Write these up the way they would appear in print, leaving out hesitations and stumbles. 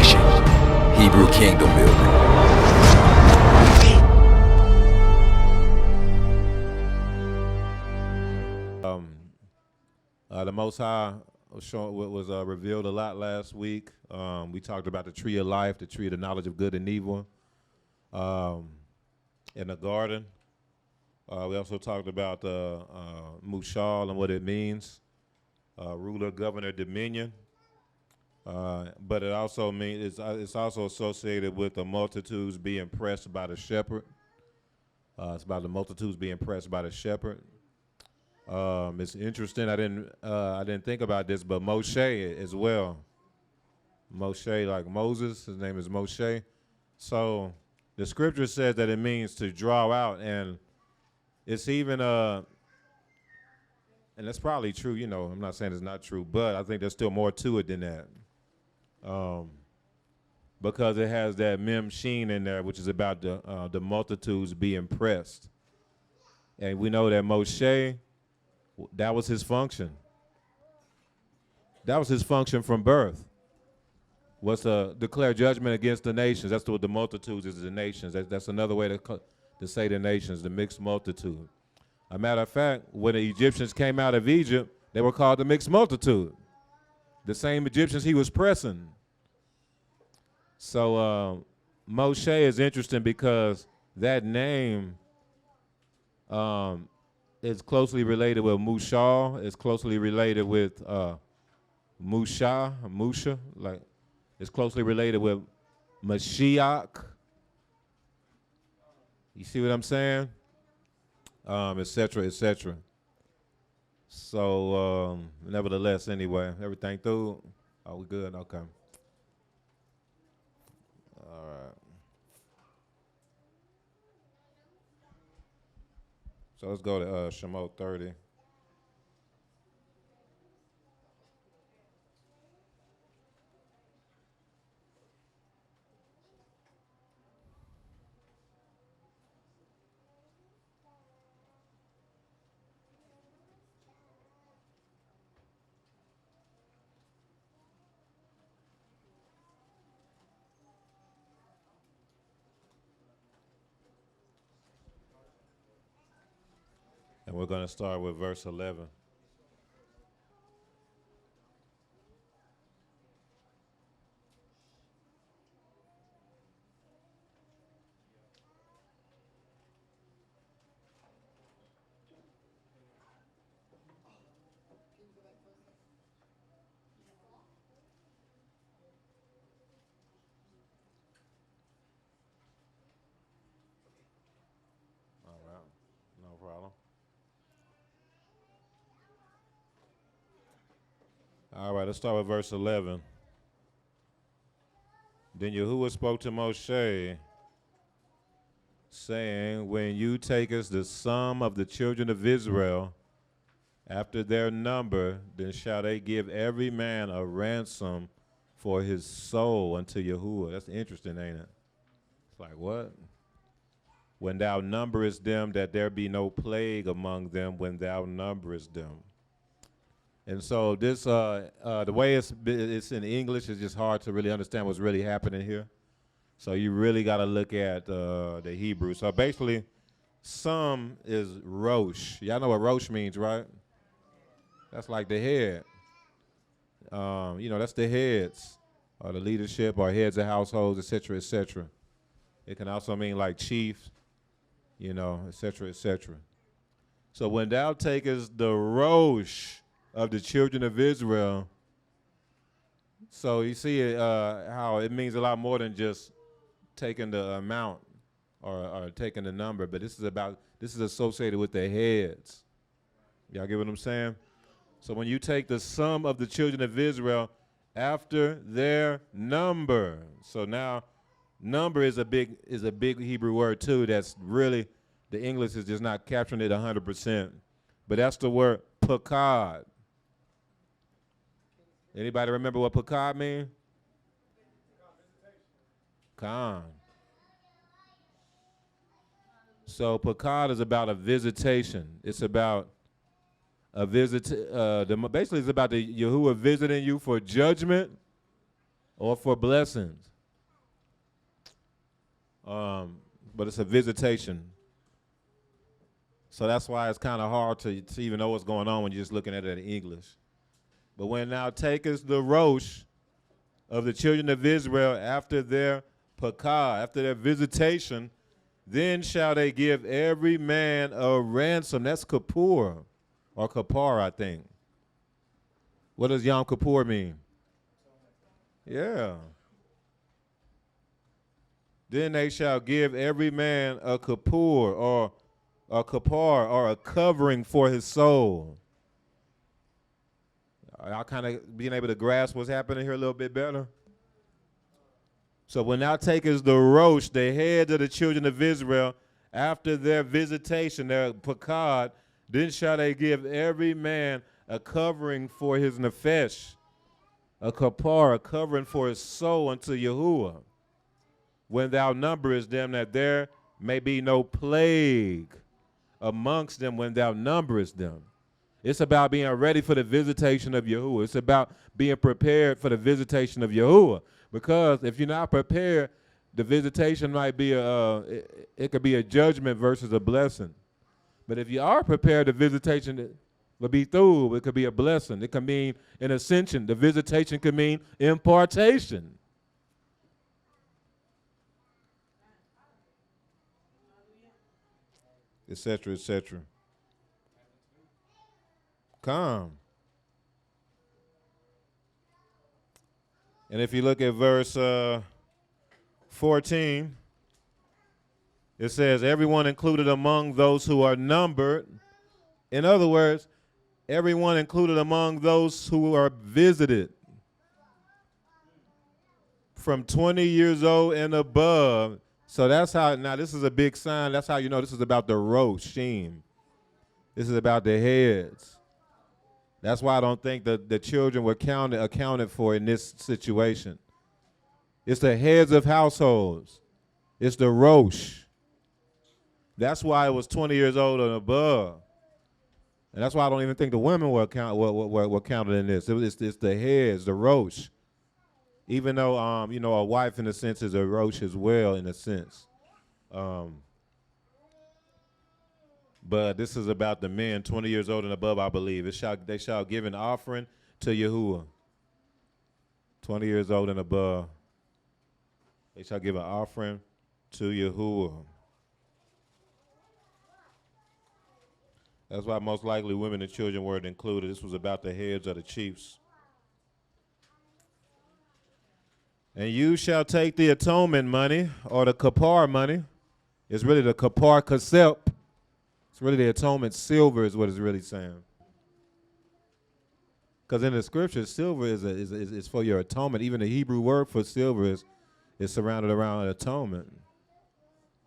Visitation, Hebrew Kingdom Building. The Most High was revealed a lot last week. We talked about the tree of life, the tree of the knowledge of good and evil in the garden. We also talked about Mushal and what it means, ruler, governor, dominion. But it also means it's also associated with the multitudes being pressed by the shepherd. It's about the multitudes being pressed by the shepherd. It's interesting. I didn't think about this, but Moshe as well. Moshe, like Moses, his name is Moshe. So the scripture says that it means to draw out, and it's even and that's probably true. You know, I'm not saying it's not true, but I think there's still more to it than that. Because it has that mem sheen in there, which is about the multitudes being pressed, and we know that Moshe, that was his function. That was his function from birth, was to declare judgment against the nations. That's what the multitudes is, the nations. That's another way to say the nations, the mixed multitude. A matter of fact, when the Egyptians came out of Egypt, they were called the mixed multitude. The same Egyptians he was pressing. So Moshe is interesting because that name is closely related with Mushal. It's closely related with Musha, like it's closely related with Mashiach. You see what I'm saying? Et cetera, et cetera. So nevertheless, anyway, everything through. Oh, we good? Okay. All right. So let's go to Shemot 30. And we're going to start with verse 11. All right, no problem. All right, let's start with verse 11. Then Yahuwah spoke to Moshe, saying, when you takest the sum of the children of Israel, after their number, then shall they give every man a ransom for his soul unto Yahuwah. That's interesting, ain't it? It's like, what? When thou numberest them, that there be no plague among them when thou numberest them. And so this, the way it's in English, it's just hard to really understand what's really happening here. So you really got to look at the Hebrew. So basically, sum is rosh. Y'all know what rosh means, right? That's like the head. You know, that's the heads, or the leadership, or heads of households, et cetera, et cetera. It can also mean like chief, you know, et cetera, et cetera. So when thou takest the rosh of the children of Israel, so you see how it means a lot more than just taking the amount or taking the number, but this is associated with the heads. Y'all get what I'm saying? So when you take the sum of the children of Israel after their number, so now number is a big Hebrew word too. That's really, the English is just not capturing it 100%, but that's the word pakad. Anybody remember what pakad means? Khan. So pakad is about a visitation. It's about a visit. Basically, it's about the Yahuwah visiting you for judgment, or for blessings. But it's a visitation. So that's why it's kind of hard to even know what's going on when you're just looking at it in English. But when thou takest the rosh of the children of Israel after their pakah, after their visitation, then shall they give every man a ransom. That's Kippur, or Kippur, I think. What does Yom Kippur mean? Yeah. Then they shall give every man a Kippur, or a Kippur, or a covering for his soul. Y'all kind of being able to grasp what's happening here a little bit better? So when thou takest the rosh, the heads of the children of Israel, after their visitation, their pakad, then shall they give every man a covering for his nefesh, a kapar, a covering for his soul unto Yahuwah. When thou numberest them, that there may be no plague amongst them when thou numberest them. It's about being ready for the visitation of Yahuwah. It's about being prepared for the visitation of Yahuwah. Because if you're not prepared, the visitation might be it could be a judgment versus a blessing. But if you are prepared, the visitation will be through. It could be a blessing. It can mean an ascension. The visitation could mean impartation. Etc., etc. Come. And if you look at verse 14, it says, everyone included among those who are numbered. In other words, everyone included among those who are visited from 20 years old and above. So that's how, now this is a big sign. That's how you know this is about the roshim. This is about the heads. That's why I don't think that the children were accounted for in this situation. It's the heads of households. It's the rosh. That's why it was 20 years old and above. And that's why I don't even think the women were counted in this. It's the heads, the rosh. Even though, a wife in a sense is a rosh as well in a sense. But this is about the men 20 years old and above, I believe. They shall give an offering to Yahuwah. 20 years old and above. They shall give an offering to Yahuwah. That's why most likely women and children weren't included. This was about the heads of the chiefs. And you shall take the atonement money, or the kapar money. It's really the kapar kasep. It's really the atonement silver is what it's really saying. Because in the scriptures, silver is for your atonement. Even the Hebrew word for silver is surrounded around atonement.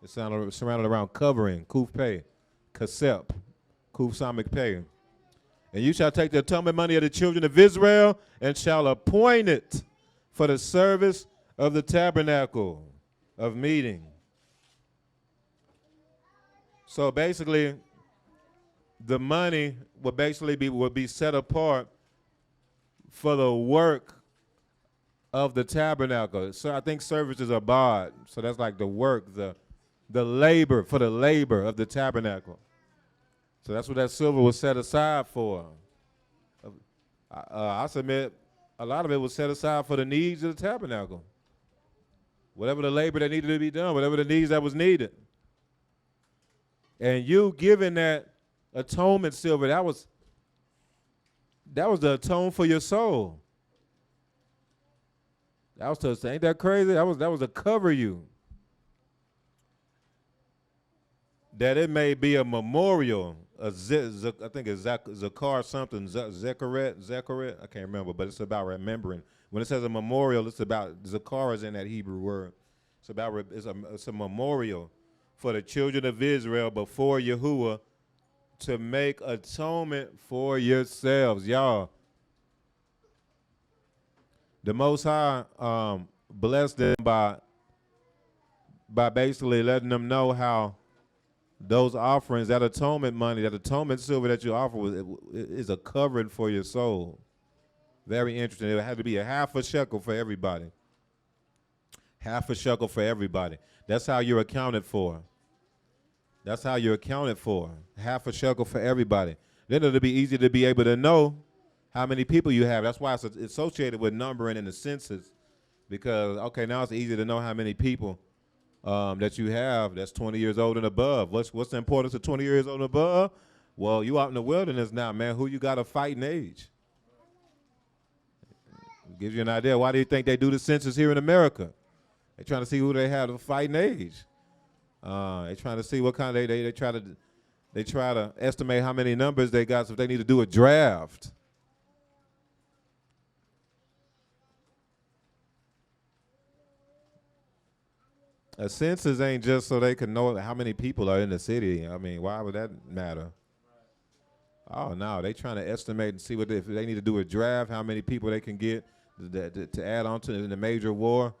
It's surrounded around covering, kuf pei, kasep, kuf samik pei. And you shall take the atonement money of the children of Israel and shall appoint it for the service of the tabernacle of meeting. So basically, the money would be set apart for the work of the tabernacle. So I think service is abad. So that's like the work, the labor, for the labor of the tabernacle. So that's what that silver was set aside for. I submit a lot of it was set aside for the needs of the tabernacle. Whatever the labor that needed to be done, whatever the needs that was needed. And you giving that atonement silver, that was the atone for your soul. That was to, ain't that crazy? That was to cover you. That it may be a memorial, I think it's Zakar something, Zechariah, I can't remember, but it's about remembering. When it says a memorial, it's about, Zakar is in that Hebrew word. It's a memorial for the children of Israel before Yahuwah to make atonement for yourselves. Y'all, the Most High blessed them by basically letting them know how those offerings, that atonement money, that atonement silver that you offer is a covering for your soul. Very interesting. It had to be a half a shekel for everybody. Half a shekel for everybody. That's how you're accounted for. That's how you're accounted for. Half a shekel for everybody. Then it'll be easy to be able to know how many people you have. That's why it's associated with numbering in the census. Because, okay, now it's easy to know how many people that you have that's 20 years old and above. What's the importance of 20 years old and above? Well, you out in the wilderness now, man. Who you got a fighting age? Gives you an idea. Why do you think they do the census here in America? They're trying to see who they have a fighting age. They're trying to see what kind of they try to estimate how many numbers they got, so if they need to do a draft. A census ain't just so they can know how many people are in the city. I mean, why would that matter? Oh no, they trying to estimate and see what if they need to do a draft, how many people they can get to add on to in the major war.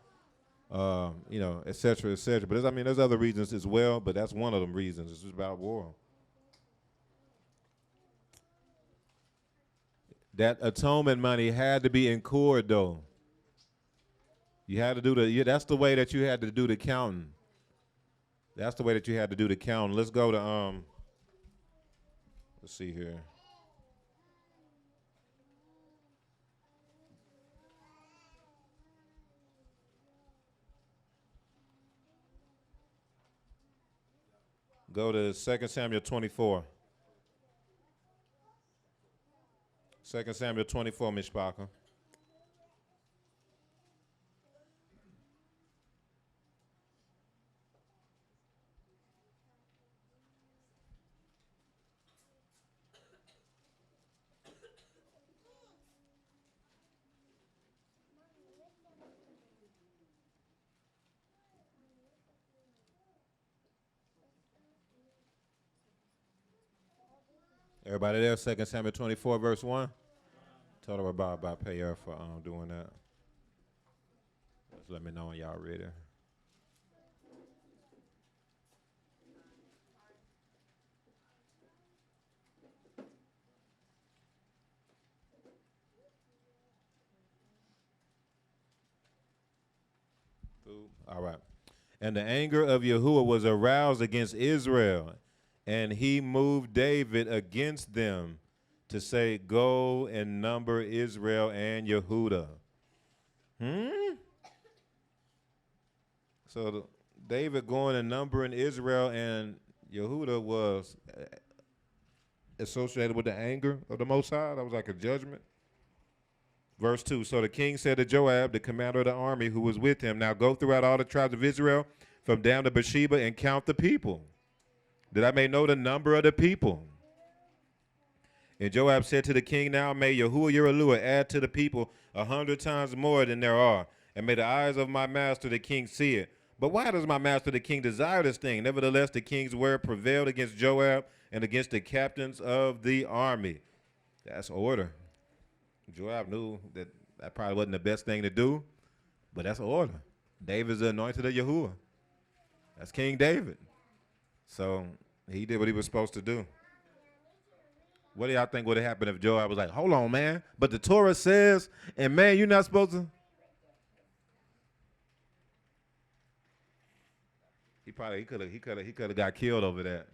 Et cetera, et cetera. But there's other reasons as well, but that's one of them reasons. It's just about war. That atonement money had to be incurred, though. You had to do that's the way that you had to do the counting. That's the way that you had to do the counting. Let's go to, let's see here. Go to 2 Samuel 24. 2 Samuel 24, Mishpaka. Everybody there, 2 Samuel 24, verse 1? Told her about pay her for doing that. Just let me know when y'all ready. All right. And the anger of Yahuwah was aroused against Israel, and he moved David against them to say, go and number Israel and Yehudah. So David going and numbering Israel and Yehudah was associated with the anger of the Most High. That was like a judgment. Verse 2, so the king said to Joab, the commander of the army who was with him, now go throughout all the tribes of Israel from Dan to Beersheba and count the people, that I may know the number of the people. And Joab said to the king, now may Yahuwah your Elohim add to the people 100 times more than there are, and may the eyes of my master the king see it. But why does my master the king desire this thing? Nevertheless, the king's word prevailed against Joab and against the captains of the army. That's order. Joab knew that probably wasn't the best thing to do, but that's order. David's the anointed of Yahuwah. That's King David. So he did what he was supposed to do. What do y'all think would have happened if Joab was like, hold on, man, but the Torah says, and man, you're not supposed to? He could have got killed over that.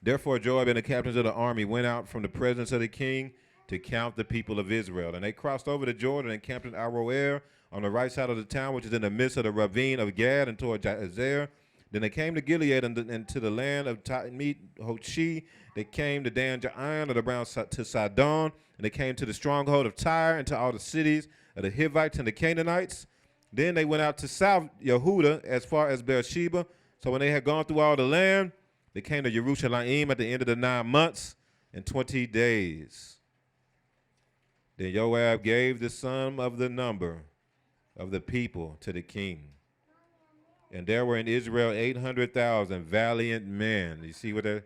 Therefore, Joab and the captains of the army went out from the presence of the king to count the people of Israel. And they crossed over the Jordan and camped in Aroer on the right side of the town, which is in the midst of the ravine of Gad and toward Jazer. Then they came to Gilead and to the land of Tamit Hoshi. They came to Dan Ja'an of the brown to Sidon. And they came to the stronghold of Tyre and to all the cities of the Hivites and the Canaanites. Then they went out to South Yehudah as far as Beersheba. So when they had gone through all the land, they came to Jerusalem at the end of the 9 months and 20 days. Then Joab gave the sum of the number of the people to the king. And there were in Israel 800,000 valiant men. You see what they,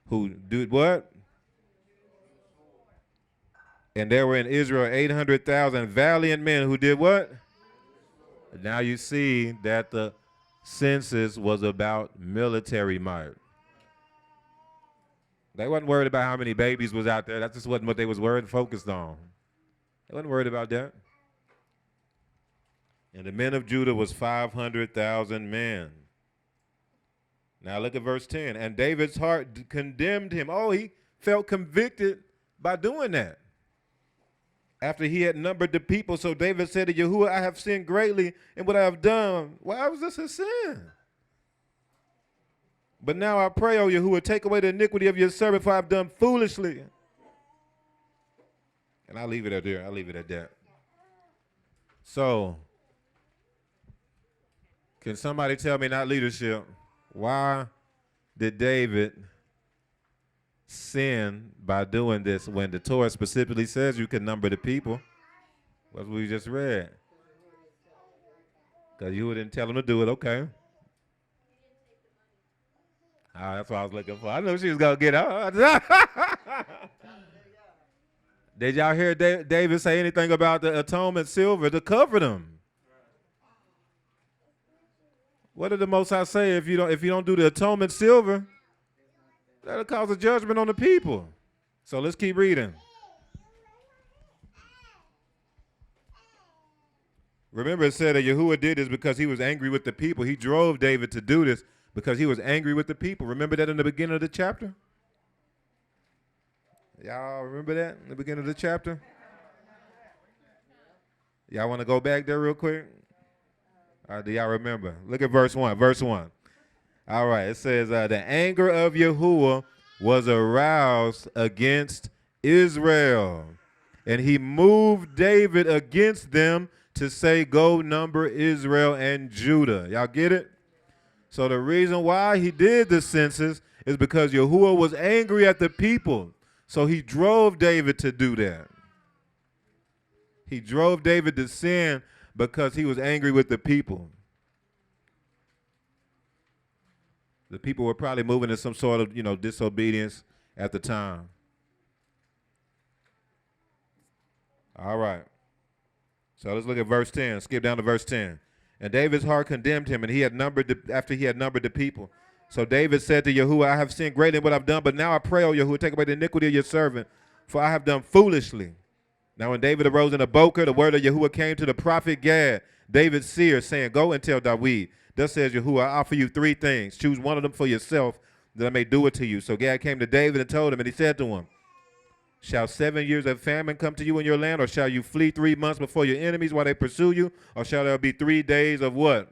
who did what? And there were in Israel 800,000 valiant men who did what? Now you see that the census was about military might. They wasn't worried about how many babies was out there. That just wasn't what they was focused on. They wasn't worried about that. And the men of Judah was 500,000 men. Now look at verse 10. And David's heart condemned him. Oh, he felt convicted by doing that. After he had numbered the people, so David said to Yahuwah, I have sinned greatly in what I have done. Why was this a sin? But now I pray, O Yahuwah, take away the iniquity of your servant, for I have done foolishly. And I'll leave it at there. I'll leave it at that. So, can somebody tell me, not leadership, why did David sin by doing this when the Torah specifically says you can number the people? What we just read. Because you didn't tell him to do it, okay. That's what I was looking for. I knew she was going to get out. Did y'all hear David say anything about the atonement silver to cover them? What did the Most High say? If you don't do the atonement silver, that'll cause a judgment on the people. So let's keep reading. Remember, it said that Yahuwah did this because he was angry with the people. He drove David to do this because he was angry with the people. Remember that in the beginning of the chapter? Y'all remember that in the beginning of the chapter? Y'all want to go back there real quick? Do y'all remember? Look at verse 1. Verse 1. All right, it says, the anger of Yahuwah was aroused against Israel, and he moved David against them to say, go number Israel and Judah. Y'all get it? So the reason why he did the census is because Yahuwah was angry at the people. So he drove David to do that. He drove David to sin because he was angry with the people. The people were probably moving in some sort of, disobedience at the time. All right. So let's look at verse 10. Skip down to verse 10. And David's heart condemned him, and after he had numbered the people. So David said to Yahuwah, I have sinned greatly in what I've done, but now I pray, O Yahuwah, take away the iniquity of your servant, for I have done foolishly. Now when David arose in the boker, the word of Yahuwah came to the prophet Gad, David's seer, saying, go and tell Dawid, thus says Yahuwah, I offer you 3 things. Choose one of them for yourself, that I may do it to you. So Gad came to David and told him, and he said to him, shall 7 years of famine come to you in your land, or shall you flee 3 months before your enemies while they pursue you, or shall there be 3 days of what?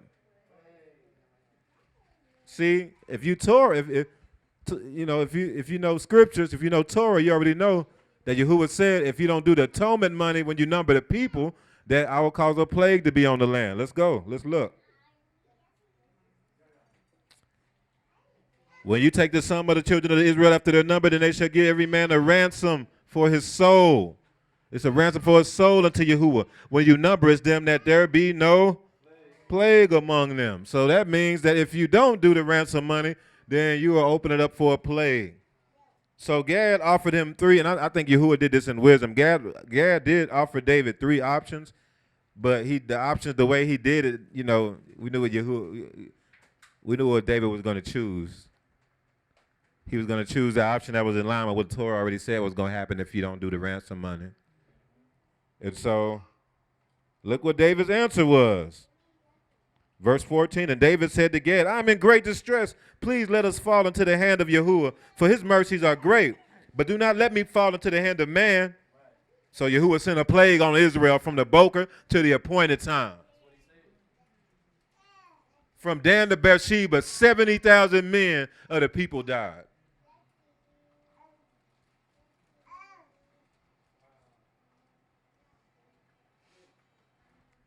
See, if you Torah, if you know scriptures, if you know Torah, you already know that Yahuwah said if you don't do the atonement money when you number the people, that I will cause a plague to be on the land. Let's go. Let's look. When you take the sum of the children of Israel after their number, then they shall give every man a ransom for his soul. It's a ransom for his soul unto Yahuwah. When you number, it's them that there be no plague among them. So that means that if you don't do the ransom money, then you are opening it up for a plague. So Gad offered him 3, and I think Yahuwah did this in wisdom. Gad did offer David 3 options, but the way he did it, we knew what David was going to choose. He was going to choose the option that was in line with what the Torah already said was going to happen if you don't do the ransom money. And so, look what David's answer was. Verse 14, and David said to Gad, I'm in great distress. Please let us fall into the hand of Yahuwah, for his mercies are great. But do not let me fall into the hand of man. So Yahuwah sent a plague on Israel from the boker to the appointed time. From Dan to Beersheba, 70,000 men of the people died.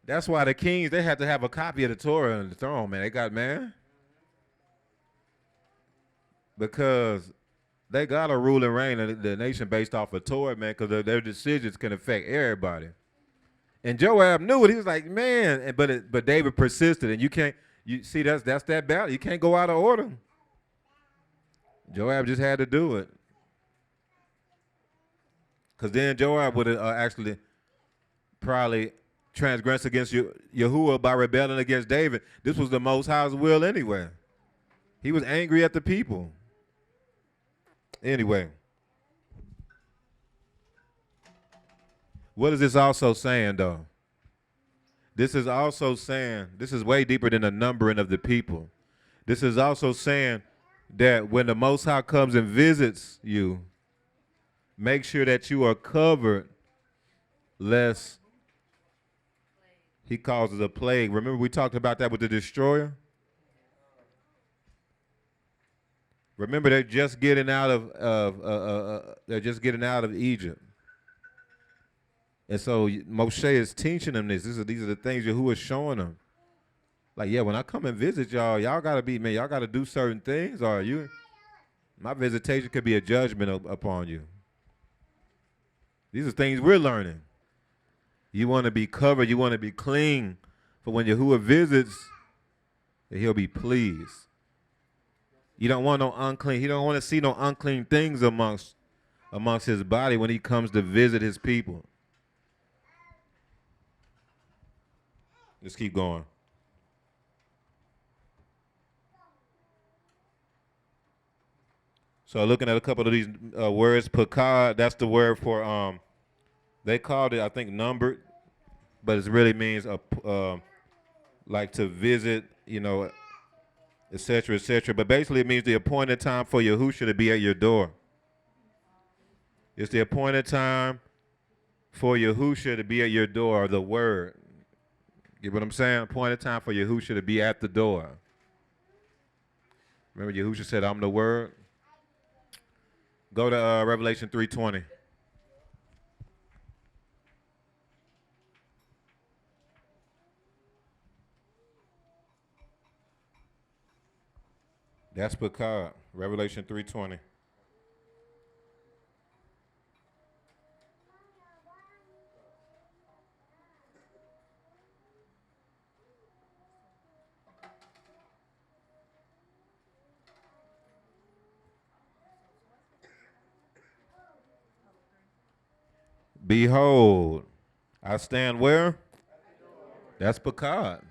That's why the kings, they had to have a copy of the Torah on the throne, man. They got, man. Because they got to rule and reign in the nation based off of Torah, man, because their decisions can affect everybody. And Joab knew it. He was like, man, but David persisted, and you see, that's that battle. You can't go out of order. Joab just had to do it. Because then Joab would have actually probably transgressed against Yahuwah by rebelling against David. This was the Most High's will anyway. He was angry at the people. Anyway. What is this also saying, though? This is also saying, this is way deeper than the numbering of the people. This is also saying that when the Most High comes and visits you, make sure that you are covered lest he causes a plague. Remember we talked about that with the destroyer? Remember they're just getting out of Egypt. And so Moshe is teaching them this. These are the things Yahuwah is showing them. Like, yeah, when I come and visit y'all, y'all gotta be, man, y'all gotta do certain things, or my visitation could be a judgment upon you. These are things we're learning. You want to be covered, you want to be clean, for when Yahuwah visits, he'll be pleased. You don't want no unclean. He don't want to see no unclean things amongst his body when he comes to visit his people. Let's keep going. So looking at a couple of these words, pakad, that's the word for, they called it, I think, numbered, but it really means like to visit, et cetera, et cetera. But basically it means the appointed time for Yahusha to be at your door. It's the appointed time for Yahusha to be at your door, the word. Get what I'm saying? Appointed time for Yahusha to be at the door. Remember Yahusha said, I'm the word? Go to Revelation 3:20. That's Pakad, Revelation 3:20. Behold, I stand where? That's Pakad.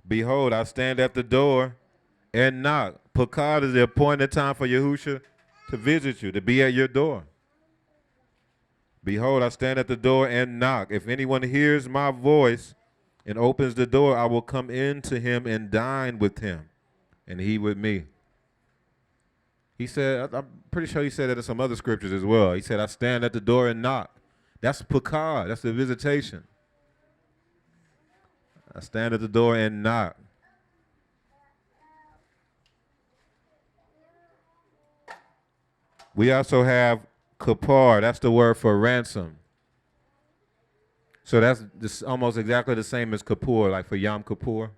Behold, I stand at the door and knock. Pakad is the appointed time for Yahusha to visit you, to be at your door. Behold, I stand at the door and knock. If anyone hears my voice and opens the door, I will come in to him and dine with him, and he with me. He said, I'm pretty sure he said that in some other scriptures as well. He said, I stand at the door and knock. That's Pakad. That's the visitation. I stand at the door and knock. We also have kapar. That's the word for ransom. So that's almost exactly the same as Kippur, like for Yom Kippur.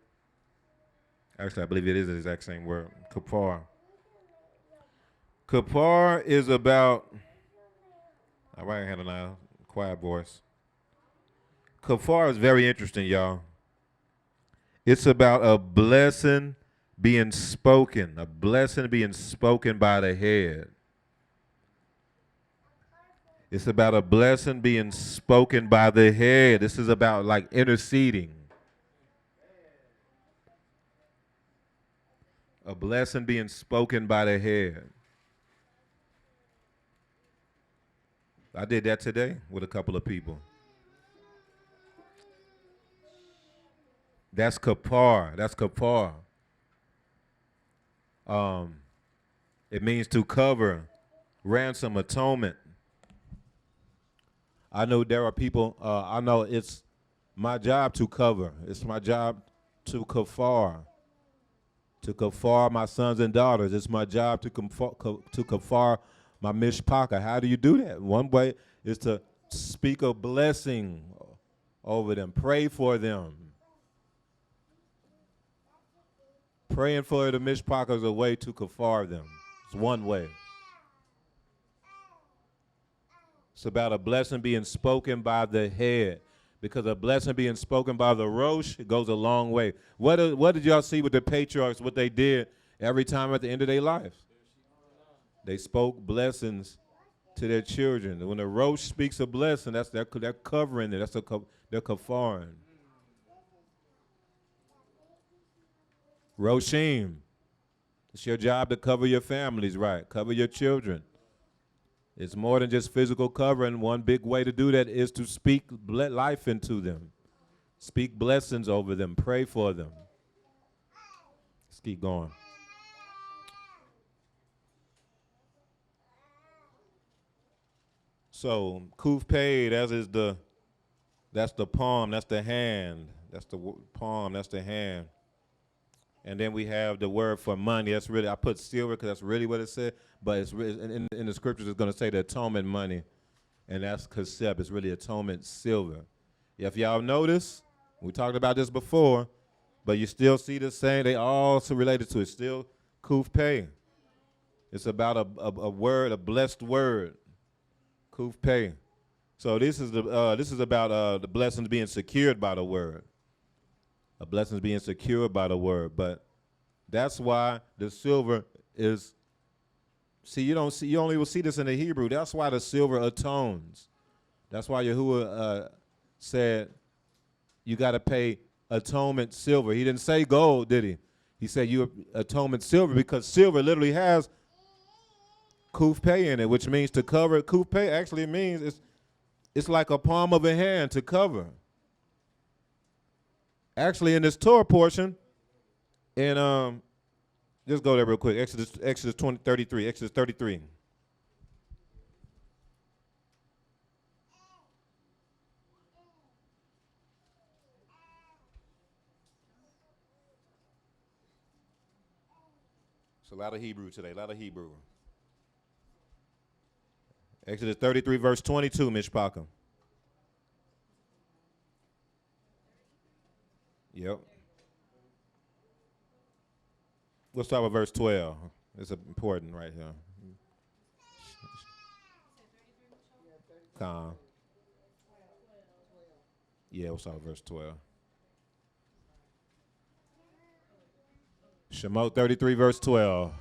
Actually, I believe it is the exact same word, kapar. Kapar is about, all right, Hannah now, quiet voice. Kapar is very interesting, y'all. It's about a blessing being spoken by the head. It's about a blessing being spoken by the head. This is about like interceding. A blessing being spoken by the head. I did that today with a couple of people. That's kapar. That's kapar. It means to cover, ransom, atonement. I know there are people, I know it's my job to cover. It's my job to kafar my sons and daughters. It's my job to kafar my mishpaka. How do you do that? One way is to speak a blessing over them. Pray for them. Praying for the mishpaka is a way to kafar them. It's one way. It's about a blessing being spoken by the head. Because a blessing being spoken by the rosh, it goes a long way. What did y'all see with the patriarchs, what they did every time at the end of their lives? They spoke blessings to their children. When the rosh speaks a blessing, that's they're covering it. They're kafaring. Roshim. It's your job to cover your families, right? Cover your children. It's more than just physical covering. One big way to do that is to speak life into them. Speak blessings over them. Pray for them. Let's keep going. So, kuf paid, that's the palm, that's the hand. That's the palm, that's the hand. And then we have the word for money. That's really, I put silver because that's really what it said. But it's really, in the scriptures, it's going to say the atonement money. And that's kaseb. It's really atonement silver. If y'all notice, we talked about this before, but you still see the same. They all related to it. Still kuf pay. It's about a word, a blessed word. Kuf pay. So this is about the blessings being secured by the word. A blessing is being secured by the word. But that's why the silver is, you only will see this in the Hebrew. That's why the silver atones. That's why Yahuwah said you got to pay atonement silver. He didn't say gold, did he? He said you atonement silver, because silver literally has kuf pay in it, which means to cover. Kuf pay actually means it's like a palm of a hand to cover. Actually, in this Torah portion, and just go there real quick. Exodus 33. Exodus 33. It's a lot of Hebrew today. A lot of Hebrew. Exodus 33, verse 22, Mishpachim. Yep. Let's start with verse 12. It's important right here. Calm. Yeah, we'll start with verse 12. Shemot 33, verse 12.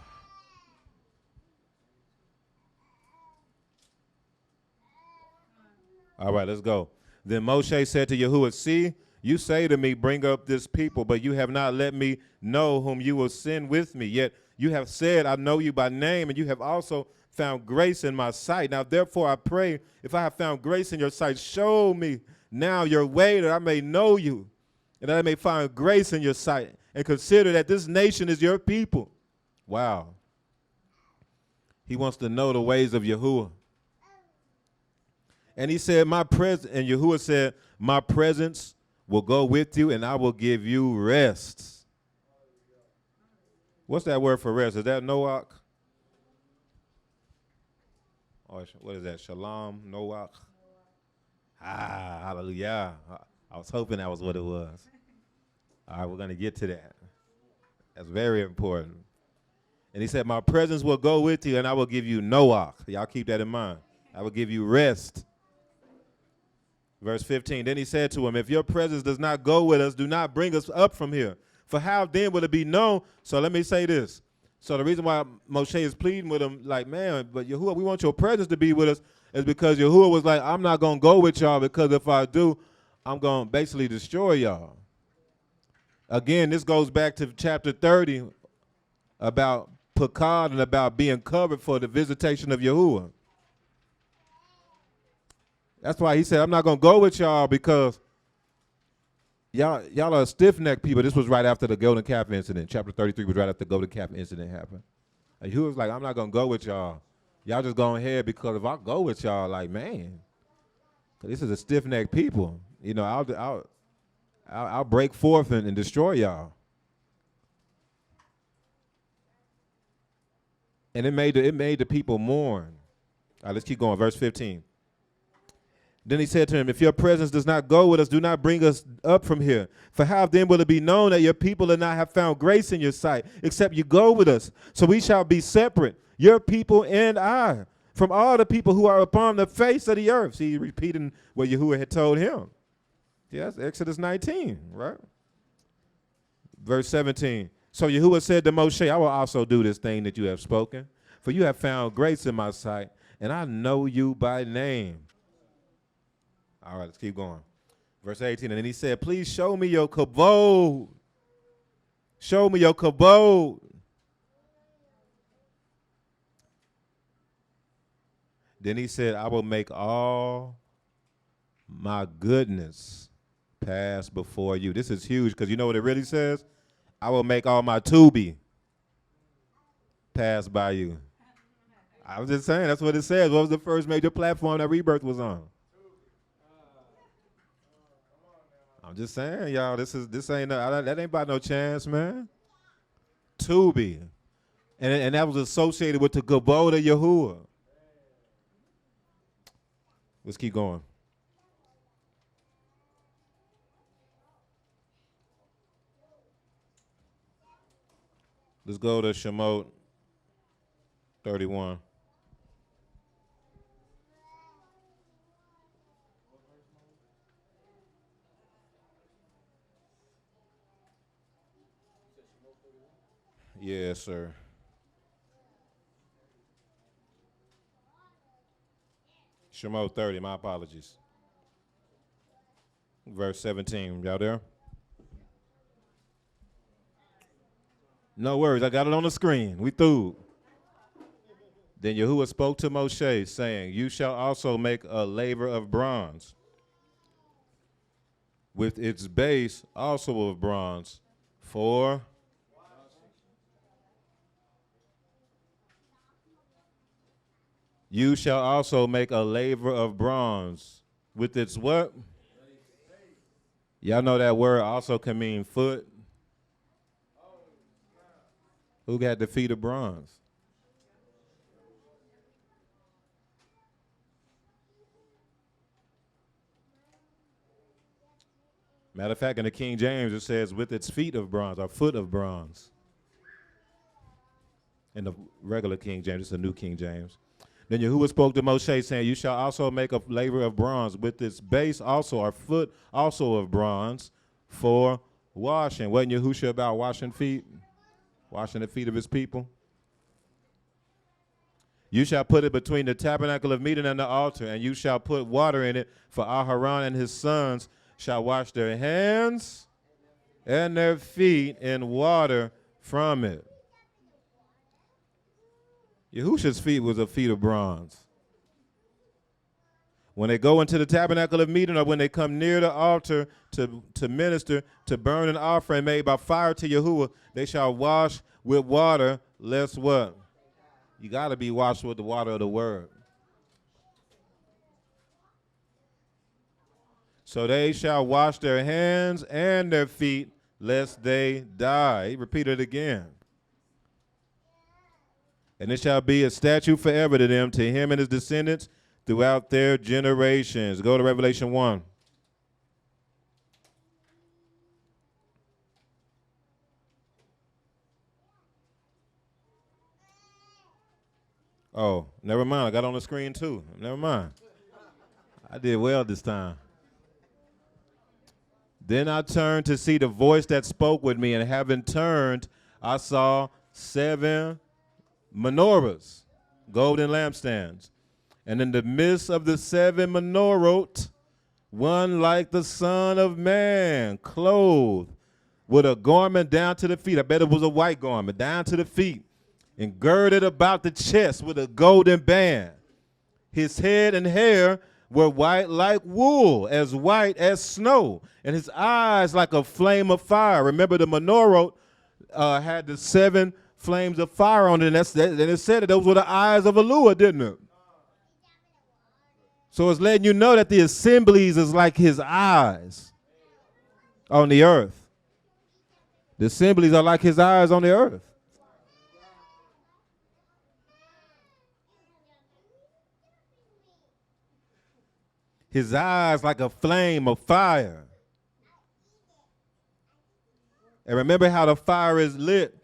All right, let's go. Then Moshe said to Yahuwah, see, you say to me, bring up this people, but you have not let me know whom you will send with me. Yet you have said, I know you by name, and you have also found grace in my sight. Now, therefore, I pray, if I have found grace in your sight, show me now your way, that I may know you, and that I may find grace in your sight, and consider that this nation is your people. Wow. He wants to know the ways of Yahuwah. And he said, and Yahuwah said, my presence will go with you, and I will give you rest. What's that word for rest? Is that Noach? Or what is that? Shalom, Noach? Ah, hallelujah. I was hoping that was what it was. All right, we're going to get to that. That's very important. And he said, my presence will go with you, and I will give you Noach. Y'all keep that in mind. I will give you rest. Verse 15, then he said to him, if your presence does not go with us, do not bring us up from here. For how then will it be known? So let me say this. So the reason why Moshe is pleading with him, like, man, but Yahuwah, we want your presence to be with us, is because Yahuwah was like, I'm not going to go with y'all, because if I do, I'm going to basically destroy y'all. Again, this goes back to chapter 30 about Pakad and about being covered for the visitation of Yahuwah. That's why he said, I'm not going to go with y'all, because y'all are stiff-necked people. This was right after the golden calf incident. Chapter 33 was right after the golden calf incident happened. And he was like, I'm not going to go with y'all. Y'all just go ahead, because if I go with y'all, like, man, this is a stiff-necked people. You know, I'll break forth and destroy y'all. And it made the people mourn. All right, let's keep going. Verse 15. Then he said to him, if your presence does not go with us, do not bring us up from here. For how then will it be known that your people do not have found grace in your sight, except you go with us? So we shall be separate, your people and I, from all the people who are upon the face of the earth. See, repeating what Yahuwah had told him. Yeah, that's Exodus 19, right? Verse 17. So Yahuwah said to Moshe, I will also do this thing that you have spoken, for you have found grace in my sight, and I know you by name. All right, let's keep going. Verse 18, and then he said, please show me your kabod. Show me your kabod. Then he said, I will make all my goodness pass before you. This is huge because you know what it really says? I will make all my Tubi pass by you. I was just saying, that's what it says. What was the first major platform that Rebirth was on? I'm just saying, y'all, this ain't that ain't by no chance, man. Tubi. And that was associated with the Gabod of Yahuwah. Let's keep going. Let's go to Shemot 31. Yes, sir. Shemot 30, my apologies. Verse 17, y'all there? No worries, I got it on the screen. We through. Then Yahuwah spoke to Moshe, saying, you shall also make a laver of bronze, with its base also of bronze, for you shall also make a laver of bronze, with its what? Y'all know that word also can mean foot. Who got the feet of bronze? Matter of fact, in the King James, it says with its feet of bronze, or foot of bronze. In the regular King James, it's a new King James. Then Yahuwah spoke to Moshe, saying, you shall also make a laver of bronze, with its base also, or foot also of bronze, for washing. Wasn't Yahushua about washing feet? Washing the feet of his people? You shall put it between the tabernacle of meeting and the altar, and you shall put water in it, for Aharon and his sons shall wash their hands and their feet in water from it. Yahushua's feet was a feet of bronze. When they go into the tabernacle of meeting, or when they come near the altar to minister, to burn an offering made by fire to Yahuwah, they shall wash with water, lest what? You got to be washed with the water of the word. So they shall wash their hands and their feet, lest they die. He repeated it again. And it shall be a statute forever to them, to him and his descendants, throughout their generations. Go to Revelation 1. Oh, never mind. I got on the screen too. Never mind. I did well this time. Then I turned to see the voice that spoke with me, and having turned, I saw 7 menorahs, golden lampstands. And in the midst of the 7 menorot, one like the Son of Man, clothed with a garment down to the feet. I bet it was a white garment, down to the feet, and girded about the chest with a golden band. His head and hair were white like wool, as white as snow, and his eyes like a flame of fire. Remember, the menorah had the 7 flames of fire on it, and it said that those were the eyes of Elua, didn't it? So it's letting you know that the assemblies is like his eyes on the earth. The assemblies are like his eyes on the earth. His eyes like a flame of fire. And remember how the fire is lit.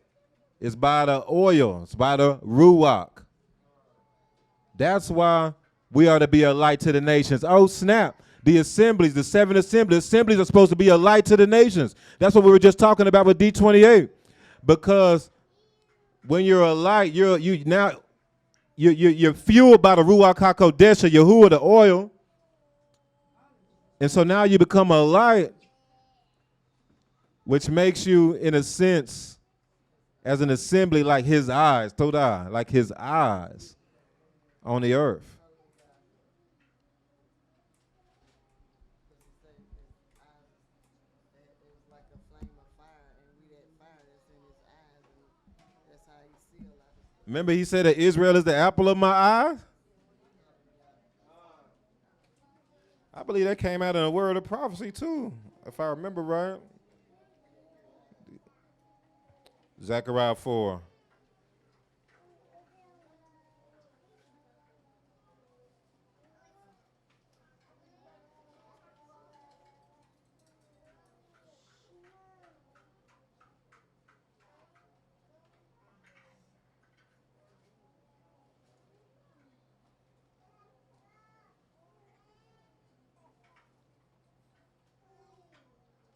It's by the oil. It's by the ruach. That's why we are to be a light to the nations. Oh, snap. The assemblies, the 7 assemblies are supposed to be a light to the nations. That's what we were just talking about with D28. Because when you're a light, you're fueled by the Ruach HaKodesh, Yahuwah, the oil. And so now you become a light, which makes you, in a sense, as an assembly, like his eyes, Todah, like his eyes on the earth. Remember he said that Israel is the apple of my eye? I believe that came out in a word of prophecy too, if I remember right. Zechariah 4.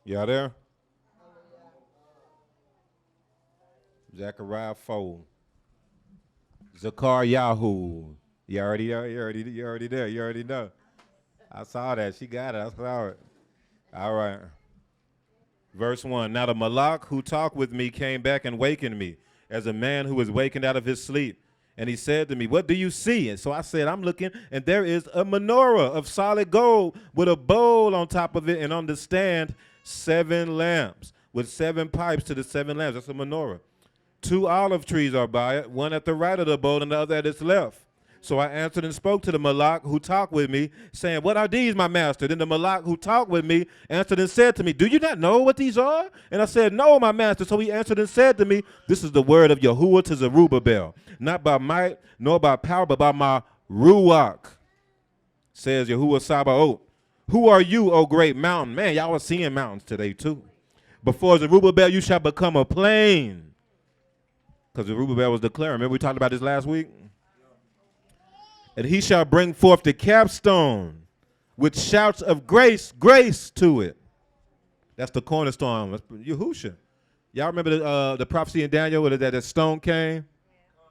Y'all there? Zechariah 4. Zakar Yahoo. You already there? You already know. I saw that. She got it. I saw it. All right. Verse 1. Now the Malak who talked with me came back and wakened me, as a man who is wakened out of his sleep. And he said to me, what do you see? And so I said, I'm looking, and there is a menorah of solid gold with a bowl on top of it, and on the stand 7 lamps, with 7 pipes to the 7 lamps. That's a menorah. 2 olive trees are by it, one at the right of the bowl and the other at its left. So I answered and spoke to the Malak who talked with me, saying, what are these, my master? Then the Malak who talked with me answered and said to me, do you not know what these are? And I said, no, my master. So he answered and said to me, this is the word of Yahuwah to Zerubbabel, not by might nor by power, but by my Ruach, says Yahuwah Sabaoth. Who are you, O great mountain? Man, y'all are seeing mountains today too. Before Zerubbabel, you shall become a plain. Because Zerubbabel was declaring. Remember we talked about this last week? And he shall bring forth the capstone with shouts of grace, grace to it. That's the cornerstone. That's Yahushua. Y'all remember the prophecy in Daniel where that stone came?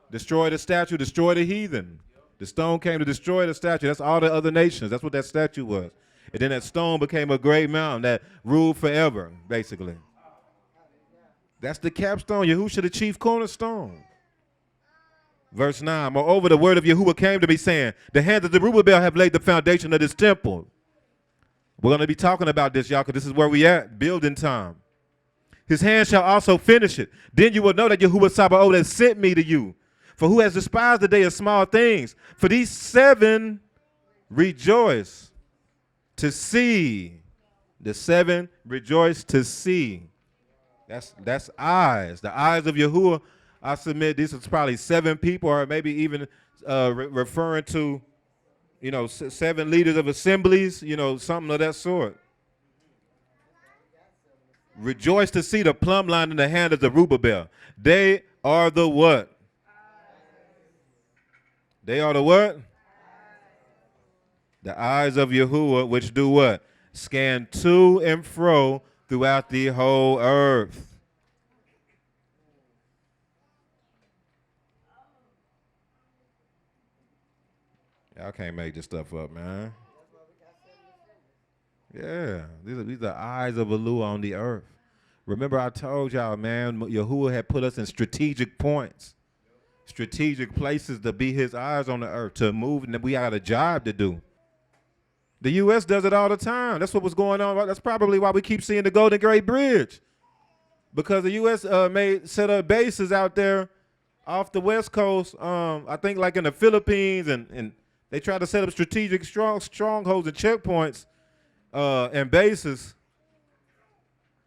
Destroy the statue, destroy the heathen. The stone came to destroy the statue. That's all the other nations. That's what that statue was. And then that stone became a great mountain that ruled forever, basically. That's the capstone. Yahushua, the chief cornerstone. Verse 9, moreover, the word of Yahuwah came to me, saying, the hands of Zerubbabel have laid the foundation of this temple. We're going to be talking about this, y'all, because this is where we at, building time. His hand shall also finish it. Then you will know that Yahuwah Sabaoth has sent me to you. For who has despised the day of small things? For these 7 rejoice to see. The 7 rejoice to see. That's eyes. The eyes of Yahuwah. I submit this is probably 7 people, or maybe even referring to, 7 leaders of assemblies, something of that sort. Rejoice to see the plumb line in the hand of Zerubbabel. They are the what? They are the what? The eyes of Yahuwah, which do what? Scan to and fro throughout the whole earth. Y'all can't make this stuff up, man. Yeah, these are eyes of Elu on the earth. Remember I told y'all, man, Yahuwah had put us in strategic points, strategic places to be his eyes on the earth, to move, and we got a job to do. The U.S. does it all the time. That's what was going on. That's probably why we keep seeing the Golden Gate Bridge, because the U.S. set up bases out there off the West Coast, I think like in the Philippines, and they try to set up strategic strongholds and checkpoints and bases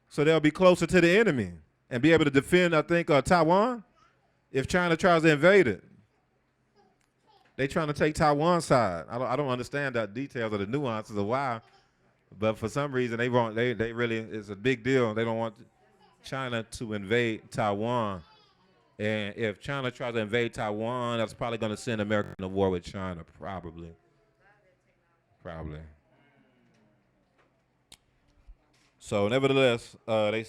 so they'll be closer to the enemy and be able to defend, I think, Taiwan if China tries to invade it. They trying to take Taiwan's side. I don't understand the details or the nuances of why, but for some reason they really, it's a big deal. They don't want China to invade Taiwan. And if China tries to invade Taiwan, that's probably going to send America into war with China, probably. So nevertheless, they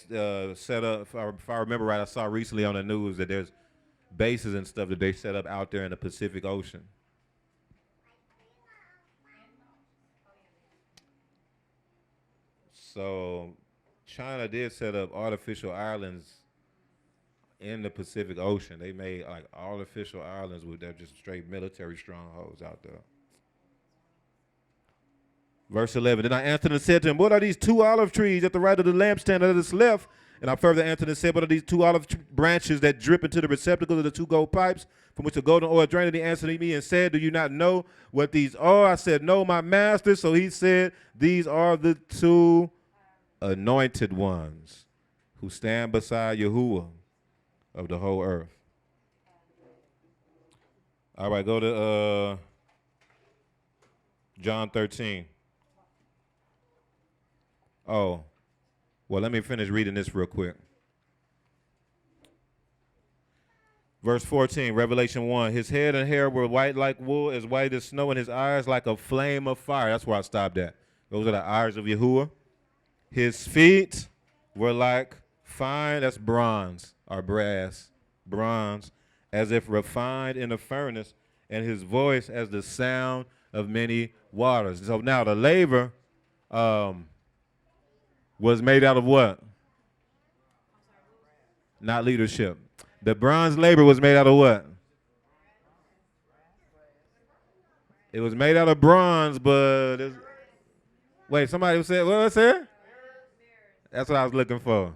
set up, if I remember right, I saw recently on the news that there's bases and stuff that they set up out there in the Pacific Ocean. So China did set up artificial islands in the Pacific Ocean. They made like artificial islands with they're just straight military strongholds out there. Verse 11, then I answered and said to him, what are these 2 olive trees at the right of the lampstand that is left And I further answered and said, what are these two olive branches that drip into the receptacles of the two gold pipes from which the golden oil drained? And he answered me and said, do you not know what these are? I said, no, my master. So he said, these are the two anointed ones who stand beside Yahuwah of the whole earth. All right, go to John 13. Oh, well, let me finish reading this real quick. Verse 14, Revelation 1. His head and hair were white like wool, as white as snow, and his eyes like a flame of fire. That's where I stopped at. Those are the eyes of Yahuwah. His feet were like fine, that's bronze or brass, bronze, as if refined in a furnace, and his voice as the sound of many waters. So now the laver was made out of what? Not leadership. The bronze laver was made out of what? It was made out of bronze, but wait, somebody said, what was it? That's what I was looking for.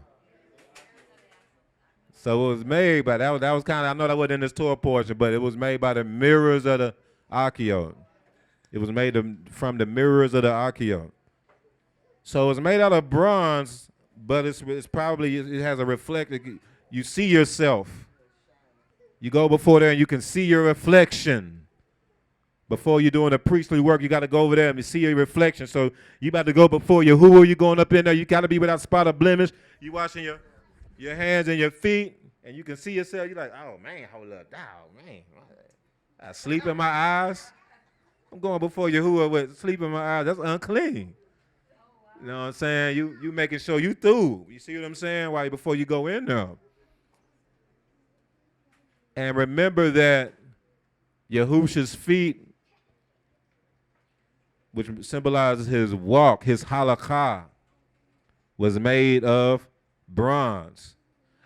So it was made by, that was kind of, I know that wasn't in this Torah portion, but it was made by the mirrors of the archetypes. It was made from the mirrors of the archetypes. So it's made out of bronze, but it's probably, it has a reflective, you see yourself. You go before there and you can see your reflection. Before you're doing the priestly work, you got to go over there and see your reflection. So you about to go before Yahuwah, you going up in there, you got to be without spot or blemish. You washing your hands and your feet, and you can see yourself. You're like, oh, man, hold up. Oh, man. I sleep in my eyes. I'm going before Yahuwah with sleep in my eyes. That's unclean. You know what I'm saying? You making sure you through. You see what I'm saying? Why before you go in there. And remember that Yahusha's feet, which symbolizes his walk, his halakha, was made of bronze.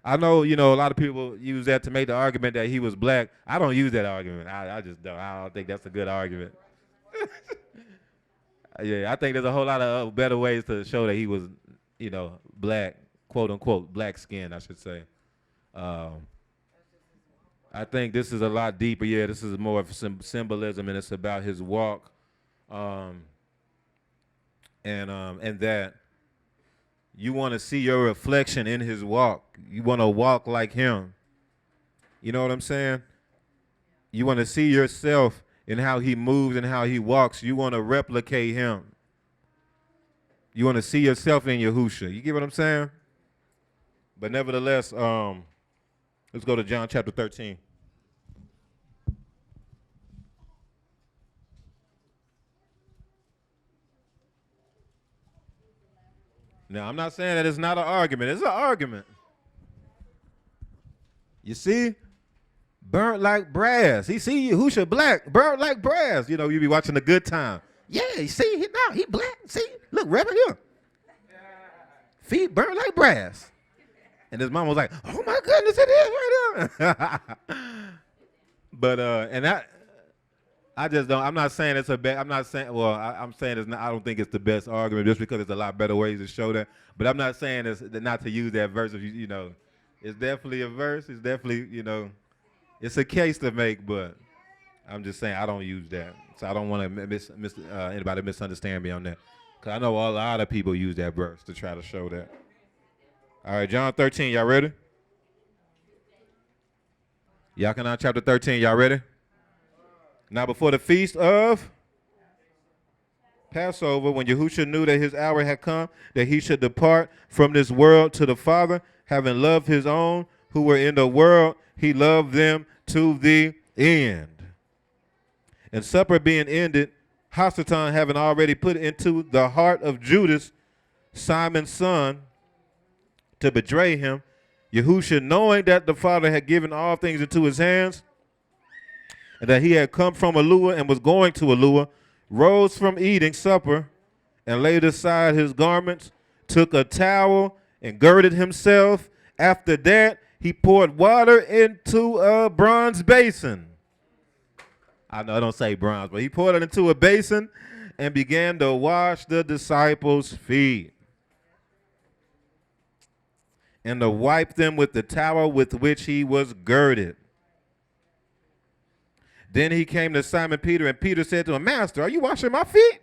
I know, a lot of people use that to make the argument that he was black. I don't use that argument. I just don't. I don't think that's a good argument. Yeah, I think there's a whole lot of better ways to show that he was, black, quote unquote, black skin, I should say. I think this is a lot deeper. Yeah, this is more of symbolism, and it's about his walk, and that you want to see your reflection in his walk. You want to walk like him. You know what I'm saying? You want to see yourself in how he moves and how he walks. You want to replicate him. You want to see yourself in Yahusha. You get what I'm saying? But nevertheless, let's go to John chapter 13. Now, I'm not saying that it's not an argument. It's an argument. You see? Burnt like brass. He see Yahusha black, burnt like brass. You be watching A Good Time. Yeah, you see, he black. See, look, right here. Feet burnt like brass. And his mom was like, oh my goodness, it is right there. But, I just don't, I'm not saying it's a bad, I'm not saying, well, I'm saying it's not, I don't think it's the best argument just because there's a lot better ways to show that. But I'm not saying it's not to use that verse. It's definitely a verse. It's definitely, it's a case to make, but I'm just saying I don't use that. So I don't want to anybody misunderstand me on that. Because I know a lot of people use that verse to try to show that. All right, John 13, y'all ready? Yachanan chapter 13, y'all ready? Now before the feast of Passover, when Yahusha knew that his hour had come, that he should depart from this world to the Father, having loved his own who were in the world, he loved them to the end. And supper being ended, Hasatan having already put into the heart of Judas, Simon's son, to betray him, Yahusha, knowing that the Father had given all things into his hands, and that he had come from Elua and was going to Elua, rose from eating supper and laid aside his garments, took a towel and girded himself. After that, he poured water into a bronze basin. I know I don't say bronze, but he poured it into a basin and began to wash the disciples' feet and to wipe them with the towel with which he was girded. Then he came to Simon Peter, and Peter said to him, Master, are you washing my feet?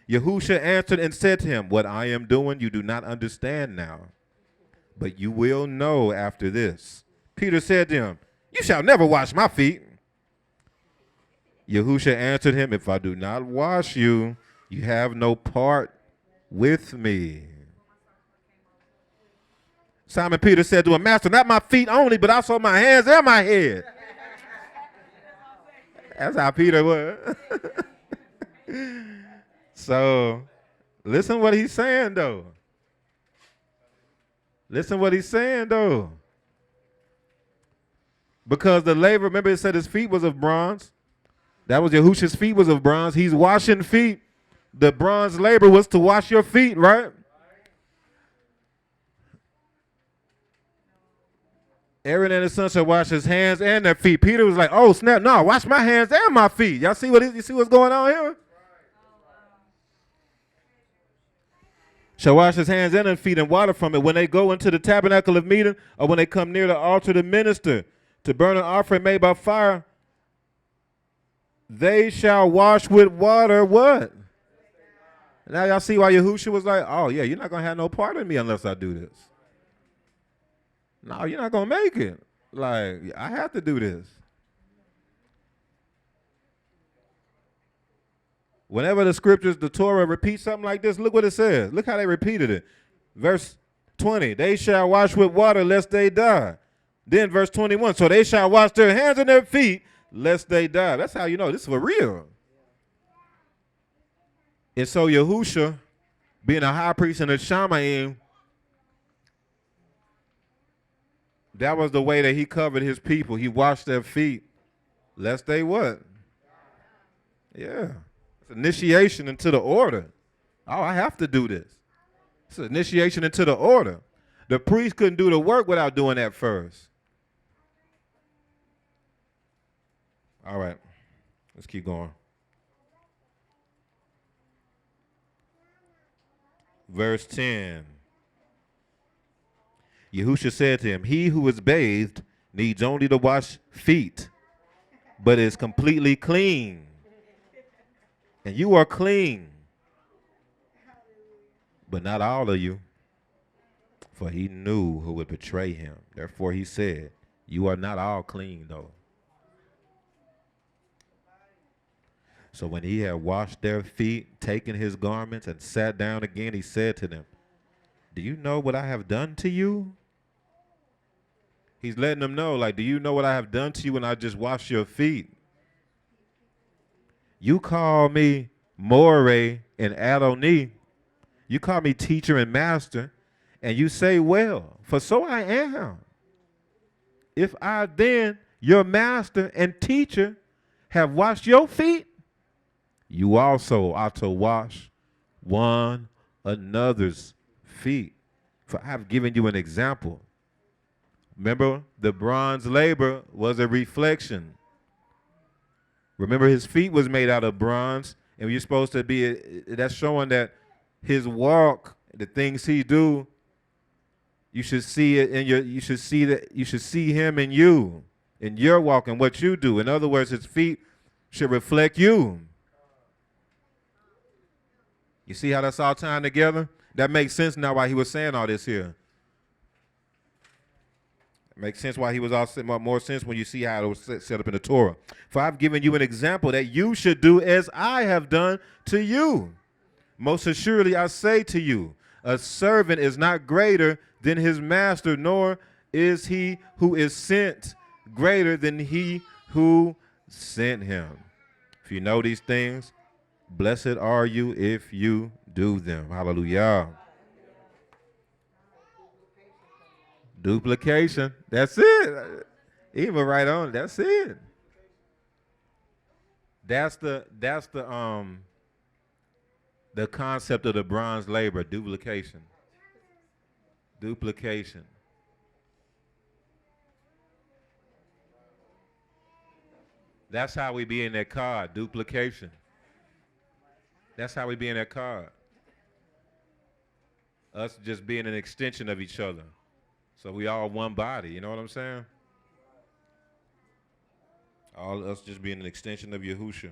Yahushua answered and said to him, what I am doing you do not understand now, but you will know after this. Peter said to him, you shall never wash my feet. Yahushua answered him, if I do not wash you, you have no part with me. Simon Peter said to him, Master, not my feet only, but also my hands and my head. That's how Peter was. So, listen what he's saying, though. Listen what he's saying, though. Because the laver, remember it said his feet was of bronze. That was Yahushua's feet was of bronze. He's washing feet. The bronze labor was to wash your feet, right? Aaron and his son shall wash his hands and their feet. Peter was like, oh, snap, no, wash my hands and my feet. Y'all see you see what's going on here? Shall wash his hands and their feet and water from it when they go into the tabernacle of meeting or when they come near the altar to minister, to burn an offering made by fire. They shall wash with water what? Now y'all see why Yahushua was like, oh, yeah, you're not going to have no part in me unless I do this. No, you're not going to make it. Like, I have to do this. Whenever the scriptures, the Torah repeats something like this, look what it says. Look how they repeated it. Verse 20, they shall wash with water lest they die. Then verse 21, so they shall wash their hands and their feet lest they die. That's how you know this is for real. And so Yahushua, being a high priest and a Shamayim, that was the way that he covered his people. He washed their feet lest they what? Yeah. It's initiation into the order. Oh, I have to do this. It's an initiation into the order. The priest couldn't do the work without doing that first. All right. Let's keep going. Verse 10. Yahushua said to him, he who is bathed needs only to wash feet, but is completely clean. And you are clean, but not all of you. For he knew who would betray him. Therefore he said, you are not all clean, though. So when he had washed their feet, taken his garments, and sat down again, he said to them, do you know what I have done to you? He's letting them know, like, do you know what I have done to you when I just washed your feet? You call me More and Adoni. You call me teacher and master, and you say, well, for so I am. If I then, your master and teacher, have washed your feet, you also ought to wash one another's feet. For I have given you an example. Remember, the bronze labor was a reflection. Remember, his feet was made out of bronze, and you're supposed to be, that's showing that his walk, the things he do, you should see it in you should see him in you, in your walk and what you do. In other words, his feet should reflect you. You see how that's all tying together? That makes sense now why he was saying all this here. It makes sense why he was all more sense when you see how it was set up in the Torah. For I've given you an example that you should do as I have done to you. Most assuredly I say to you, a servant is not greater than his master, nor is he who is sent greater than he who sent him. If you know these things, blessed are you if you do them. Hallelujah. Duplication. That's it. Even right on. That's it. That's the concept of the bronze labor, duplication. Duplication. That's how we be in that card, duplication. That's how we be in that card. Us just being an extension of each other. So we all one body, you know what I'm saying? All of us just being an extension of Yahushua.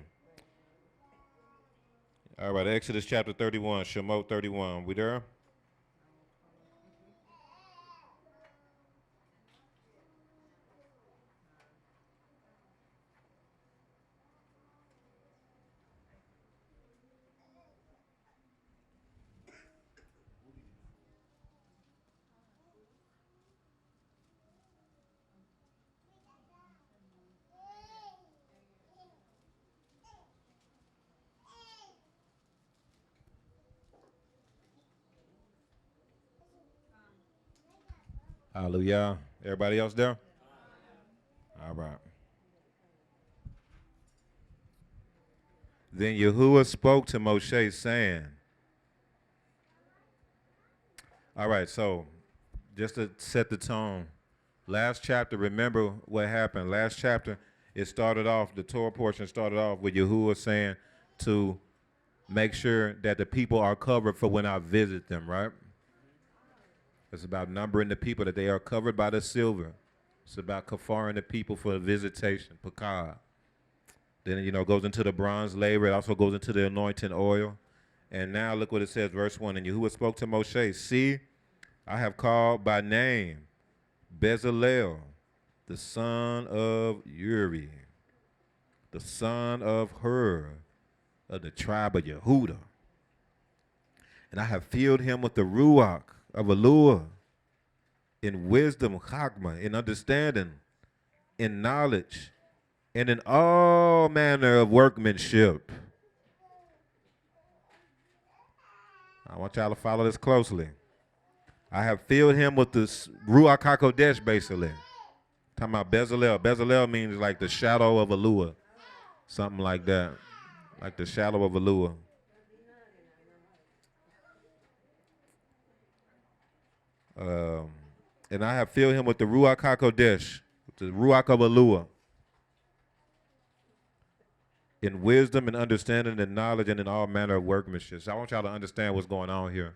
All right, Exodus chapter 31, Shemot 31. We there? Hallelujah. Everybody else there? All right. Then Yahuwah spoke to Moshe, saying, all right, so just to set the tone, last chapter, remember what happened. Last chapter, it started off, the Torah portion started off with Yahuwah saying to make sure that the people are covered for when I visit them, right? It's about numbering the people, that they are covered by the silver. It's about kafaring the people for the visitation, pakah. Then, it goes into the bronze laver. It also goes into the anointing oil. And now look what it says, verse 1. And Yahuwah spoke to Moshe, see, I have called by name Bezalel, the son of Uri, the son of Hur, of the tribe of Yehudah. And I have filled him with the Ruach of Eluah, in wisdom, chachma, in understanding, in knowledge, and in all manner of workmanship. I want y'all to follow this closely. I have filled him with the Ruach HaKodesh, basically. Talking about Bezalel. Bezalel means like the shadow of Eluah. Something like that. Like the shadow of Eluah. And I have filled him with the Ruach HaKodesh, the Ruach of Eluah, in wisdom and understanding and knowledge and in all manner of workmanship. So I want y'all to understand what's going on here.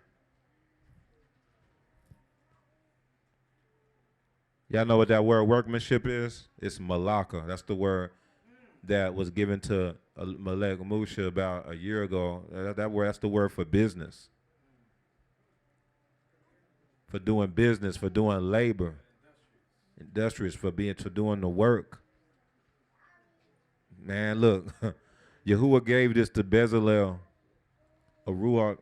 Y'all know what that word workmanship is? It's malaka. That's the word that was given to Melech Musha about a year ago. That's the word for business. For doing business, for doing labor. Industrious, for doing the work. Man, look, Yahuwah gave this to Bezalel, a Ruach,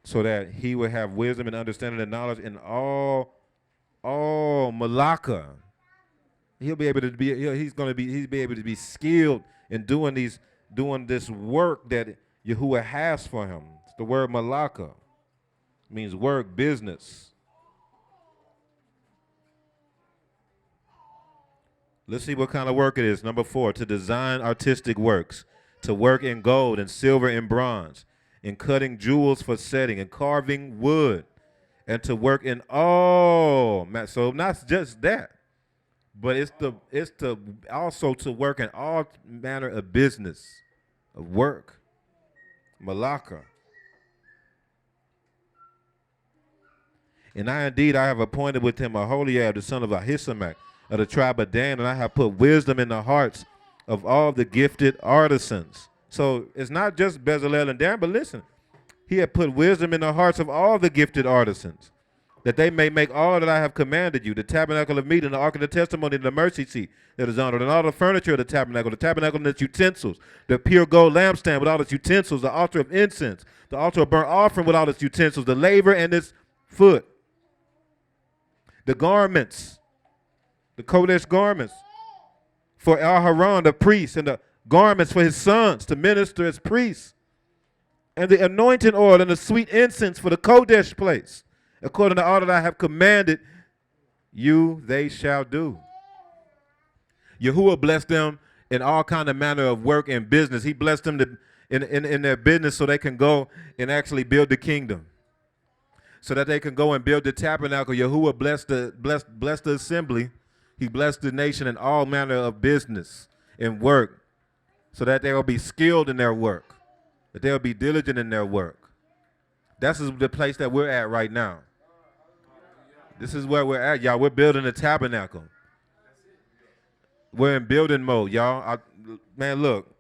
so that he would have wisdom and understanding and knowledge in all malaka. He'll be able to be. He's be able to be skilled in doing this work that Yahuwah has for him. It's the word malaka. It means work, business. Let's see what kind of work it is. Number 4, to design artistic works, to work in gold and silver and bronze, in cutting jewels for setting, and carving wood, and to work in all. So not just that, but it's also to work in all manner of business, of work, malaka. And I have appointed with him Aholiab, the son of Ahisamach, of the tribe of Dan, and I have put wisdom in the hearts of all the gifted artisans. So it's not just Bezalel and Dan, but listen, he had put wisdom in the hearts of all the gifted artisans, that they may make all that I have commanded you, the tabernacle of meeting, the ark of the testimony, and the mercy seat that is honored, and all the furniture of the tabernacle and its utensils, the pure gold lampstand with all its utensils, the altar of incense, the altar of burnt offering with all its utensils, the laver and its foot, the garments, the Kodesh garments for Al-Haran, the priest, and the garments for his sons to minister as priests, and the anointing oil and the sweet incense for the Kodesh place. According to all that I have commanded you, they shall do. Yahuwah blessed them in all kind of manner of work and business. He blessed them in their business so they can go and actually build the kingdom, so that they can go and build the tabernacle. Yahuwah blessed the assembly. He blessed the nation in all manner of business and work, so that they will be skilled in their work, that they will be diligent in their work. That's the place that we're at right now. This is where we're at, y'all. We're building a tabernacle. We're in building mode, y'all. Man, look.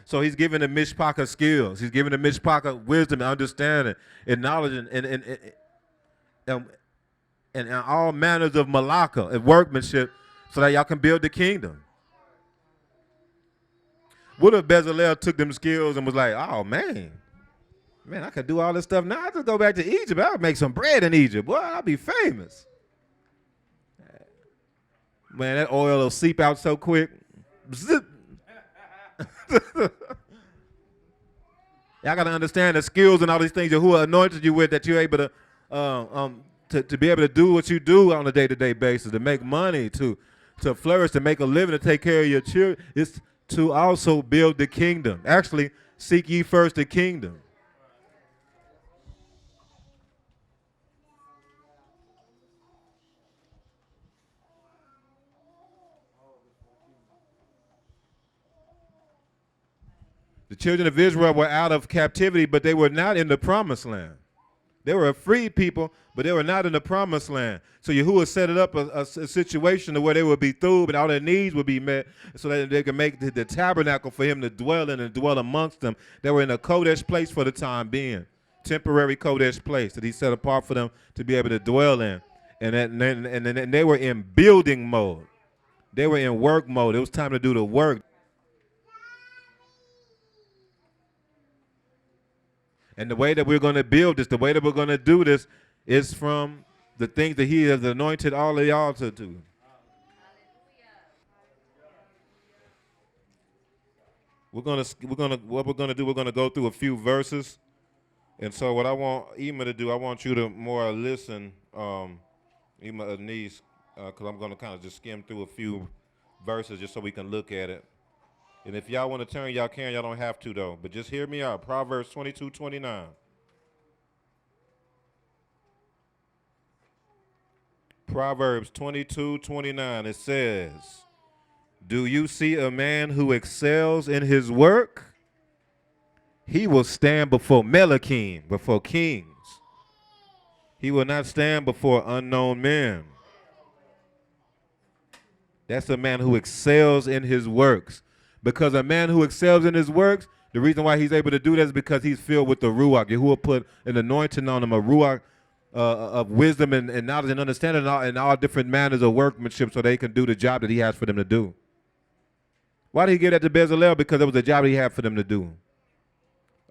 So he's giving the mishpach of skills. He's giving the mishpach of wisdom and understanding and knowledge and all manners of malaka and workmanship so that y'all can build the kingdom. What if Bezalel took them skills and was like, oh, man, I could do all this stuff now. I just go back to Egypt. I'll make some bread in Egypt. Boy, I'll be famous. Man, that oil will seep out so quick. Zip. Y'all got to understand the skills and all these things who anointed you with that you're able to be able to do what you do on a day-to-day basis, to make money, to flourish, to make a living, to take care of your children. It's to also build the kingdom. Actually, seek ye first the kingdom. The children of Israel were out of captivity, but they were not in the promised land. They were a free people, but they were not in the promised land. So Yahuwah set it up a situation where they would be through, and all their needs would be met, so that they could make the tabernacle for him to dwell in and dwell amongst them. They were in a Kodesh place for the time being, temporary Kodesh place that he set apart for them to be able to dwell in. And they were in building mode. They were in work mode. It was time to do the work. And the way that we're going to build this, the way that we're going to do this is from the things that he has anointed all of y'all to do. What we're gonna do, we're gonna go through a few verses. And so what I want Ema to do, I want you to more listen, Ema Anise, because I'm going to kind of just skim through a few verses just so we can look at it. And if y'all want to turn, y'all can. Y'all don't have to, though. But just hear me out. Proverbs 22:29. Proverbs 22:29. It says, do you see a man who excels in his work? He will stand before Melachim, before kings. He will not stand before unknown men. That's a man who excels in his works. Because a man who excels in his works, the reason why he's able to do that is because he's filled with the Ruach. Yahuwah put an anointing on him, a Ruach of wisdom and knowledge and understanding and all different manners of workmanship so they can do the job that he has for them to do. Why did he give that to Bezalel? Because it was a job he had for them to do.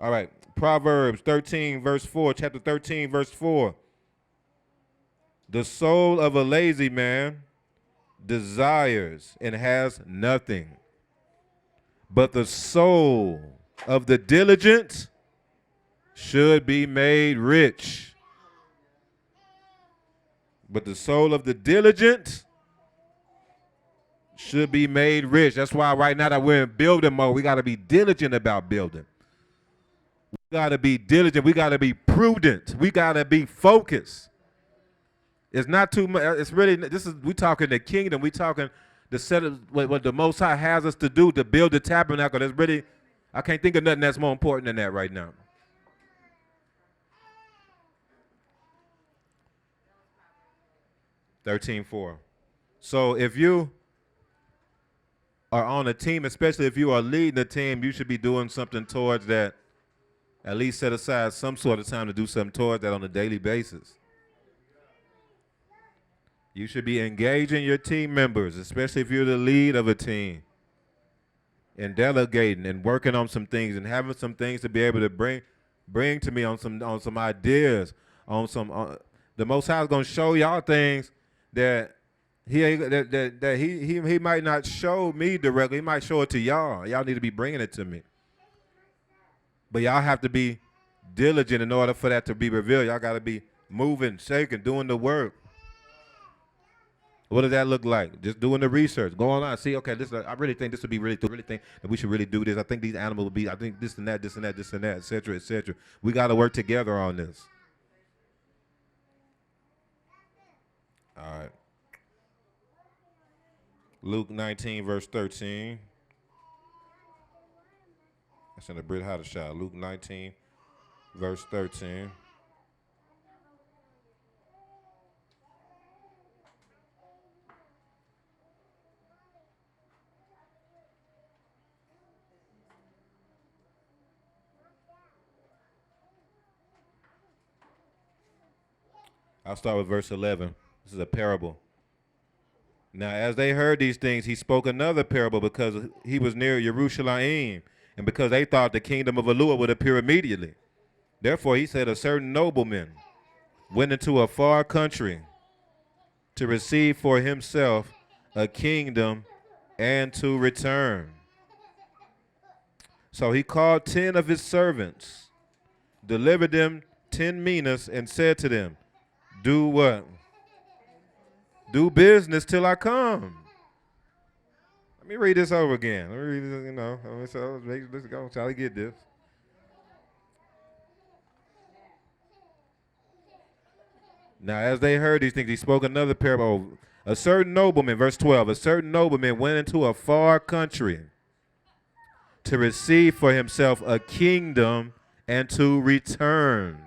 All right, Proverbs 13, verse 4, chapter 13, verse 4. The soul of a lazy man desires and has nothing, but the soul of the diligent should be made rich. But the soul of the diligent should be made rich. That's why right now that we're in building mode, we got to be diligent about building. We got to be diligent. We got to be prudent. We got to be focused. It's not too much. It's really, we talking the kingdom. We talking the set of what the Most High has us to do to build the tabernacle. That's really, I can't think of nothing that's more important than that right now. $13.4. So if you are on a team, especially if you are leading a team, you should be doing something towards that. At least set aside some sort of time to do something towards that on a daily basis. You should be engaging your team members, especially if you're the lead of a team, and delegating and working on some things and having some things to be able to bring to me on some ideas, on some. The Most High is going to show y'all things that he might not show me directly. He might show it to y'all. Y'all need to be bringing it to me. But y'all have to be diligent in order for that to be revealed. Y'all got to be moving, shaking, doing the work. What does that look like? Just doing the research, going on, see, okay, I really think this would be really think that we should really do this. I think these animals will be, I think this and that, this and that, this and that, et cetera, et cetera. We got to work together on this. All right. Luke 19, verse 13. That's in the Brit Hadashah. Luke 19, verse 13. I'll start with verse 11. This is a parable. Now, as they heard these things, he spoke another parable because he was near Jerusalem, and because they thought the kingdom of Elua would appear immediately. Therefore, he said, a certain nobleman went into a far country to receive for himself a kingdom and to return. So he called 10 of his servants, delivered them 10 minas, and said to them, do what? Do business till I come. Let me read this over again. Let me read this, let's go, try to get this. Now, as they heard these things, he spoke another parable. A certain nobleman, verse 12, a certain nobleman went into a far country to receive for himself a kingdom and to return.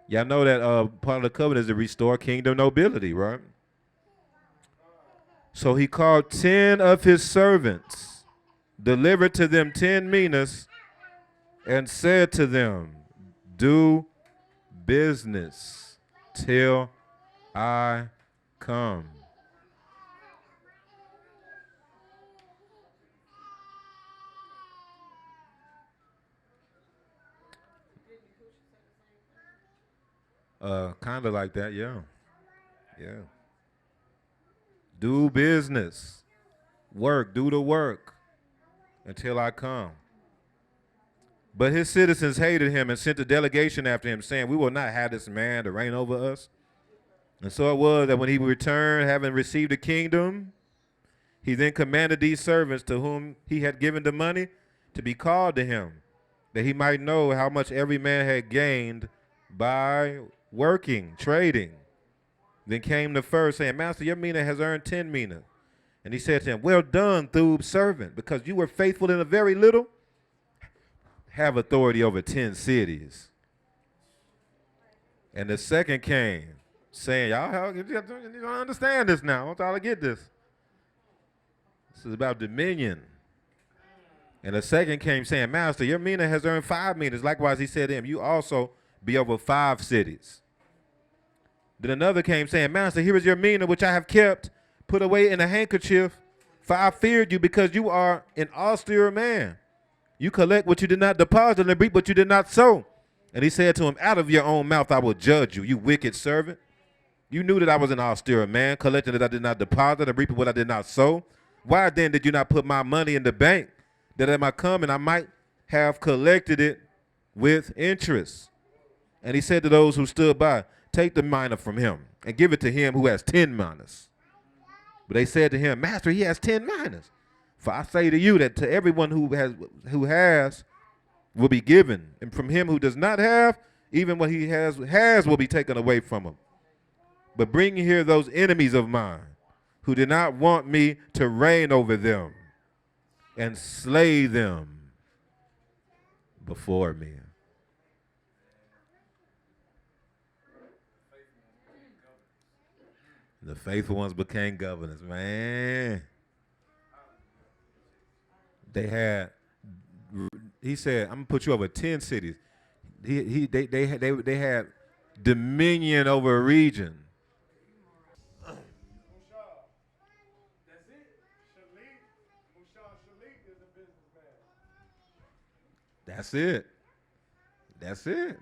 Y'all know that part of the covenant is to restore kingdom nobility, right? So he called 10 of his servants, delivered to them 10 minas, and said to them, do business till I come. Kind of like that, yeah. Yeah. Do business. Work, do the work until I come. But his citizens hated him and sent a delegation after him, saying, we will not have this man to reign over us. And so it was that when he returned, having received the kingdom, he then commanded these servants to whom he had given the money to be called to him, that he might know how much every man had gained by working, trading. Then came the first, saying, Master, your mina has earned 10 minas. And he said to him, well done, through servant, because you were faithful in a very little, have authority over 10 cities. And the second came, saying, y'all, you don't understand this now. I want y'all to get this. This is about dominion. And the second came, saying, Master, your mina has earned 5 minas. Likewise, he said to him, you also be over 5 cities. Then another came, saying, Master, here is your mina, which I have kept, put away in a handkerchief, for I feared you, because you are an austere man. You collect what you did not deposit, and reap what you did not sow. And he said to him, out of your own mouth I will judge you, you wicked servant. You knew that I was an austere man, collecting that I did not deposit, and reaping what I did not sow. Why then did you not put my money in the bank, that I might come and I might have collected it with interest? And he said to those who stood by, take the mina from him and give it to him who has 10 minas. But they said to him, Master, he has 10 minas. For I say to you that to everyone who has will be given, and from him who does not have, even what he has will be taken away from him. But bring here those enemies of mine who did not want me to reign over them, and slay them before me. The faithful ones became governors, man. He said, I'm gonna put you over 10 cities. They had dominion over a region. That's it. That's it.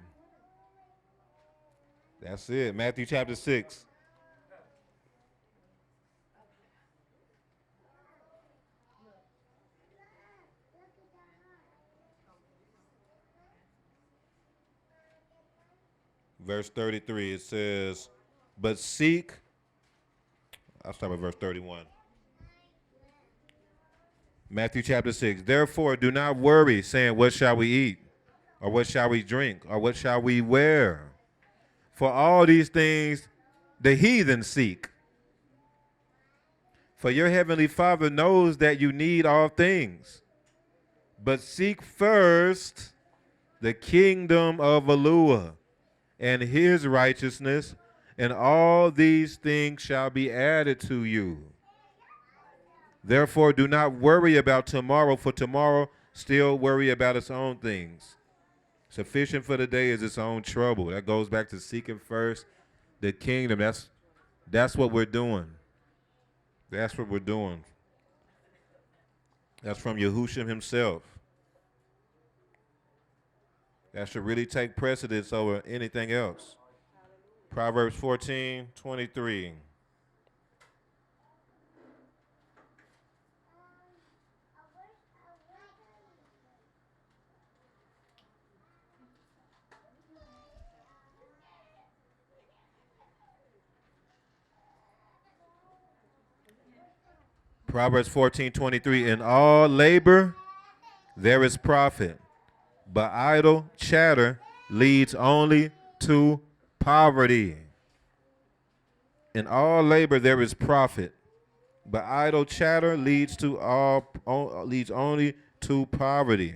That's it. Matthew chapter 6. Verse 33, it says, but seek, I'll start with verse 31. Matthew chapter 6, therefore do not worry, saying, what shall we eat? Or what shall we drink? Or what shall we wear? For all these things the heathen seek. For your heavenly Father knows that you need all things. But seek first the kingdom of Elua and his righteousness, and all these things shall be added to you. Therefore, do not worry about tomorrow, for tomorrow still worry about its own things. Sufficient for the day is its own trouble. That goes back to seeking first The kingdom, that's what we're doing. That's what we're doing. That's from Yahushua himself. That should really take precedence over anything else. Proverbs 14:23. Proverbs 14:23. In all labor there is profit, but idle chatter leads only to poverty. In all labor there is profit, but idle chatter leads only to poverty.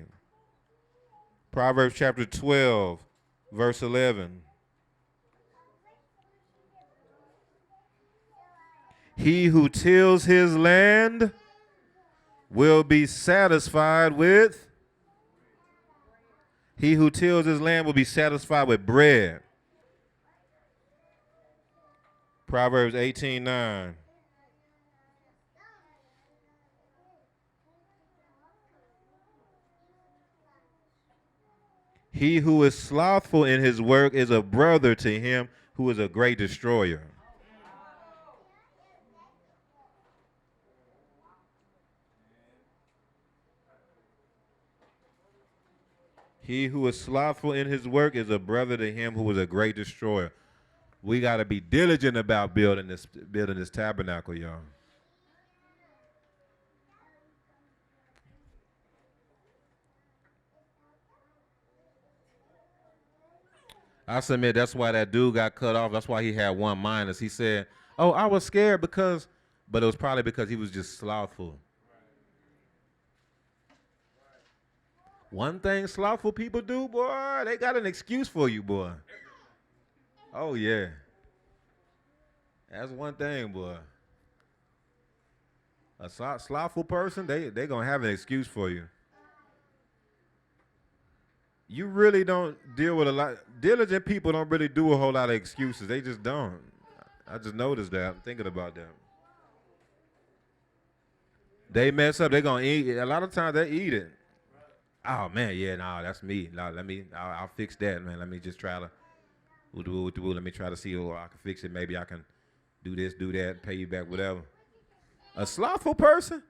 Proverbs chapter 12, verse 11. He who tills his land will be satisfied with. He who tills his land will be satisfied with bread. Proverbs 18:9. He who is slothful in his work is a brother to him who is a great destroyer. He who is slothful in his work is a brother to him who is a great destroyer. We got to be diligent about building this tabernacle, y'all. I submit that's why that dude got cut off. That's why he had one minus. He said, "Oh, I was scared but it was probably because he was just slothful." One thing slothful people do, boy, they got an excuse for you, boy. Oh, yeah. That's one thing, boy. A slothful person, they going to have an excuse for you. You really don't deal with a lot. Diligent people don't really do a whole lot of excuses. They just don't. I just noticed that. I'm thinking about that. They mess up, they going to eat it. A lot of times they eat it. Oh, man, yeah, no, that's me. No, I'll fix that, man. Let me just try to, let me try to see how I can fix it. Maybe I can do this, do that, pay you back, whatever. A slothful person?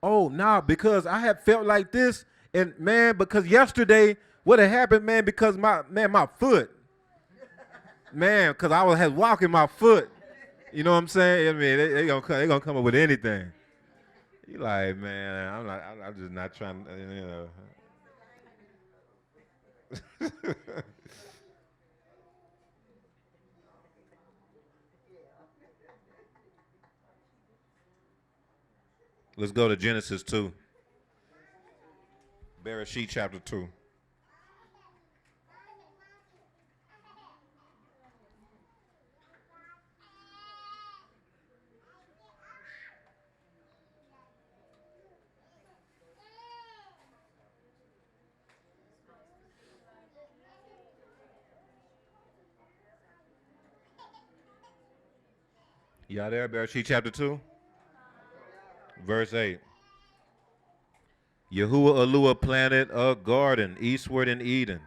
Oh, nah, because I had felt like this, and man, because yesterday, what had happened, man, because my foot, man, because I was walking my foot. You know what I'm saying? I mean, they gonna come up with anything. You like, man, I'm just not trying, you know. Let's go to Genesis 2. Bereshit chapter 2. Y'all there? Bereshit chapter 2, verse 8. Yahuwah Eluah planted a garden eastward in Eden.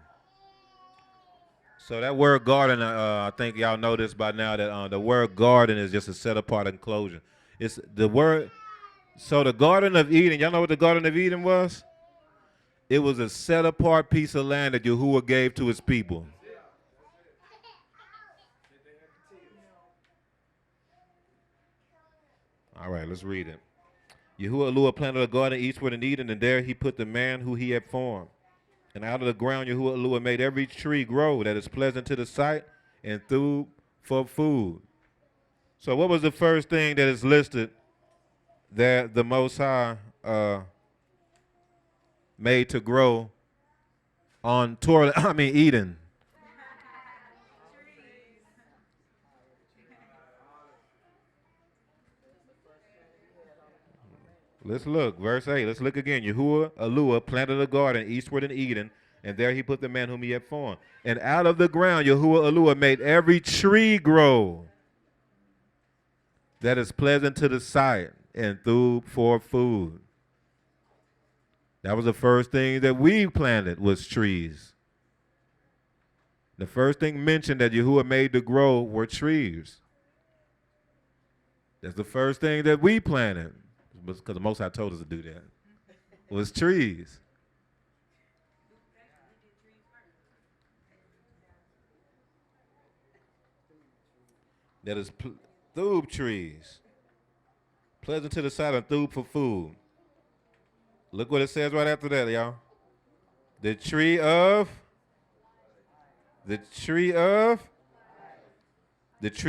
So that word garden, I think y'all know this by now, that the word garden is just a set-apart enclosure. It's the word. So the Garden of Eden, y'all know what the Garden of Eden was? It was a set-apart piece of land that Yahuwah gave to his people. All right, let's read it. Yahuwah Eluah planted a garden eastward in Eden, and there he put the man who he had formed. And out of the ground Yahuwah Eluah made every tree grow that is pleasant to the sight and food for food. So what was the first thing that is listed that the Most High made to grow on Eden? Let's look, verse 8. Let's look again. Yahuwah Eluah planted a garden eastward in Eden, And there he put the man whom he had formed. And out of the ground Yahuwah Eluah made every tree grow that is pleasant to the sight and food for food. That was the first thing that we planted, was trees. The first thing mentioned that Yahuwah made to grow were trees. That's the first thing that we planted, because the Most High told us to do that, was trees. That is thub trees. Pleasant to the sight and thub for food. Look what it says right after that, y'all. The tree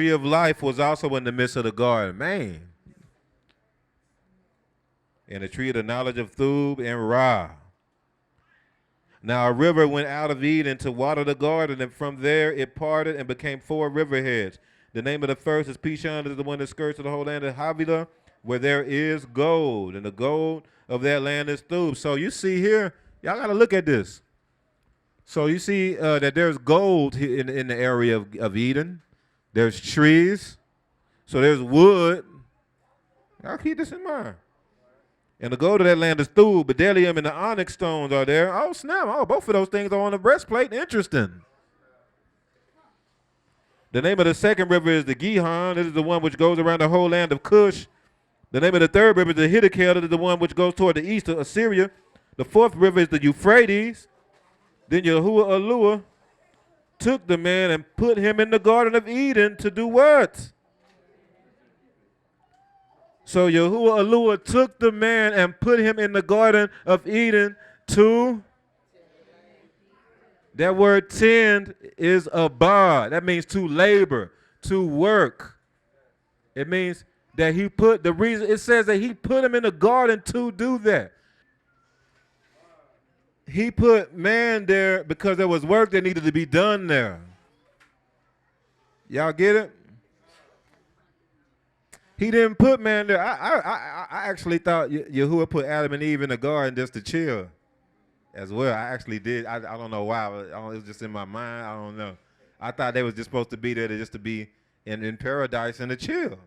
of life was also in the midst of the garden. Man. And the tree of the knowledge of Thub and Ra. Now a river went out of Eden to water the garden, and from there it parted and became 4 riverheads. The name of the first is Pishon, is the one that skirts the whole land of Havilah, where there is gold, and the gold of that land is Thub. So you see here, y'all got to look at this. So you see that there's gold in the area of Eden. There's trees. So there's wood. I'll keep this in mind. And the gold of that land is Thub, bdellium, and the onyx stones are there. Oh, snap. Oh, both of those things are on the breastplate. Interesting. The name of the second river is the Gihon. This is the one which goes around the whole land of Cush. The name of the third river is the Hiddekel. This is the one which goes toward the east of Assyria. The fourth river is the Euphrates. Then Yahuwah Eluah took the man and put him in the Garden of Eden to do what? So Yahuwah Eluah took the man and put him in the Garden of Eden to... That word tend is abad. That means to labor, to work. It means that he put, the reason, it says that he put him in the garden to do that. He put man there because there was work that needed to be done there. Y'all get it? He didn't put man there. I actually thought Yahuwah put Adam and Eve in the garden just to chill as well. I actually did. I don't know why. It was just in my mind. I don't know. I thought they was just supposed to be there just to be in paradise and to chill.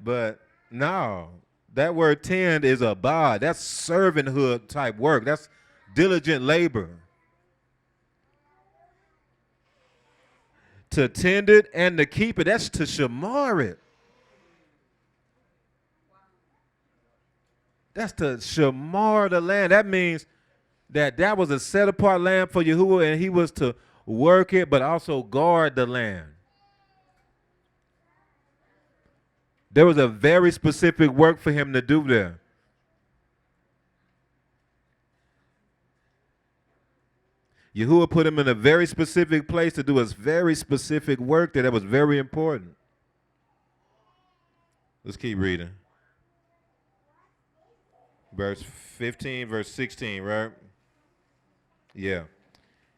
But no. That word tend is abad. That's servanthood type work. That's diligent labor. To tend it and to keep it, that's to shamar it. That's to shamar the land. That means that was a set apart land for Yahuwah, and he was to work it, but also guard the land. There was a very specific work for him to do there. Yahuwah put him in a very specific place to do a very specific work that was very important. Let's keep reading. Verse 15, verse 16, right? Yeah.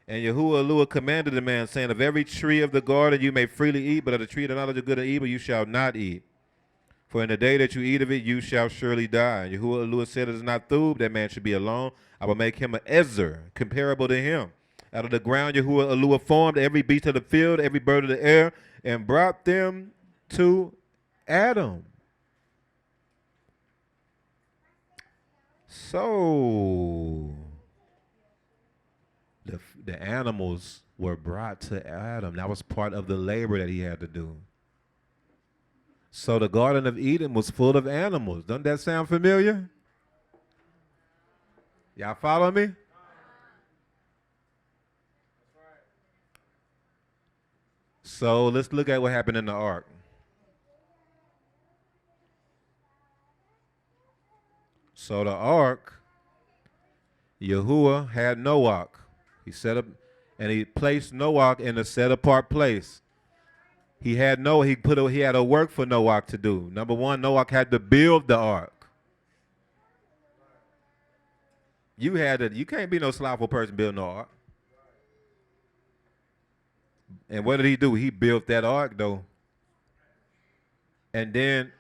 And Yahuwah Eluah commanded the man, saying, of every tree of the garden you may freely eat, but of the tree of the knowledge of good and evil you shall not eat. For in the day that you eat of it, you shall surely die. And Yahuwah Eluah said, it is not Thub, that man should be alone. I will make him an Ezer, comparable to him. Out of the ground Yahuwah Eluah formed every beast of the field, every bird of the air, and brought them to Adam. So the animals were brought to Adam. That was part of the labor that he had to do. So the Garden of Eden was full of animals. Doesn't that sound familiar? Y'all follow me? So let's look at what happened in the ark. So the ark, Yahuwah had Noach. He set up, and he placed Noach in a set apart place. He had a work for Noach to do. Number one, Noach had to build the ark. You can't be no slothful person building no ark. And what did he do? He built that ark though. And then,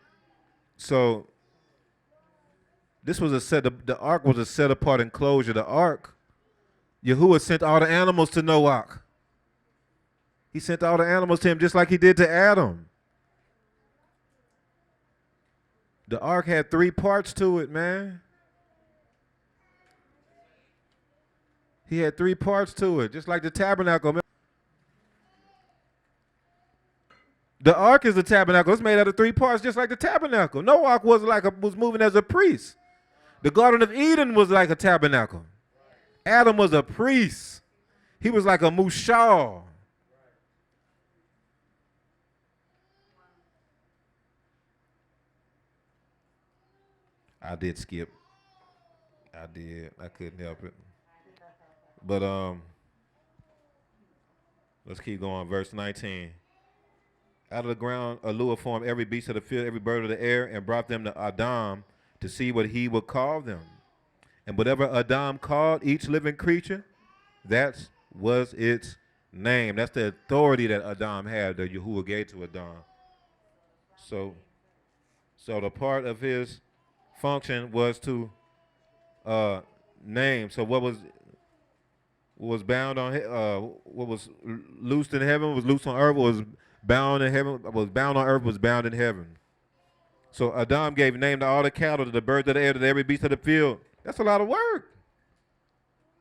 so this was the ark was a set apart enclosure. The ark Yahuwah sent all the animals to Noach. He sent all the animals to him just like he did to Adam. The ark had 3 parts to it, man. He had 3 parts to it, just like the tabernacle. The ark is the tabernacle. It's made out of 3 parts, just like the tabernacle. Noach was moving as a priest. The Garden of Eden was like a tabernacle. Adam was a priest. He was like a mushal. I did skip. I did. I couldn't help it. But let's keep going. Verse 19. Out of the ground, Elohim formed every beast of the field, every bird of the air, and brought them to Adam to see what he would call them. And whatever Adam called each living creature, that was its name. That's the authority that Adam had, that Yahuwah gave to Adam. So the part of his function was to name. So what was bound on what was loosed in heaven was loosed on earth. What was bound in heaven was bound on earth was bound in heaven. So Adam gave name to all the cattle, to the birds of the air, to every beast of the field. That's a lot of work.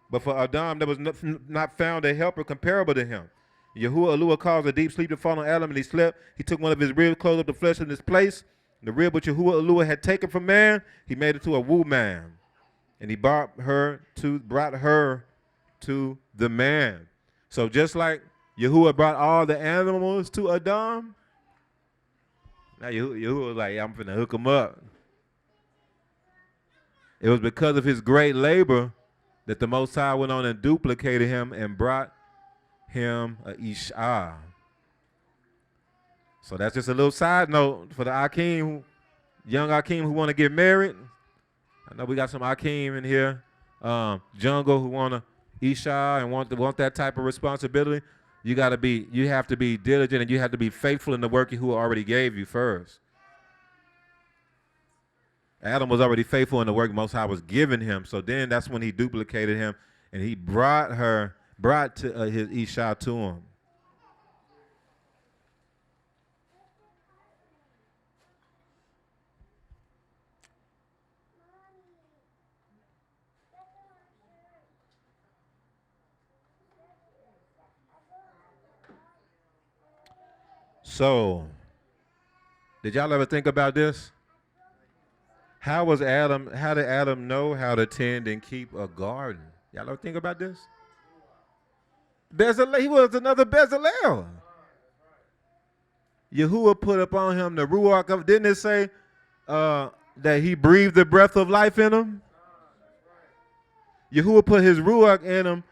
But for Adam, there was not found a helper comparable to him. Yahuwah Elohim caused a deep sleep to fall on Adam, and he slept. He took one of his ribs, closed up the flesh in his place. The rib which Yahuwah Elohim had taken from man, he made it to a woman, and he brought her to the man. So just like Yahuwah brought all the animals to Adam, now Yahuwah was like, yeah, I'm finna hook him up. It was because of his great labor that the Most High went on and duplicated him and brought him a Ishah. So that's just a little side note for the Akeem, young Akeem who want to get married. I know we got some Akeem in here, Jungle who want to Isha and want that type of responsibility. You have to be diligent, and you have to be faithful in the work Yahuwah already gave you first. Adam was already faithful in the work Most High was giving him. So then that's when he duplicated him, and he brought his Isha to him. So, did y'all ever think about this? How did Adam know how to tend and keep a garden? Y'all ever think about this? Bezalel, he was another Bezalel. Yahuwah put upon him the Ruach of, didn't it say that he breathed the breath of life in him? Yahuwah put his Ruach in him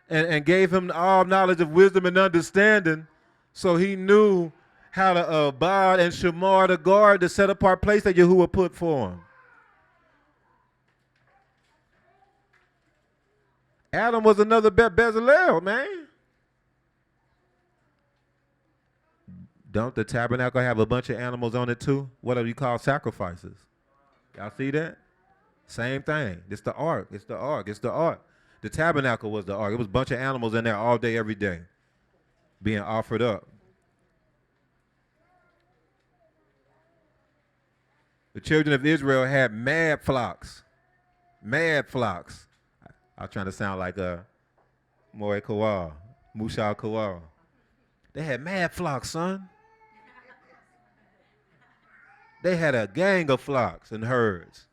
and gave him all knowledge of wisdom and understanding, so he knew how to abide and shamar the guard, the set apart place that Yahuwah put for him. Adam was another Bezalel, man. Don't the tabernacle have a bunch of animals on it too? What do you call sacrifices? Y'all see that? Same thing. It's the ark. It's the ark. It's the ark. The tabernacle was the ark. It was a bunch of animals in there all day, every day, being offered up. The children of Israel had mad flocks. Mad flocks. I'm trying to sound like Moe Kawal, Mushal Kawal. They had mad flocks, son. They had a gang of flocks and herds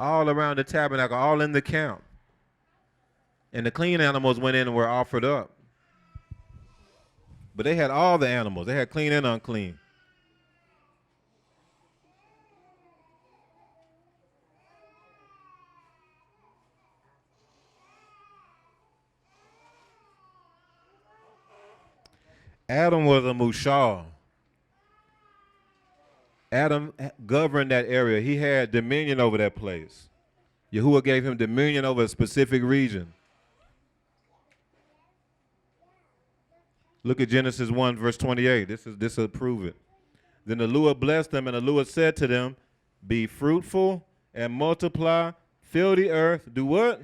all around the tabernacle, all in the camp. And the clean animals went in and were offered up. But they had all the animals. They had clean and unclean. Adam was a mushal. Adam governed that area. He had dominion over that place. Yahuwah gave him dominion over a specific region. Look at Genesis 1, verse 28. This will prove it. Then the Lord blessed them, and the Lord said to them, be fruitful and multiply, fill the earth, do what?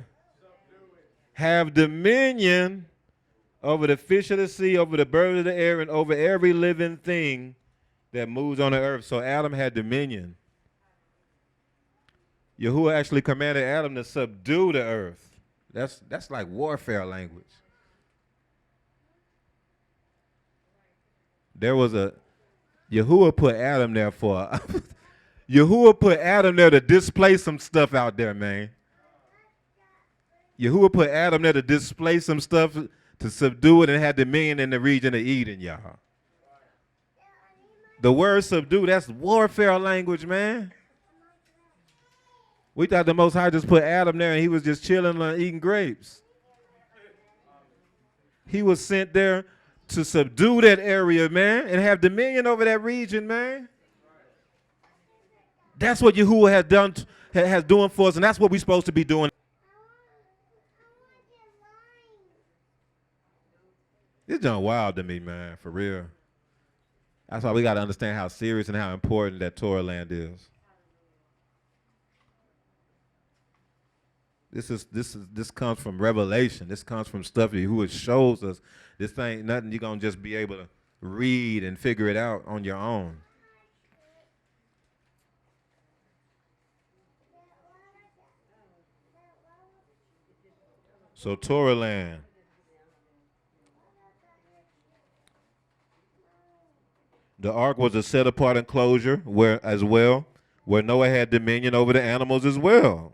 have dominion over the fish of the sea, over the birds of the air, and over every living thing that moves on the earth. So Adam had dominion. Yahuwah actually commanded Adam to subdue the earth. That's like warfare language. There was Yahuwah put Adam there for Yahuwah put Adam there to display some stuff out there, man. Yahuwah put Adam there to display some stuff, to subdue it and have dominion in the region of Eden, y'all. The word subdue, that's warfare language, man. We thought the Most High just put Adam there and he was just chilling and eating grapes. He was sent there to subdue that area, man, and have dominion over that region, man. That's what Yahuwah has doing for us, and that's what we're supposed to be doing. It's done wild to me, man, for real. That's why we got to understand how serious and how important that Torah land is. This comes from revelation. This comes from stuff that Yahuwah shows us. This ain't nothing you're going to just be able to read and figure it out on your own. So Torah land. The ark was a set apart enclosure where Noah had dominion over the animals as well.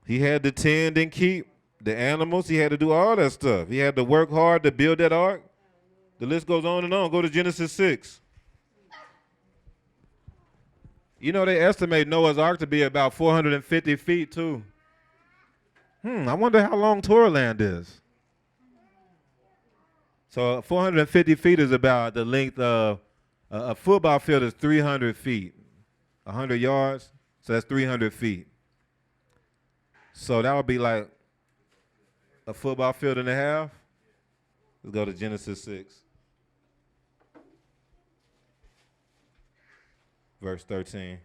He had to tend and keep the animals. He had to do all that stuff. He had to work hard to build that ark. The list goes on and on. Go to Genesis 6. You know, they estimate Noah's ark to be about 450 feet, too. I wonder how long Torah land is. So 450 feet is about the length of a football field is 300 feet. 100 yards, so that's 300 feet. So that would be like a football field and a half. Let's go to Genesis 6. Verse 13.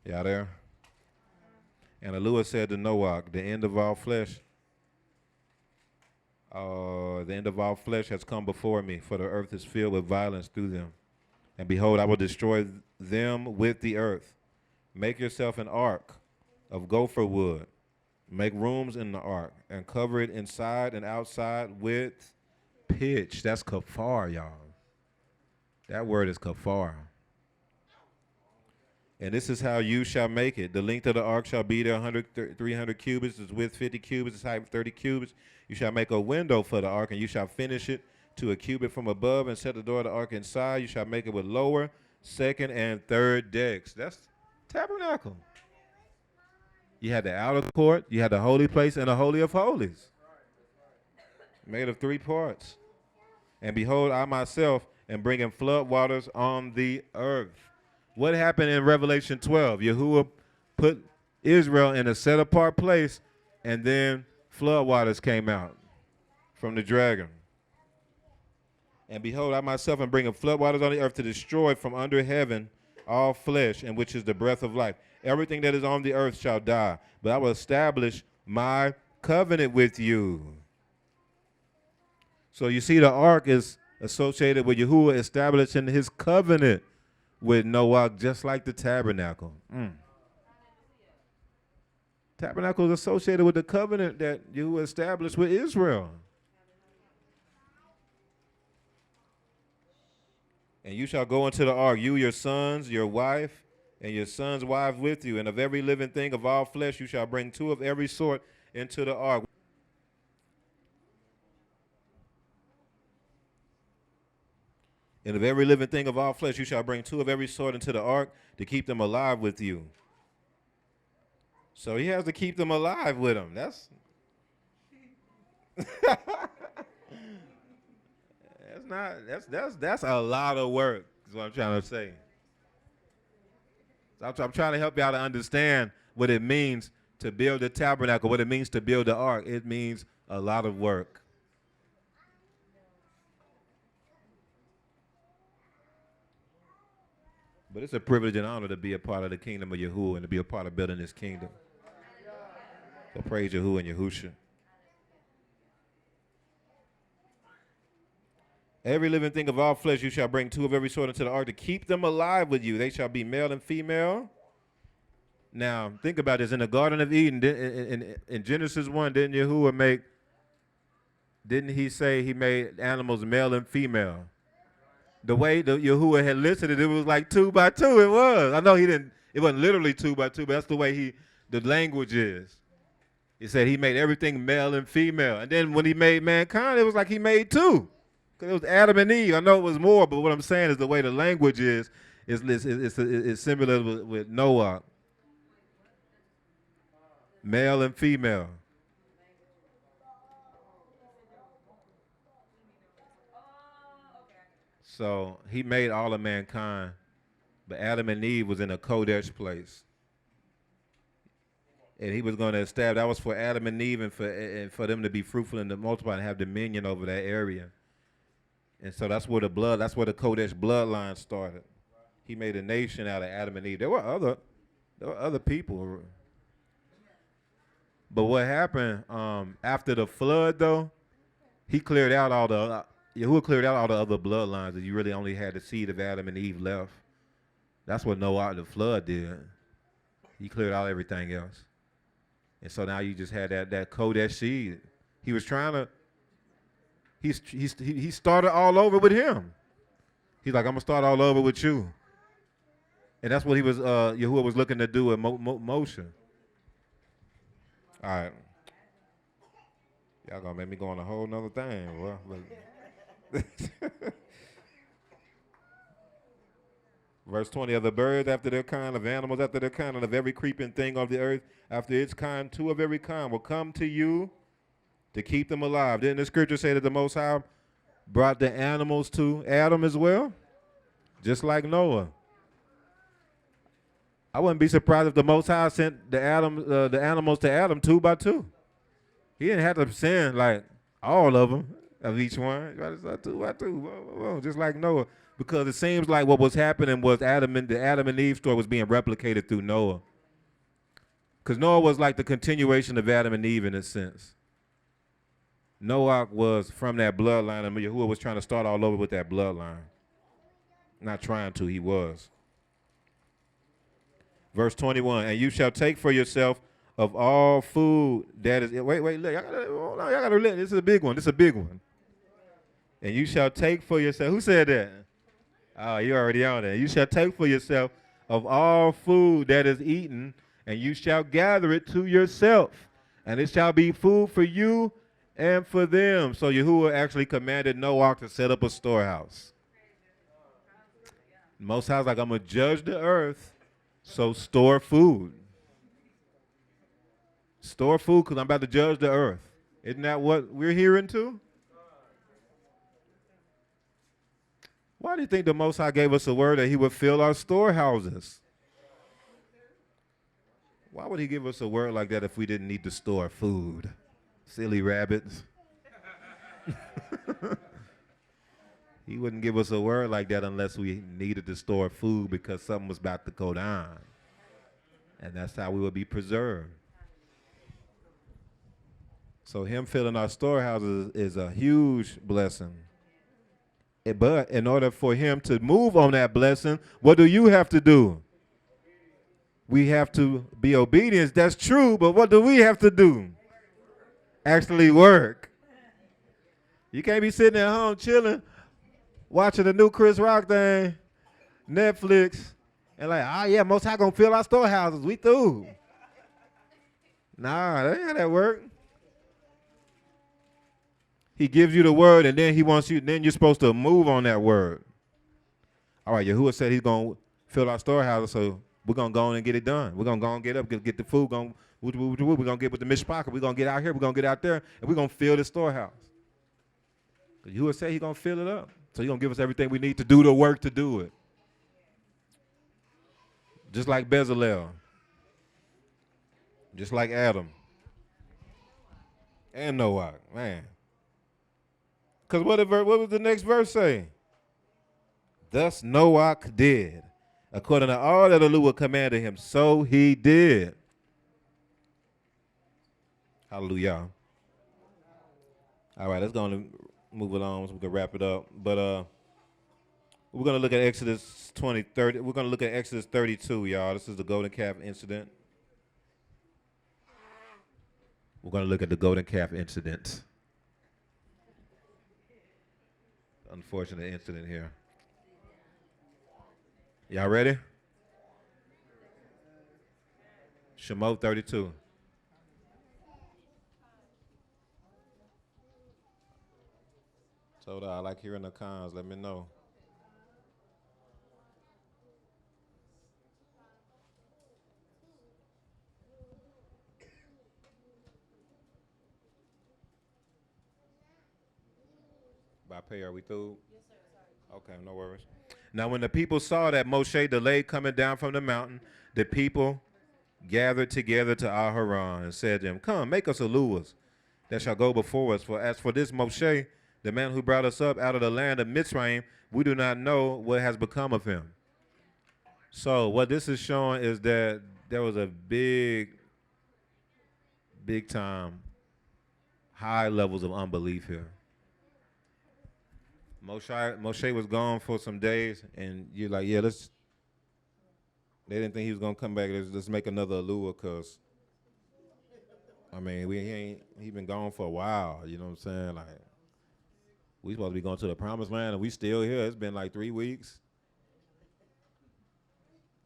Y'all there? And Elohim said to Noah, the end of all flesh has come before me, for the earth is filled with violence through them. And behold, I will destroy them with the earth. Make yourself an ark of gopher wood. Make rooms in the ark and cover it inside and outside with pitch. That's kafar, y'all. That word is kafar. And this is how you shall make it. The length of the ark shall be there 300 cubits. Its width 50 cubits. Its height 30 cubits. You shall make a window for the ark, and you shall finish it to a cubit from above, and set the door of the ark inside. You shall make it with lower, second, and third decks. That's tabernacle. You had the outer court, you had the holy place, and the holy of holies. Made of 3 parts. And behold, I myself am bringing flood waters on the earth. What happened in Revelation 12? Yahuwah put Israel in a set-apart place, and then flood waters came out from the dragon. And behold, I myself am bringing flood waters on the earth to destroy from under heaven all flesh, and which is the breath of life. Everything that is on the earth shall die, but I will establish my covenant with you. So you see, the ark is associated with Yahuwah establishing his covenant with Noah, just like the tabernacle. Tabernacle is associated with the covenant that Yahuwah established with Israel. And you shall go into the ark, you, your sons, your wife, and your sons' wives with you. And of every living thing of all flesh you shall bring 2 of every sort into the ark. And of every living thing of all flesh you shall bring 2 of every sort into the ark to keep them alive with you. So he has to keep them alive with him. That's that's a lot of work, is what I'm trying to say. So I'm trying to help y'all to understand what it means to build the tabernacle, what it means to build the ark, it means a lot of work. But it's a privilege and honor to be a part of the kingdom of Yahuwah and to be a part of building this kingdom. So praise Yahuwah and Yahusha. Every living thing of all flesh you shall bring 2 of every sort into the ark to keep them alive with you. They shall be male and female. Now, think about this. In the Garden of Eden, in Genesis 1, didn't he say he made animals male and female? The way that Yahuwah had listed it, it was like 2 by 2. It was. I know it wasn't literally 2 by 2, but that's the way the language is. He said he made everything male and female. And then when he made mankind, it was like he made 2. Because it was Adam and Eve. I know it was more, but what I'm saying is the way the language is similar with Noah. Male and female. So he made all of mankind, but Adam and Eve was in a Kodesh place. And he was going to establish, that was for Adam and Eve and for them to be fruitful and to multiply and have dominion over that area. And so that's where the Kodesh bloodline started. He made a nation out of Adam and Eve. There were other people. But what happened after the flood, though, Yahuwah cleared out all the other bloodlines, and you really only had the seed of Adam and Eve left. That's what Noah, the flood, did. He cleared out everything else. And so now you just had that Kodesh seed. He was trying to, he started all over with him. He's like, I'm going to start all over with you. And that's what Yahuwah was looking to do in motion. All right. Y'all gonna make me go on a whole nother thing. Well, Verse 20, of the birds after their kind, of animals after their kind, and of every creeping thing of the earth after its kind, 2 of every kind will come to you to keep them alive. Didn't the scripture say that the Most High brought the animals to Adam as well? Just like Noah. I wouldn't be surprised if the Most High sent the animals to Adam 2 by 2. He didn't have to send like all of them, of each one. 2 by 2, just like Noah. Because it seems like what was happening was the Adam and Eve story was being replicated through Noah. Because Noah was like the continuation of Adam and Eve in a sense. Noah was from that bloodline, and Yahuwah was trying to start all over with that bloodline. Not trying to, he was. Verse 21, and you shall take for yourself of all food that is, wait, look, y'all gotta listen. This is a big one. And you shall take for yourself, who said that? Oh, you're already on there. You shall take for yourself of all food that is eaten, and you shall gather it to yourself, and it shall be food for you and for them. So Yahuwah actually commanded Noah to set up a storehouse. Most High's like, I'm going to judge the earth. So store food. Store food because I'm about to judge the earth. Isn't that what we're hearing too? Why do you think the Most High gave us a word that he would fill our storehouses? Why would he give us a word like that if we didn't need to store food? Silly rabbits. He wouldn't give us a word like that unless we needed to store food because something was about to go down. And that's how we would be preserved. So him filling our storehouses is a huge blessing. But in order for him to move on that blessing, what do you have to do? We have to be obedient. That's true, but what do we have to do? Actually work. You can't be sitting at home chilling, watching the new Chris Rock thing, Netflix, and like, oh yeah, Most High gonna fill our storehouses. We through. Nah, that ain't how that work. He gives you the word, and then he wants you. Then you're supposed to move on that word. All right, Yahuwah said he's gonna fill our storehouses, so we're gonna go on and get it done. We're gonna go and get up, get the food. We're gonna get with the mishpachah. We're gonna get out here. We're gonna get out there, and we're gonna fill the storehouse. Yahuwah said he's gonna fill it up, so he's gonna give us everything we need to do the work to do it. Just like Bezalel. Just like Adam and Noah, man. Because what was the next verse say? Thus Noah did. According to all that the Lord commanded him, so he did. Hallelujah. All right, let's go on and move along so we can wrap it up. But we're going to look at Exodus 30. We're going to look at Exodus 32, y'all. This is the golden calf incident. We're going to look at the golden calf incident. Unfortunate incident here. Y'all ready? Shemot 32. Told her I like hearing the cons. Let me know. By pay, are we through? Yes, sir. Okay, no worries. Now, when the people saw that Moshe delayed coming down from the mountain, the people gathered together to Aharon and said to him, come, make us aluas that shall go before us. For as for this Moshe, the man who brought us up out of the land of Mitzrayim, we do not know what has become of him. So what this is showing is that there was a big time, high levels of unbelief here. Moshe was gone for some days, and you're like, yeah, they didn't think he was gonna come back. Let's make another Alua, cause I mean, he been gone for a while. You know what I'm saying? Like, we supposed to be going to the promised land, and we still here. It's been like 3 weeks.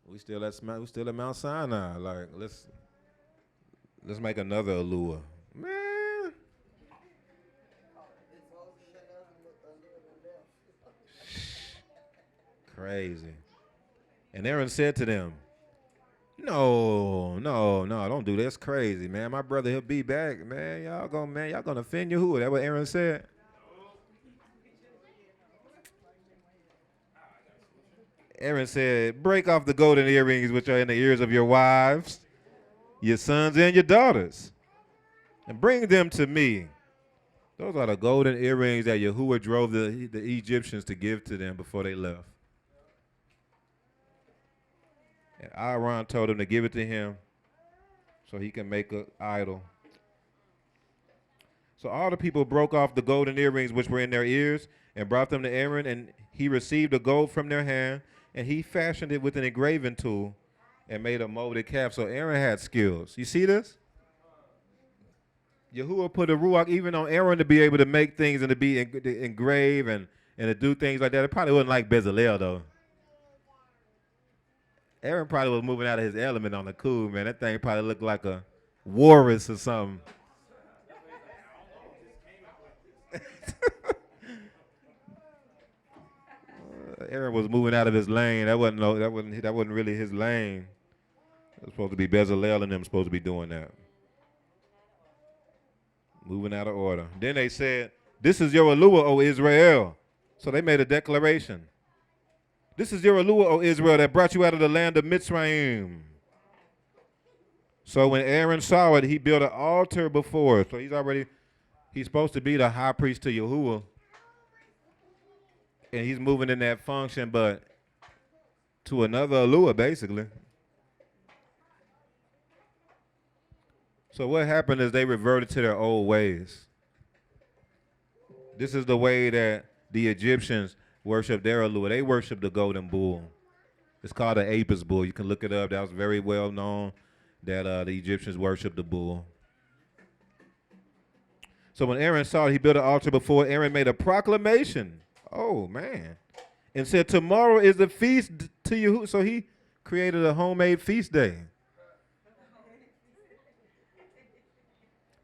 We still at Mount Sinai. Like, let's make another Alua, man. Crazy. And Aaron said to them, no, don't do this. Crazy, man. My brother, he'll be back, man. Y'all gonna offend Yahuwah. That's what Aaron said. Aaron said, break off the golden earrings which are in the ears of your wives, your sons and your daughters, and bring them to me. Those are the golden earrings that Yahuwah drove the Egyptians to give to them before they left. And Aaron told him to give it to him so he can make an idol. So all the people broke off the golden earrings which were in their ears and brought them to Aaron, and he received the gold from their hand, and he fashioned it with an engraving tool and made a molded calf. So Aaron had skills. You see this? Yahuwah put a ruach even on Aaron to be able to make things and to be engrave and to do things like that. It probably wasn't like Bezalel, though. Aaron probably was moving out of his element on the cool, man. That thing probably looked like a walrus or something. Aaron was moving out of his lane. That wasn't really his lane. It was supposed to be Bezalel and them supposed to be doing that. Moving out of order. Then they said, this is your Alua, O Israel. So they made a declaration. This is your Alua, O Israel, that brought you out of the land of Mitzrayim. So when Aaron saw it, he built an altar before it. So he's supposed to be the high priest to Yahuwah. And he's moving in that function, but to another Alua, basically. So what happened is they reverted to their old ways. This is the way that the Egyptians worship their Alua. They worship the golden bull. It's called the Apis bull. You can look it up. That was very well known that the Egyptians worship the bull. So when Aaron saw it, he built an altar before it. Aaron made a proclamation. Oh, man. And said, tomorrow is the feast to Yahuwah. So he created a homemade feast day.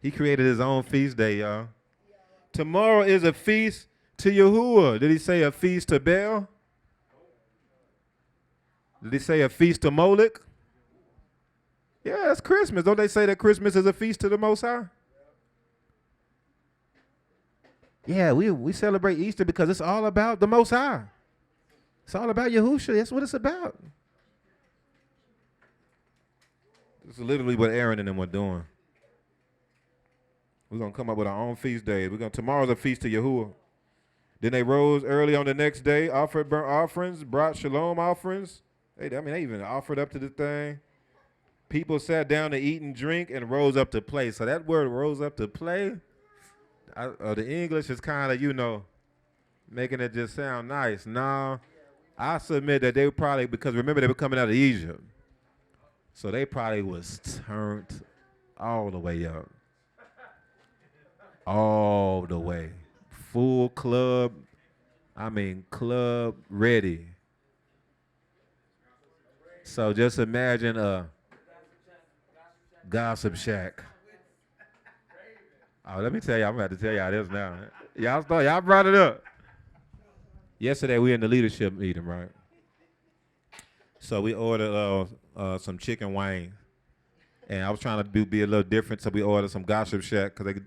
He created his own feast day, y'all. Tomorrow is a feast to Yahuwah. Did he say a feast to Baal? Did he say a feast to Moloch? Yeah, it's Christmas. Don't they say that Christmas is a feast to the Most High? Yeah, we celebrate Easter because it's all about the Most High. It's all about Yahushua. That's what it's about. This is literally what Aaron and them were doing. We're gonna come up with our own feast days. Tomorrow's a feast to Yahuwah. Then they rose early on the next day, offered burnt offerings, brought shalom offerings. They even offered up to the thing. People sat down to eat and drink and rose up to play. So that word rose up to play, the English is kind of, making it just sound nice. No, I submit that they probably, because remember they were coming out of Egypt. So they probably was turned all the way up. All the way. Full club ready. So just imagine a gossip shack. Oh, let me tell you, I'm about to tell y'all this now. Y'all brought it up. Yesterday we in the leadership meeting, right? So we ordered some chicken wings, and I was trying to be a little different, so we ordered some gossip shack because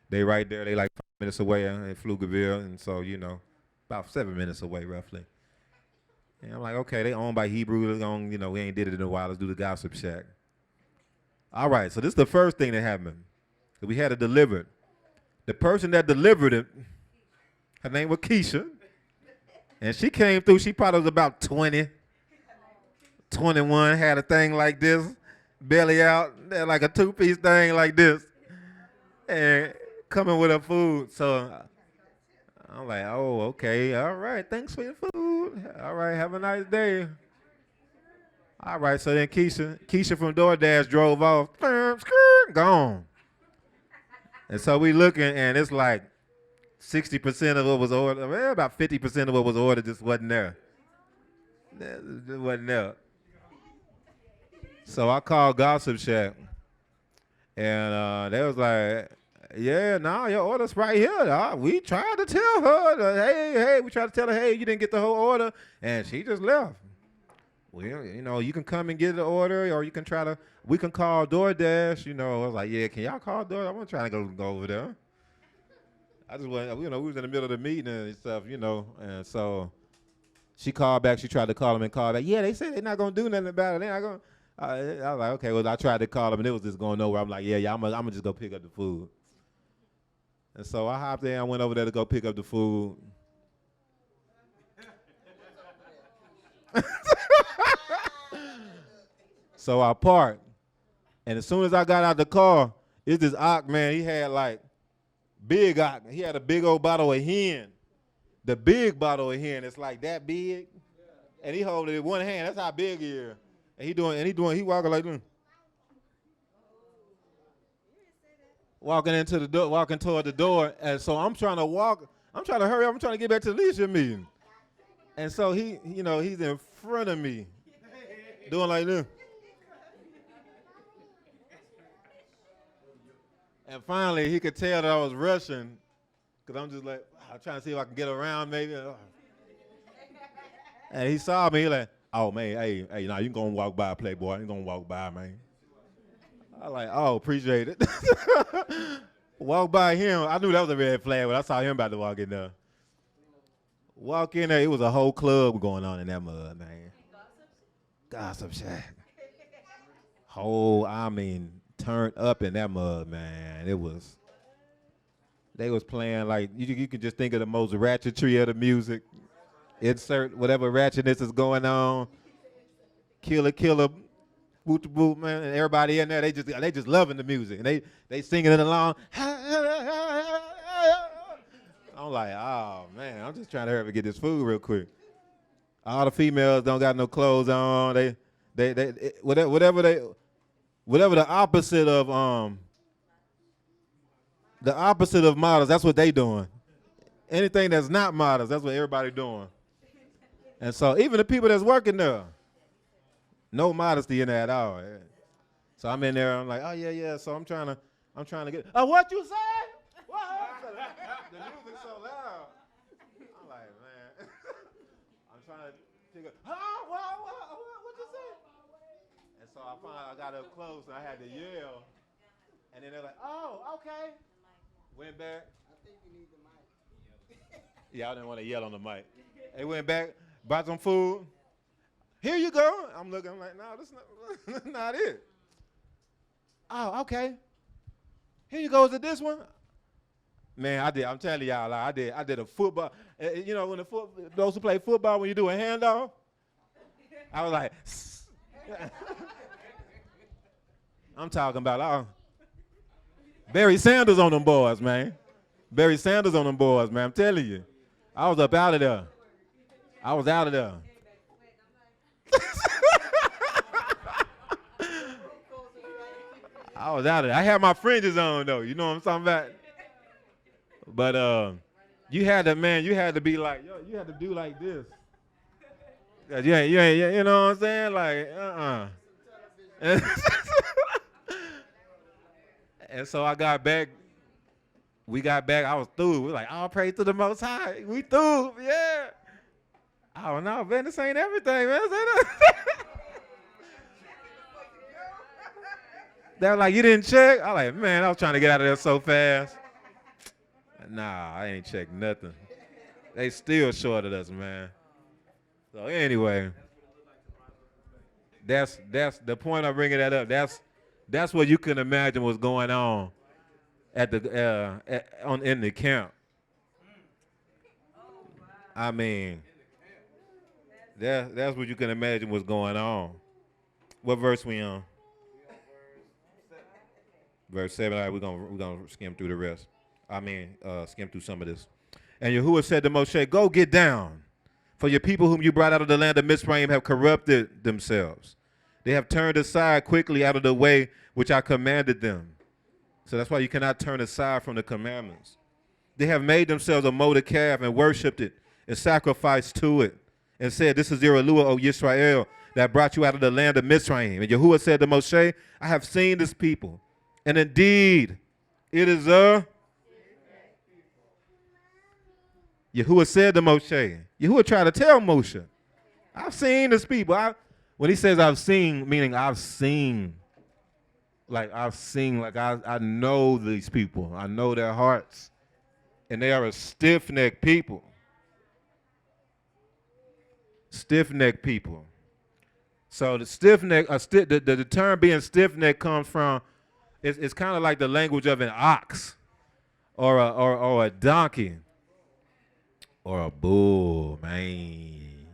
they right there. They like 5 minutes away in Pflugerville, and so about 7 minutes away roughly. And I'm like, okay, they owned by Hebrews. We ain't did it in a while. Let's do the gossip shack. All right, so this is the first thing that happened. We had it delivered. The person that delivered it, her name was Keisha, and she came through. She probably was about 20, 21, had a thing like this, belly out, like a two-piece thing like this, and coming with her food. So I'm like, oh, okay, all right, thanks for your food. All right, have a nice day. All right, so then Keisha from DoorDash drove off, gone. And so we looking, and it's like 60% of what was ordered, about 50% of what was ordered just wasn't there. Just wasn't there. So I called Gossip Shack, and they was like, yeah, no, your order's right here. We tried to tell her, we tried to tell her, hey, you didn't get the whole order, and she just left. Well, you can come and get the order, or you can we can call DoorDash. I was like, yeah, can y'all call DoorDash? I'm trying to go over there. I just went, we was in the middle of the meeting and stuff, and so she called back. She tried to call them and call back. Yeah, they said they're not going to do nothing about it. They're not going I was like, okay, well, I tried to call them, and it was just going nowhere. I'm like, yeah, I'm going to just go pick up the food. And so I hopped in. I went over there to go pick up the food. So I parked, and as soon as I got out the car, it's this Ock, man. He had like big Ock. He had a big old bottle of hen. The big bottle of hen, it's like that big, and he holding it in one hand. That's how big he is. And he walking like this. Walking toward the door, and so I'm trying to hurry up. I'm trying to get back to the leadership meeting. And so he's in front of me, doing like this. And finally, he could tell that I was rushing, because I'm just like, I'm trying to see if I can get around maybe. And he saw me, he like, oh, man, hey, nah, you can go and walk by, playboy. You going to walk by, man. I like, oh, appreciate it. Walk by him. I knew that was a red flag when I saw him about to walk in there. Walk in there, it was a whole club going on in that mud, man. Gossip Shack. Turned up in that mud, man. They was playing like, you could just think of the most ratchetry of the music. Insert whatever ratchetness is going on. Killer, boot, man, and everybody in there, they just loving the music, and they singing it along. I'm like, oh man, I'm just trying to hurry up and get this food real quick. All the females don't got no clothes on. They whatever the opposite of models, that's what they doing. Anything that's not models, that's what everybody doing. And so even the people that's working there, no modesty in that at all. So I'm in there, I'm like, oh yeah. So I'm trying to get, what you say? What? The music's so loud. I'm like, man. I'm trying to figure, what you say? And so I got up close and I had to yell. And then they're like, oh, okay. Went back. I think you need the mic. Yeah, I didn't want to yell on the mic. They went back, bought some food. Here you go. I'm looking, I'm like, no, that's not it. Oh, okay. Here you go to this one. Man, I did. I'm telling y'all, I did a football. You know, when those who play football, when you do a handoff, I was like, I'm talking about Barry Sanders on them boys, man. Barry Sanders on them boys, man. I'm telling you, I was up out of there. I was out of there. I was out of there. I had my fringes on though. You know what I'm talking about? But you had to be like, yo, you had to do like this. You ain't, you know what I'm saying? Like, And so I got back. We got back. I was through. We were like, all praise to the Most High. We through, yeah. I don't know, man. This ain't everything, man. They were like, you didn't check? I like, man, I was trying to get out of there so fast. Nah, I ain't checked nothing. They still shorted us, man. So anyway, that's the point of bringing that up. That's what you can imagine was going on at the in the camp. I mean, that's what you can imagine was going on. What verse we on? Verse 7. All right, we're gonna skim through the rest. Skim through some of this. And Yahuwah said to Moshe, "Go get down, for your people whom you brought out of the land of Mizraim have corrupted themselves. They have turned aside quickly out of the way which I commanded them." So that's why you cannot turn aside from the commandments. "They have made themselves a molded calf and worshipped it and sacrificed to it and said, 'This is your Eluah, O Yisrael, that brought you out of the land of Mizraim.' And Yahuwah said to Moshe, 'I have seen this people, and indeed it is a..." Yahuwah said to Moshe, Yahuwah tried to tell Moshe, "I've seen this people." When he says I've seen, meaning I've seen, like I know these people. I know their hearts. And they are a stiff-necked people. Stiff-necked people. So the stiff-neck, the term being stiff-necked comes from, it's kind of like the language of an ox or a donkey. Or a bull, man.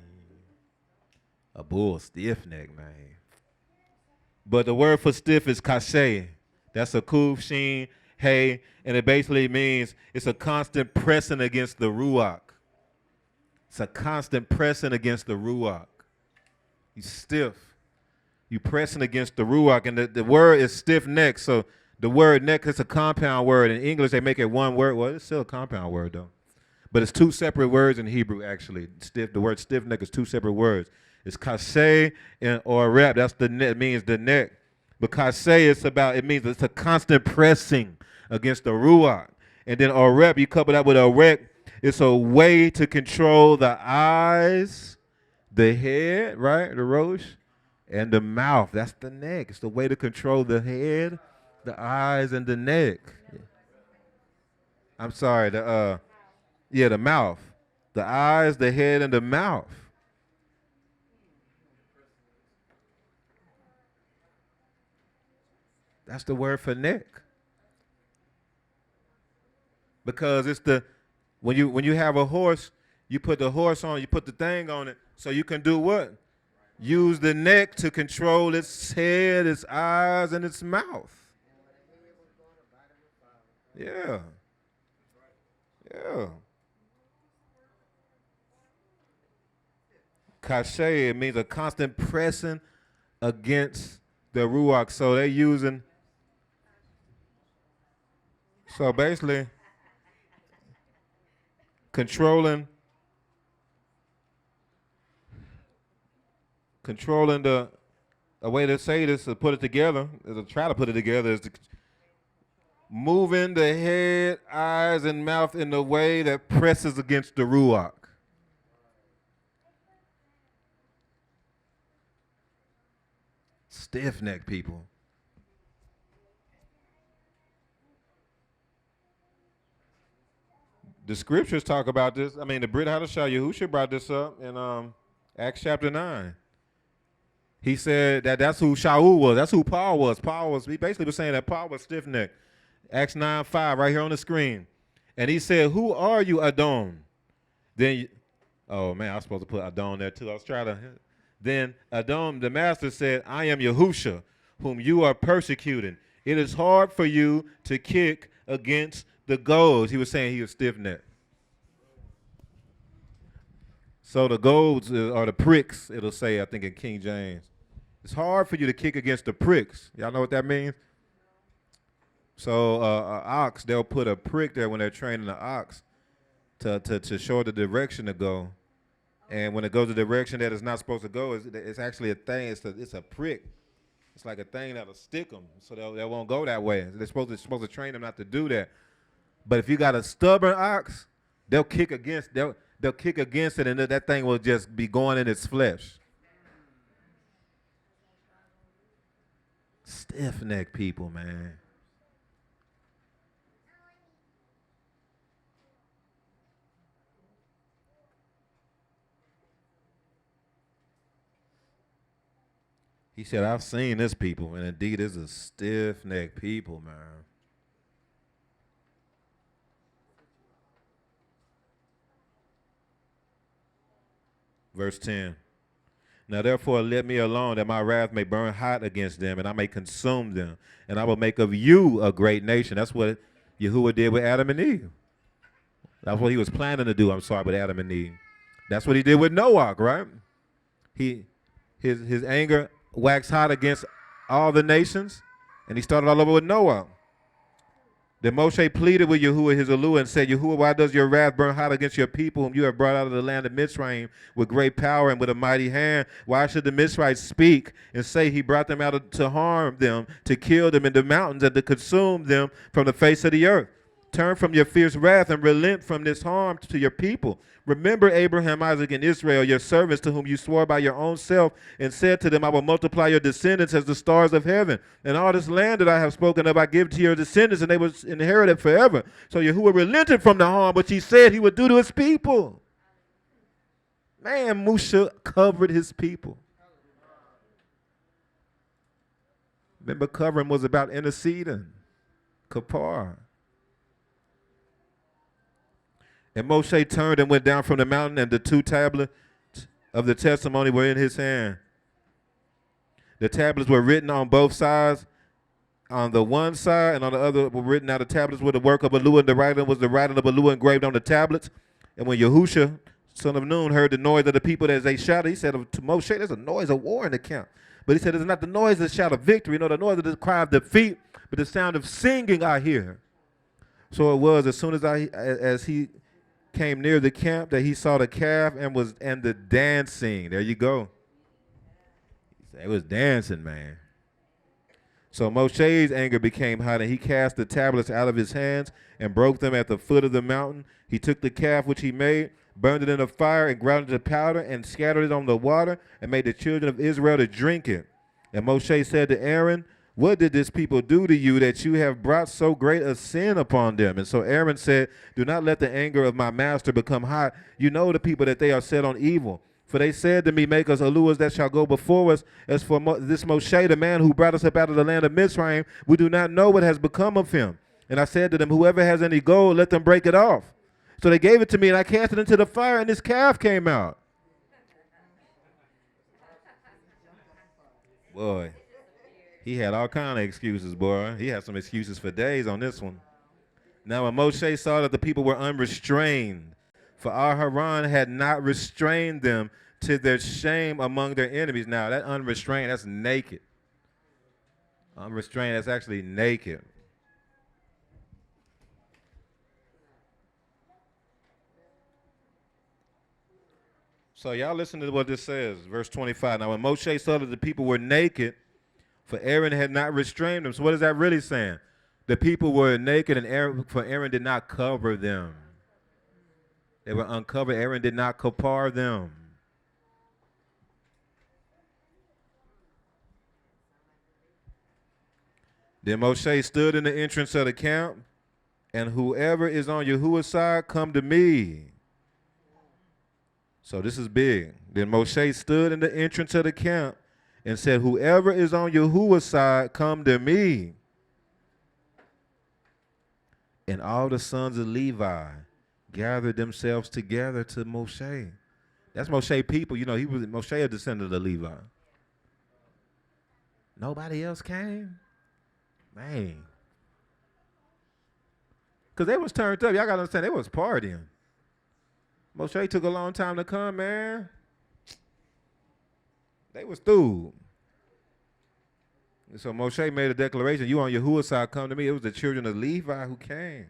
A bull stiff-neck, man. But the word for stiff is kaseh. That's a kuf, sheen, hey, and it basically means it's a constant pressing against the ruach. It's a constant pressing against the ruach. You stiff. You pressing against the ruach, and the word is stiff-neck. So the word neck is a compound word. In English, they make it one word. Well, it's still a compound word, though. But it's two separate words in Hebrew, actually. The word stiff neck is two separate words. It's kaseh or rep. That's the neck, means the neck. But kaseh, it means it's a constant pressing against the ruach. And then orep, you couple that with orek. It's a way to control the eyes, the head, right, the rosh, and the mouth. That's the neck. It's the way to control the head, the eyes, and the neck. I'm sorry, the mouth. The eyes, the head, and the mouth. That's the word for neck. Because it's when you have a horse, you put the horse on, you put the thing on it, so you can do what? Use the neck to control its head, its eyes, and its mouth. Yeah. Yeah. Kaseh, it means a constant pressing against the ruach. So they're using, so basically controlling a way to say this, to put it together, to try to put it together, is to moving the head, eyes, and mouth in a way that presses against the ruach. Stiff-necked people. The scriptures talk about this. I mean, the Brit Hadashah Yahushua brought this up in Acts chapter 9. He said that that's who Shaul was. That's who Paul was. He basically was saying that Paul was stiff-necked. Acts 9:5 right here on the screen. And he said, who are you, Adon? Then, oh man, I was supposed to put Adon there too. I was trying to. Then Adon, the master said, I am Yahusha, whom you are persecuting. It is hard for you to kick against the goads. He was saying he was stiff-necked. So the goads are the pricks, it'll say, I think in King James. It's hard for you to kick against the pricks. Y'all know what that means? So an ox, they'll put a prick there when they're training the ox to show the direction to go. And when it goes the direction that it's not supposed to go, it's actually a thing. It's a prick. It's like a thing that'll stick them, so they won't go that way. They're supposed to train them not to do that. But if you got a stubborn ox, they'll kick against it, and that thing will just be going in its flesh. Stiff-necked people, man. He said, I've seen this people, and indeed it's a stiff-necked people, man. Verse 10. Now therefore let me alone, that my wrath may burn hot against them, and I may consume them, and I will make of you a great nation. That's what Yahuwah did with Adam and Eve. That's what he was planning to do, with Adam and Eve. That's what he did with Noah, right? His anger waxed hot against all the nations, and he started all over with Noah. Then Moshe pleaded with Yahuwah his Elohim and said, Yahuwah, why does your wrath burn hot against your people whom you have brought out of the land of Mitzrayim with great power and with a mighty hand? Why should the Mitzrites speak and say he brought them out to harm them, to kill them in the mountains, and to consume them from the face of the earth? Turn from your fierce wrath and relent from this harm to your people. Remember Abraham, Isaac, and Israel, your servants, to whom you swore by your own self, and said to them, I will multiply your descendants as the stars of heaven. And all this land that I have spoken of, I give to your descendants, and they will inherit it forever. So Yahuwah relented from the harm which he said he would do to his people. Man, Musha covered his people. Remember, covering was about interceding. Kapar. And Moshe turned and went down from the mountain, and the 2 tablets of the testimony were in his hand. The tablets were written on both sides. On the one side and on the other were written out the tablets with the work of Elohim, and the writing was the writing of Elohim engraved on the tablets. And when Yahusha, son of Nun, heard the noise of the people as they shouted, he said to Moshe, there's a noise of war in the camp. But he said, it's not the noise of the shout of victory, nor the noise of the cry of defeat, but the sound of singing I hear. So it was as soon as he came near the camp that he saw the calf and the dancing. There you go. It was dancing, man. So Moshe's anger became hot, and he cast the tablets out of his hands and broke them at the foot of the mountain. He took the calf which he made, burned it in a fire, and ground it to powder, and scattered it on the water, and made the children of Israel to drink it. And Moshe said to Aaron, what did this people do to you that you have brought so great a sin upon them? And so Aaron said, do not let the anger of my master become hot. You know the people that they are set on evil. For they said to me, make us aluas that shall go before us. As for this Moshe, the man who brought us up out of the land of Mitzrayim, we do not know what has become of him. And I said to them, whoever has any gold, let them break it off. So they gave it to me, and I cast it into the fire, and this calf came out. Boy. He had all kind of excuses, boy. He had some excuses for days on this one. Now when Moshe saw that the people were unrestrained, for Aharon had not restrained them to their shame among their enemies. Now that unrestrained, that's naked. Unrestrained, that's actually naked. So y'all listen to what this says, verse 25. Now when Moshe saw that the people were naked, for Aaron had not restrained them. So what is that really saying? The people were naked, and Aaron did not cover them. They were uncovered. Aaron did not kapar them. Then Moshe stood in the entrance of the camp, and whoever is on Yahuwah's side, come to me. So this is big. Then Moshe stood in the entrance of the camp, and said, whoever is on Yahuwah's side, come to me. And all the sons of Levi gathered themselves together to Moshe. That's Moshe people. You know, Moshe a descendant of Levi. Nobody else came? Man. Because they was turned up. Y'all got to understand, they was partying. Moshe took a long time to come, man. They was through. And so Moshe made a declaration, you on Yahuwah's side, come to me. It was the children of Levi who came.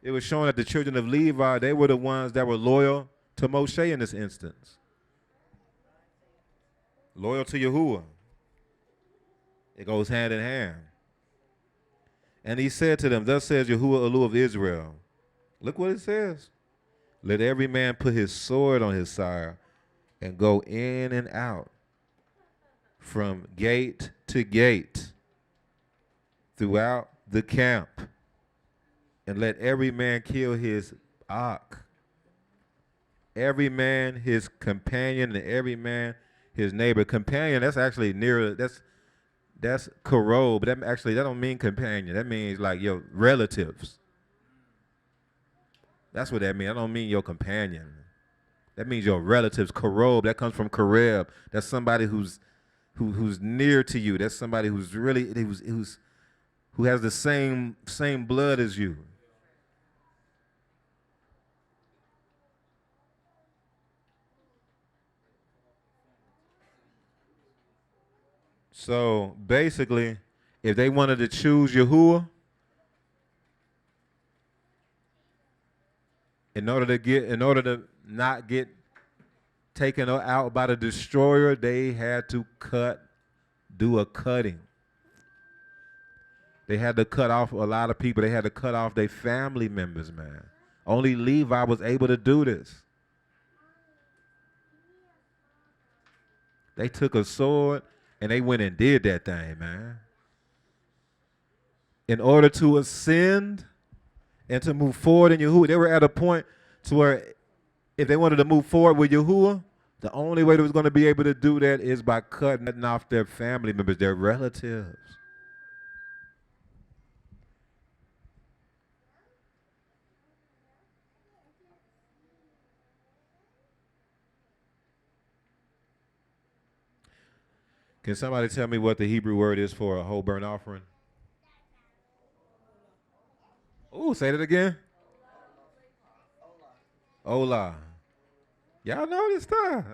It was showing that the children of Levi, they were the ones that were loyal to Moshe in this instance. Loyal to Yahuwah. It goes hand in hand. And he said to them, thus says Yahuwah Elu of Israel. Look what it says. Let every man put his sword on his side and go in and out from gate to gate throughout the camp. And let every man kill his ox, every man his companion, and every man his neighbor. Companion, that's actually nearer, that's karo, but that don't mean companion. That means like your relatives. That's what that means. I don't mean your companion. That means your relatives. Karob, that comes from Kareb. That's somebody who's near to you. That's somebody who's really who has the same blood as you. So basically, if they wanted to choose Yahuwah, in order to not get taken out by the destroyer, they had to do a cutting. They had to cut off a lot of people. They had to cut off their family members, man. Only Levi was able to do this. They took a sword and they went and did that thing, man. In order to ascend and to move forward in Yahuwah, they were at a point to where if they wanted to move forward with Yahuwah, the only way they was going to be able to do that is by cutting off their family members, their relatives. Can somebody tell me what the Hebrew word is for a whole burnt offering? Oh, say that again. Ola. Y'all know this stuff.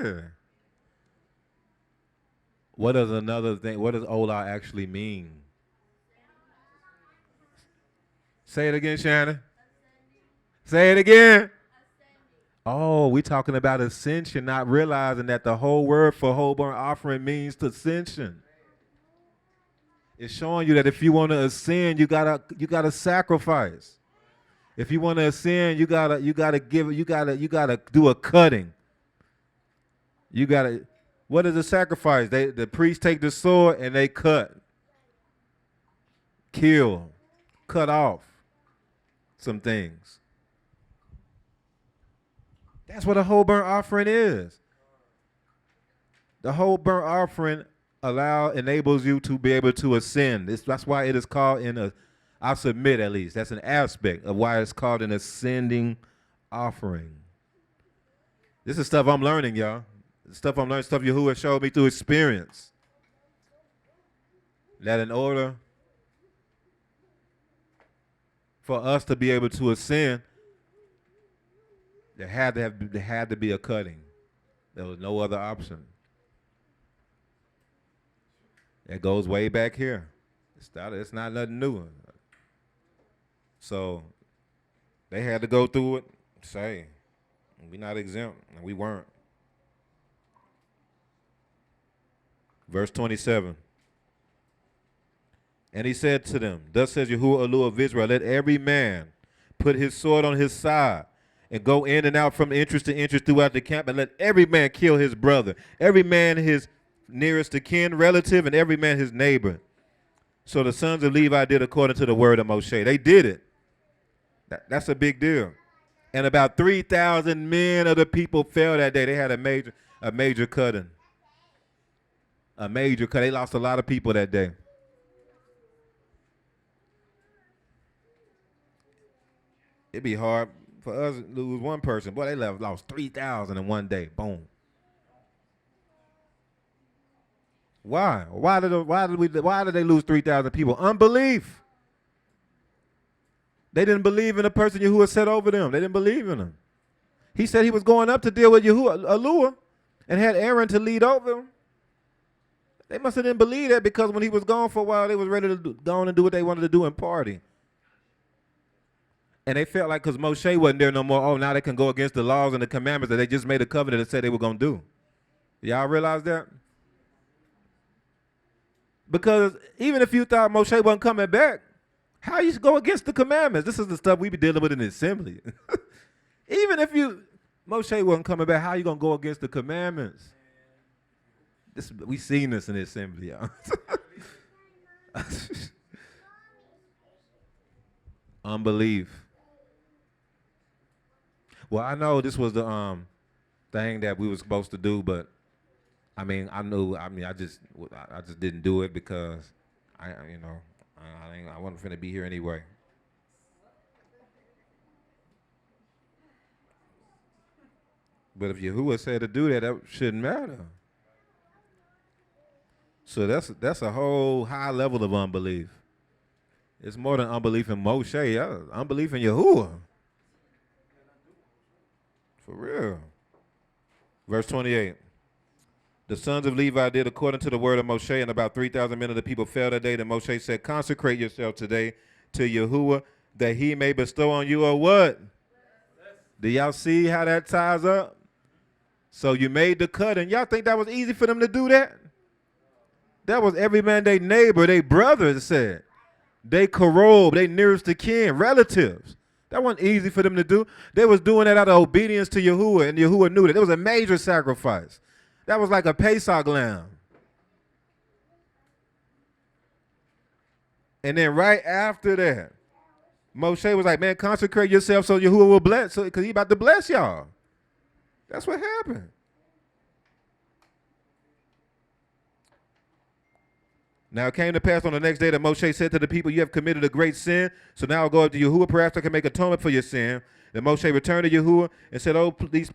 Yeah. What does Ola actually mean? Say it again, Shannon. Say it again. Oh, we talking about ascension, not realizing that the whole word for whole burnt offering means ascension. It's showing you that if you want to ascend, you gotta sacrifice. If you want to ascend, you gotta do a cutting. What is a sacrifice? The priests take the sword and they cut, kill, cut off some things. That's what a whole burnt offering is. The whole burnt offering enables you to be able to ascend. That's why it is called I submit at least. That's an aspect of why it's called an ascending offering. This is stuff I'm learning, y'all. Stuff I'm learning, stuff Yahuwah showed me through experience. That in order for us to be able to ascend, there had to be a cutting. There was no other option. It goes way back here. It's not nothing new. So they had to go through it. Say, we're not exempt, and we weren't. Verse 27. And he said to them, thus says Yahuwah Elu of Israel, let every man put his sword on his side and go in and out from entrance to entrance throughout the camp, and let every man kill his brother, every man his nearest to kin relative, and every man his neighbor. So the sons of Levi did according to the word of Moshe. They did it. That's a big deal. And about 3,000 men of the people fell that day. They had a major cutting. A major, because they lost a lot of people that day. It'd be hard for us to lose one person. Boy, they lost 3,000 in one day. Boom. Why? Why did they lose 3,000 people? Unbelief. They didn't believe in the person Yahuwah set over them. They didn't believe in him. He said he was going up to deal with Yahuwah, Alua, and had Aaron to lead over him. They must have didn't believe that, because when he was gone for a while, they was ready to go on and do what they wanted to do and party. And they felt like because Moshe wasn't there no more, oh, now they can go against the laws and the commandments that they just made a covenant and said they were going to do. Y'all realize that? Because even if you thought Moshe wasn't coming back, how you go against the commandments? This is the stuff we be dealing with in the assembly. Even if Moshe wasn't coming back, how you going to go against the commandments? We seen this in the assembly, y'all. Unbelief. Well, I know this was the thing that we were supposed to do, but I just didn't do it because I wasn't finna be here anyway. But if Yahuwah said to do that, that shouldn't matter. So that's a whole high level of unbelief. It's more than unbelief in Moshe. Unbelief in Yahuwah. For real. Verse 28. The sons of Levi did according to the word of Moshe, and about 3,000 men of the people fell that day. Then Moshe said, consecrate yourself today to Yahuwah, that he may bestow on you a what? Do y'all see how that ties up? So you made the cut, and y'all think that was easy for them to do that? That was every man, they neighbor, they brother said. They corrobe, they nearest to kin, relatives. That wasn't easy for them to do. They was doing that out of obedience to Yahuwah, and Yahuwah knew that. It was a major sacrifice. That was like a Pesach lamb. And then right after that, Moshe was like, man, consecrate yourself so Yahuwah will bless, because he about to bless y'all. That's what happened. Now it came to pass on the next day that Moshe said to the people, you have committed a great sin, so now I'll go up to Yahuwah, perhaps I can make atonement for your sin. Then Moshe returned to Yahuwah and said, these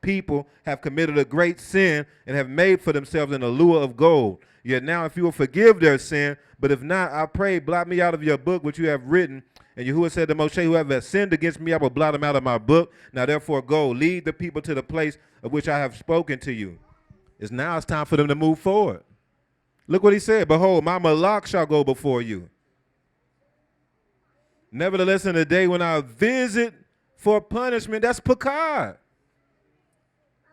people have committed a great sin and have made for themselves an allure of gold. Yet now if you will forgive their sin, but if not, I pray, blot me out of your book which you have written. And Yahuwah said to Moshe, whoever has sinned against me, I will blot him out of my book. Now therefore go, lead the people to the place of which I have spoken to you. It's time for them to move forward. Look what he said. Behold, my malak shall go before you. Nevertheless, in the day when I visit for punishment, that's pakad.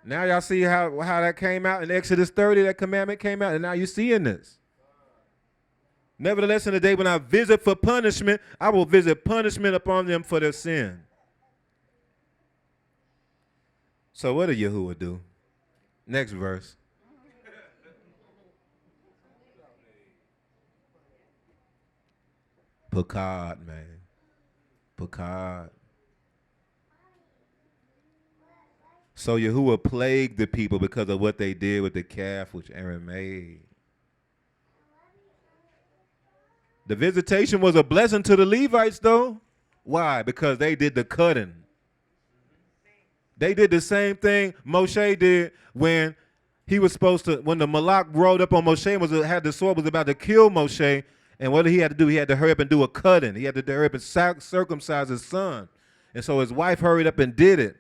Now y'all see how that came out in Exodus 30, that commandment came out, and now you're seeing this. Nevertheless, in the day when I visit for punishment, I will visit punishment upon them for their sin. So what did Yahuwah do? Next verse. Pakad, man. Pakad. So Yahuwah plagued the people because of what they did with the calf which Aaron made. The visitation was a blessing to the Levites, though. Why? Because they did the cutting. They did the same thing Moshe did when he was supposed to, when the Malak rode up on Moshe and had the sword, was about to kill Moshe. And what he had to do, he had to hurry up and do a cutting. He had to hurry up and circumcise his son. And so his wife hurried up and did it.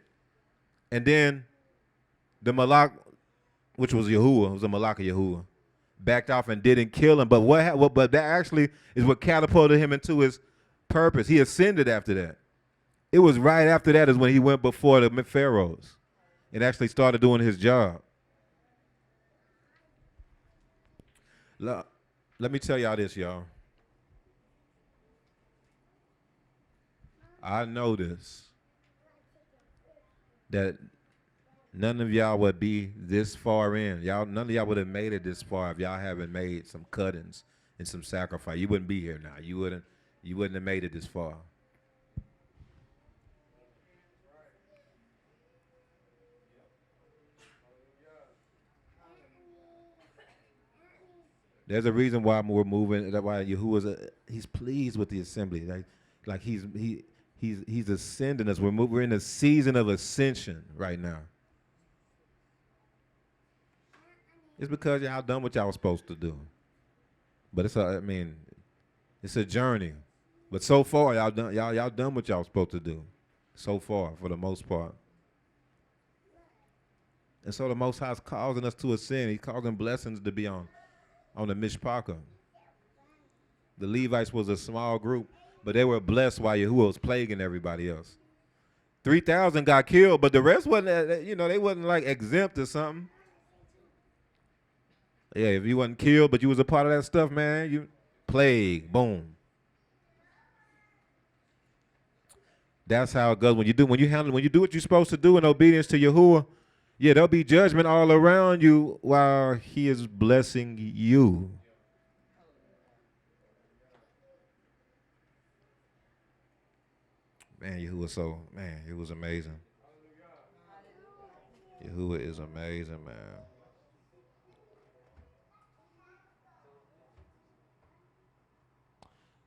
And then the Malak, which was Yahuwah, was a Malak of Yahuwah, backed off and didn't kill him. But but that actually is what catapulted him into his purpose. He ascended after that. It was right after that is when he went before the pharaohs and actually started doing his job. Let me tell y'all this, y'all. I noticed that none of y'all would be this far in. None of y'all would have made it this far if y'all haven't made some cuttings and some sacrifice. You wouldn't be here now. You wouldn't have made it this far. There's a reason why we're moving. That's why Yahuwah he's pleased with the assembly. Like he's ascending us. We're in a season of ascension right now. It's because y'all done what y'all was supposed to do. But it's a journey. But so far y'all done what y'all was supposed to do. So far, for the most part. And so the Most High is causing us to ascend. He's causing blessings to be on the Mishpachah. The Levites was a small group, but they were blessed while Yahuwah was plaguing everybody else. 3,000 got killed, but the rest wasn't, they wasn't like exempt or something. Yeah, if you wasn't killed, but you was a part of that stuff, man, you plague, boom. That's how it goes. When you do what you're supposed to do in obedience to Yahuwah, yeah, there'll be judgment all around you while he is blessing you. Man, Yahuwah was amazing. Yahuwah is amazing, man.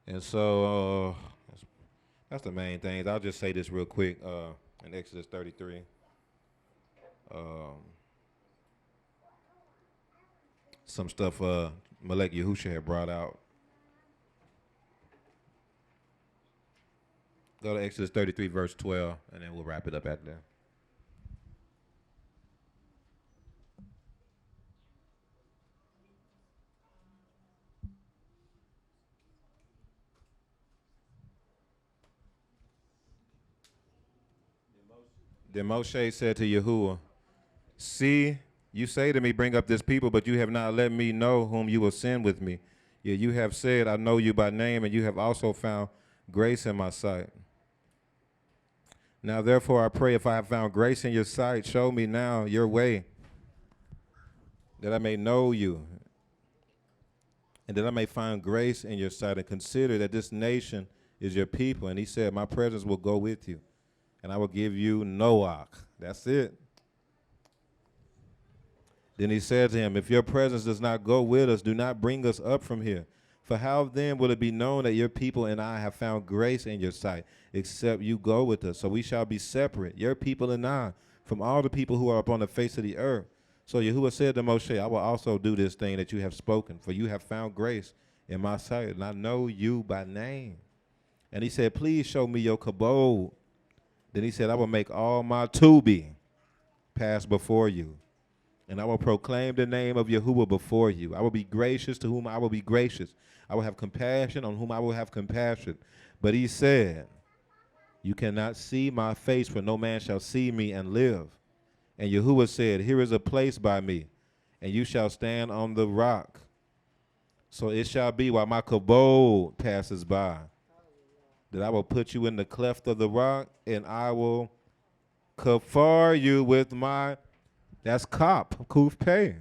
And so that's the main things. I'll just say this real quick in Exodus 33. Some stuff Melech Yahusha had brought out. Go to Exodus 33, verse 12, and then we'll wrap it up at there. Then Moshe said to Yahuwah, "See, you say to me, bring up this people, but you have not let me know whom you will send with me. Yet you have said, I know you by name, and you have also found grace in my sight. Now therefore I pray, if I have found grace in your sight, show me now your way, that I may know you, and that I may find grace in your sight, and consider that this nation is your people." And he said, my presence will go with you, and I will give you Noach. That's it. Then he said to him, if your presence does not go with us, do not bring us up from here. For how then will it be known that your people and I have found grace in your sight, except you go with us? So we shall be separate, your people and I, from all the people who are upon the face of the earth. So Yahuwah said to Moshe, I will also do this thing that you have spoken, for you have found grace in my sight, and I know you by name. And he said, please show me your kabod. Then he said, I will make all my tubi pass before you, and I will proclaim the name of Yahuwah before you. I will be gracious to whom I will be gracious. I will have compassion on whom I will have compassion. But he said, you cannot see my face, for no man shall see me and live. And Yahuwah said, here is a place by me, and you shall stand on the rock. So it shall be while my kabod passes by, that I will put you in the cleft of the rock, and I will kafar you with my, that's kop, kuf pay.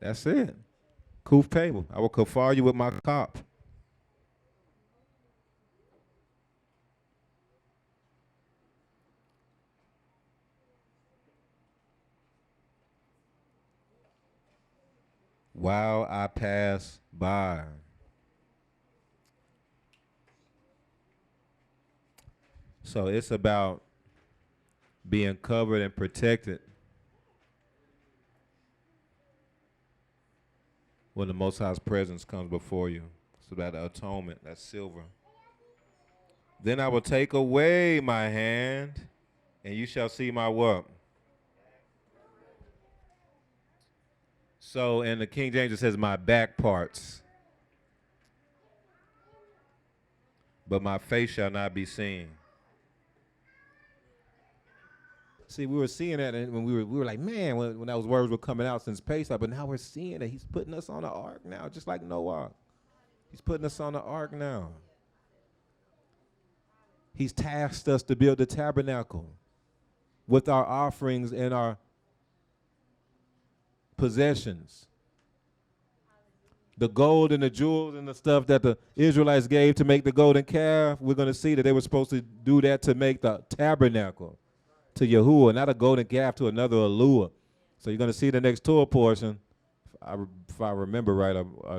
That's it. Kuf pay. I will kafar you with my kop. While I pass by. So it's about being covered and protected when the Most High's presence comes before you. It's about the atonement, that's silver. Then I will take away my hand, and you shall see my what? So in the King James it says my back parts, but my face shall not be seen. See, we were seeing that, and when we were like, man, when those words were coming out since Pesach, but now we're seeing that he's putting us on the ark now, just like Noah. He's putting us on the ark now. He's tasked us to build the tabernacle with our offerings and our possessions. The gold and the jewels and the stuff that the Israelites gave to make the golden calf, we're going to see that they were supposed to do that to make the tabernacle. to Yahuwah, not a golden calf to another allure. So you're going to see the next Torah portion. If I remember right,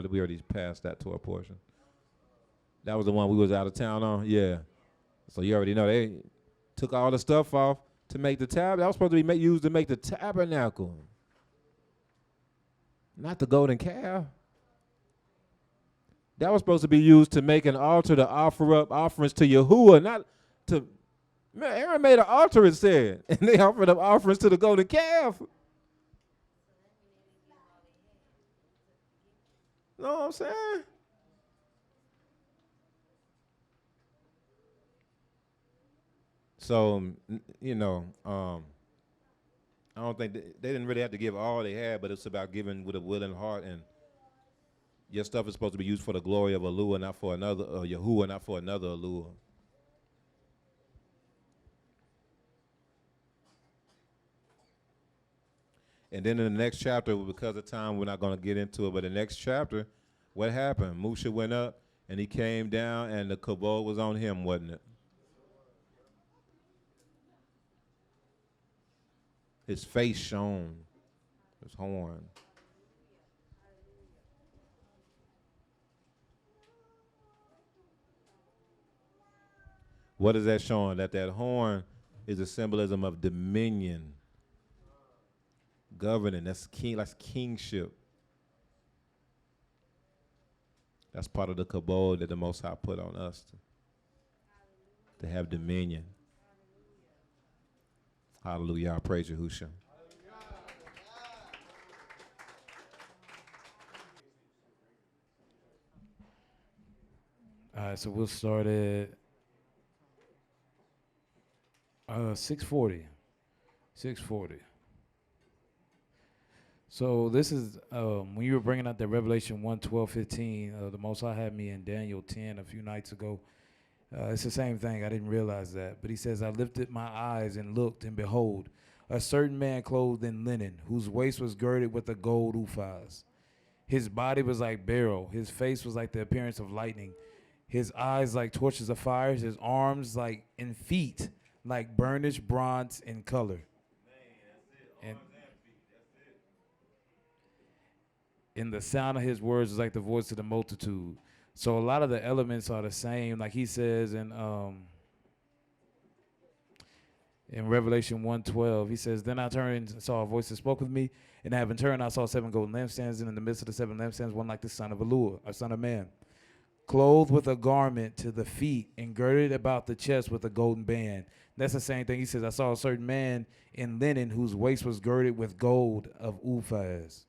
we already passed that Torah portion. That was the one we was out of town on. Yeah. So you already know they took all the stuff off to make the tab. That was supposed to be used to make the tabernacle, not the golden calf. That was supposed to be used to make an altar to offer up offerings to Yahuwah, not to. Man, Aaron made an altar, it said, and they offered up offerings to the golden calf. Know what I'm saying? So, I don't think they didn't really have to give all they had, but it's about giving with a willing heart, and your stuff is supposed to be used for the glory of Alua, not for another, Yahuwah, not for another Alua. And then in the next chapter, because of time, we're not going to get into it, but the next chapter, what happened? Musha went up, and he came down, and the kabod was on him, wasn't it? His face shone, his horn. What is that showing? That horn is a symbolism of dominion, governing. That's kingship. That's part of the kabod that the Most High put on us to have dominion. Hallelujah. I praise Yahushua. All right, so we'll start at 640. 640. So this is when you were bringing out that Revelation 1:12-15, the Most High had me in Daniel 10 a few nights ago. It's the same thing. I didn't realize that. But he says, I lifted my eyes and looked, and behold, a certain man clothed in linen, whose waist was girded with a gold uphaz. His body was like beryl. His face was like the appearance of lightning. His eyes like torches of fire. His arms like and feet like burnished bronze in color. And the sound of his words is like the voice of the multitude. So a lot of the elements are the same, like he says in Revelation 1:12. He says, then I turned and saw a voice that spoke with me, and having turned, I saw 7 golden lampstands, and in the midst of the 7 lampstands, one like the son of a son of man, clothed with a garment to the feet, and girded about the chest with a golden band. That's the same thing. He says, I saw a certain man in linen, whose waist was girded with gold of Uphaz.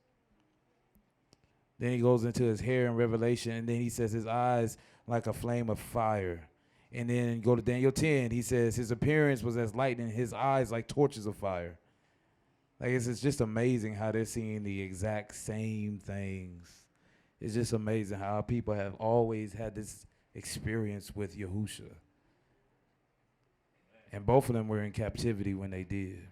Then he goes into his hair in Revelation, and then he says his eyes like a flame of fire. And then go to Daniel 10, he says his appearance was as lightning, his eyes like torches of fire. Like it's just amazing how they're seeing the exact same things. It's just amazing how people have always had this experience with Yahusha. And both of them were in captivity when they did.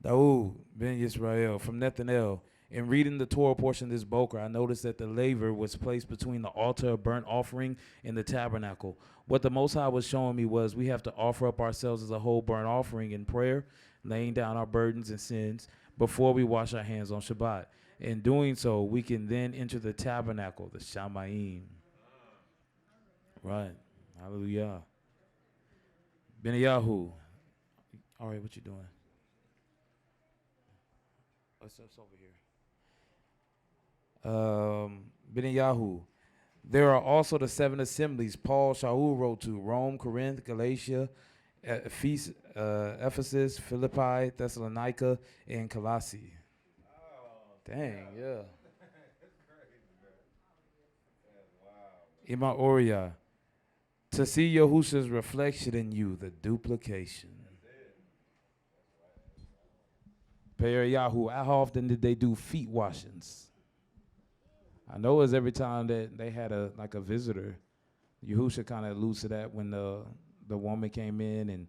Daoud ben Yisrael from Nethanel. In reading the Torah portion of this boker, I noticed that the laver was placed between the altar of burnt offering and the tabernacle. What the Most High was showing me was we have to offer up ourselves as a whole burnt offering in prayer, laying down our burdens and sins before we wash our hands on Shabbat. In doing so, we can then enter the tabernacle, the Shamayim. Right. Hallelujah. Benyahu. All right, what you doing? What's over here? Benyahu. There are also the 7 assemblies Paul Shaul wrote to: Rome, Corinth, Galatia, Ephesus, Philippi, Thessalonica, and Colossae. Dang, yeah. Ima Oriya. To see Yahusha's reflection in you, the duplication. Yahu, how often did they do feet washings? I know it was every time that they had a visitor. Yahusha kind of alludes to that when the woman came in and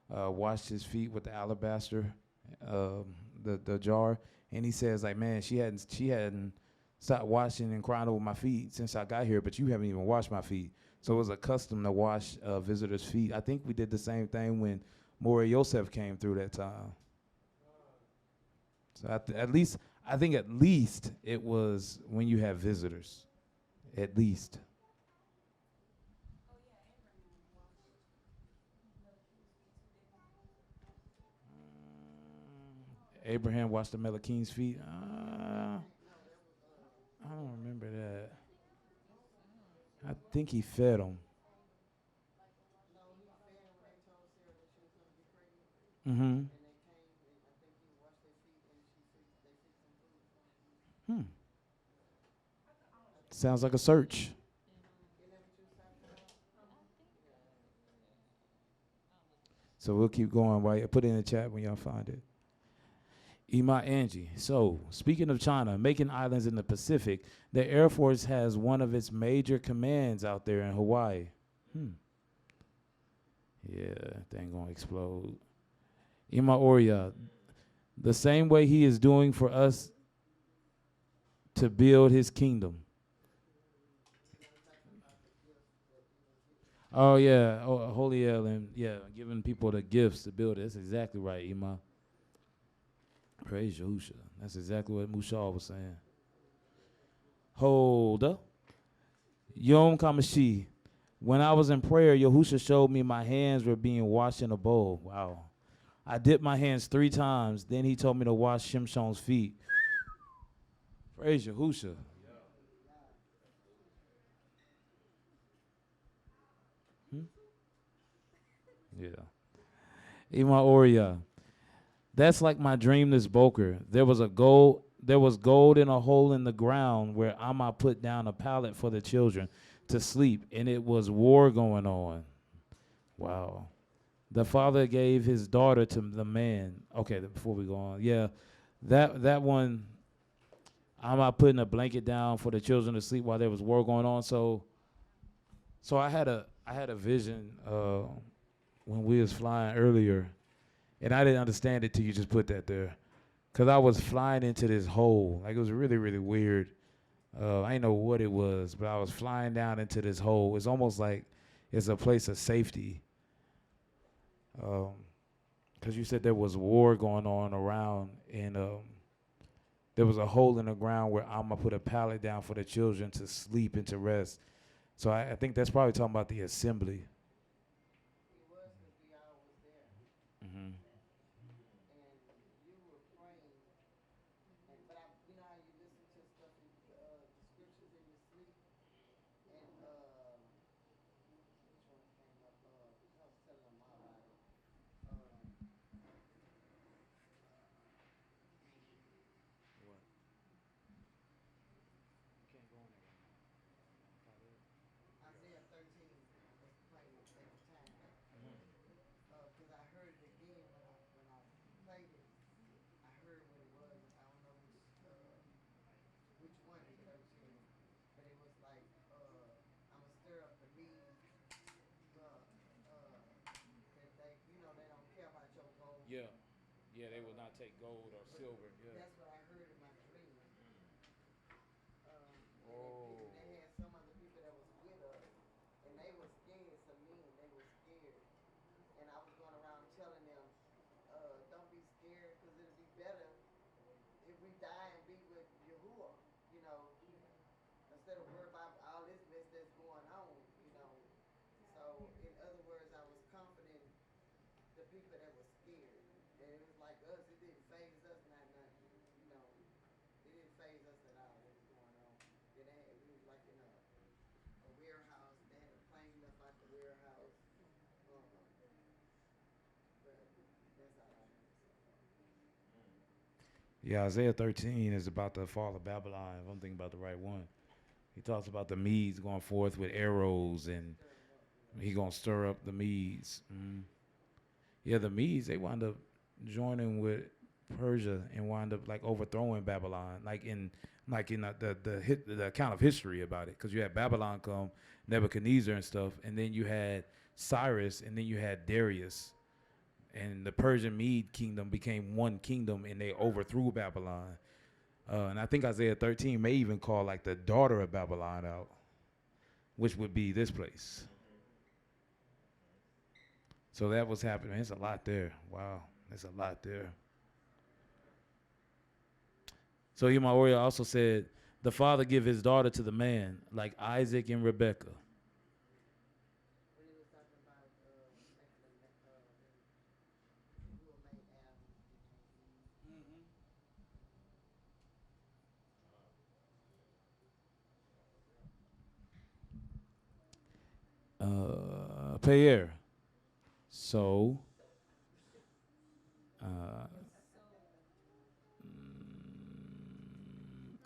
washed his feet with the alabaster, the jar, and he says like, man, she hadn't stopped washing and crying over my feet since I got here, but you haven't even washed my feet. So it was a custom to wash visitors' feet. I think we did the same thing when Mori Yosef came through that time. So I think at least it was when you have visitors. At least. Abraham washed the Melechim's feet. I don't remember that. I think he fed them. Mm-hmm. Hmm. Sounds like a search. So we'll keep going. Right? Put it in the chat when y'all find it. Ema Angie. So, speaking of China, making islands in the Pacific, the Air Force has one of its major commands out there in Hawaii. Yeah, thing gonna explode. Ema Oria, the same way he is doing for us to build his kingdom. Oh yeah, Holy El, and yeah, giving people the gifts to build it. That's exactly right, Ema. Praise Yahushua. That's exactly what Mushal was saying. Hold up. Yom Kamashi. When I was in prayer, Yahusha showed me my hands were being washed in a bowl. Wow. I dipped my hands 3 times. Then he told me to wash Shimshon's feet. Praise Yahusha. Yeah. Ima Oria. That's like my dreamless Boker. There was gold in a hole in the ground where Amma put down a pallet for the children to sleep, and it was war going on. Wow. The father gave his daughter to the man. Okay, before we go on. Yeah. That one, Amma putting a blanket down for the children to sleep while there was war going on. So I had a vision when we was flying earlier, and I didn't understand it till you just put that there. Because I was flying into this hole. Like, it was really, really weird. I didn't know what it was, but I was flying down into this hole. It's almost like it's a place of safety. Because you said there was war going on around, and there was a hole in the ground where I'm going to put a pallet down for the children to sleep and to rest. So I think that's probably talking about the assembly. Mm-hmm. Yeah. Yeah, they will not take gold or silver. Yeah. That's what I heard in my dream. Oh. They had some other people that was with us, and they were scared. Some men, they were scared. And I was going around telling them, don't be scared, because it'll be better if we die and be with Yahuwah, you know, instead of worry about all this mess that's going on, you know. So, in other words, I was comforting the people that were scared. And it was like us, it didn't phase us, not nothing, you know. It didn't phase us at all what was going on. Then we was like in a warehouse, they had a plane left out the warehouse. But that's all I heard so far. Yeah, Isaiah 13 is about the fall of Babylon, if I'm thinking about the right one. He talks about the Medes going forth with arrows, and he going to stir up the Medes. Yeah, the Medes, they wound up joining with Persia and wound up like overthrowing Babylon, like in the account of history about it. Because you had Babylon come, Nebuchadnezzar and stuff, and then you had Cyrus, and then you had Darius. And the Persian Mede kingdom became one kingdom, and they overthrew Babylon. And I think Isaiah 13 may even call like the daughter of Babylon out, which would be this place. So that was happening. It's a lot there. Wow, there's a lot there. So Yemaoria also said, the father give his daughter to the man, like Isaac and Rebekah. Peyer. So,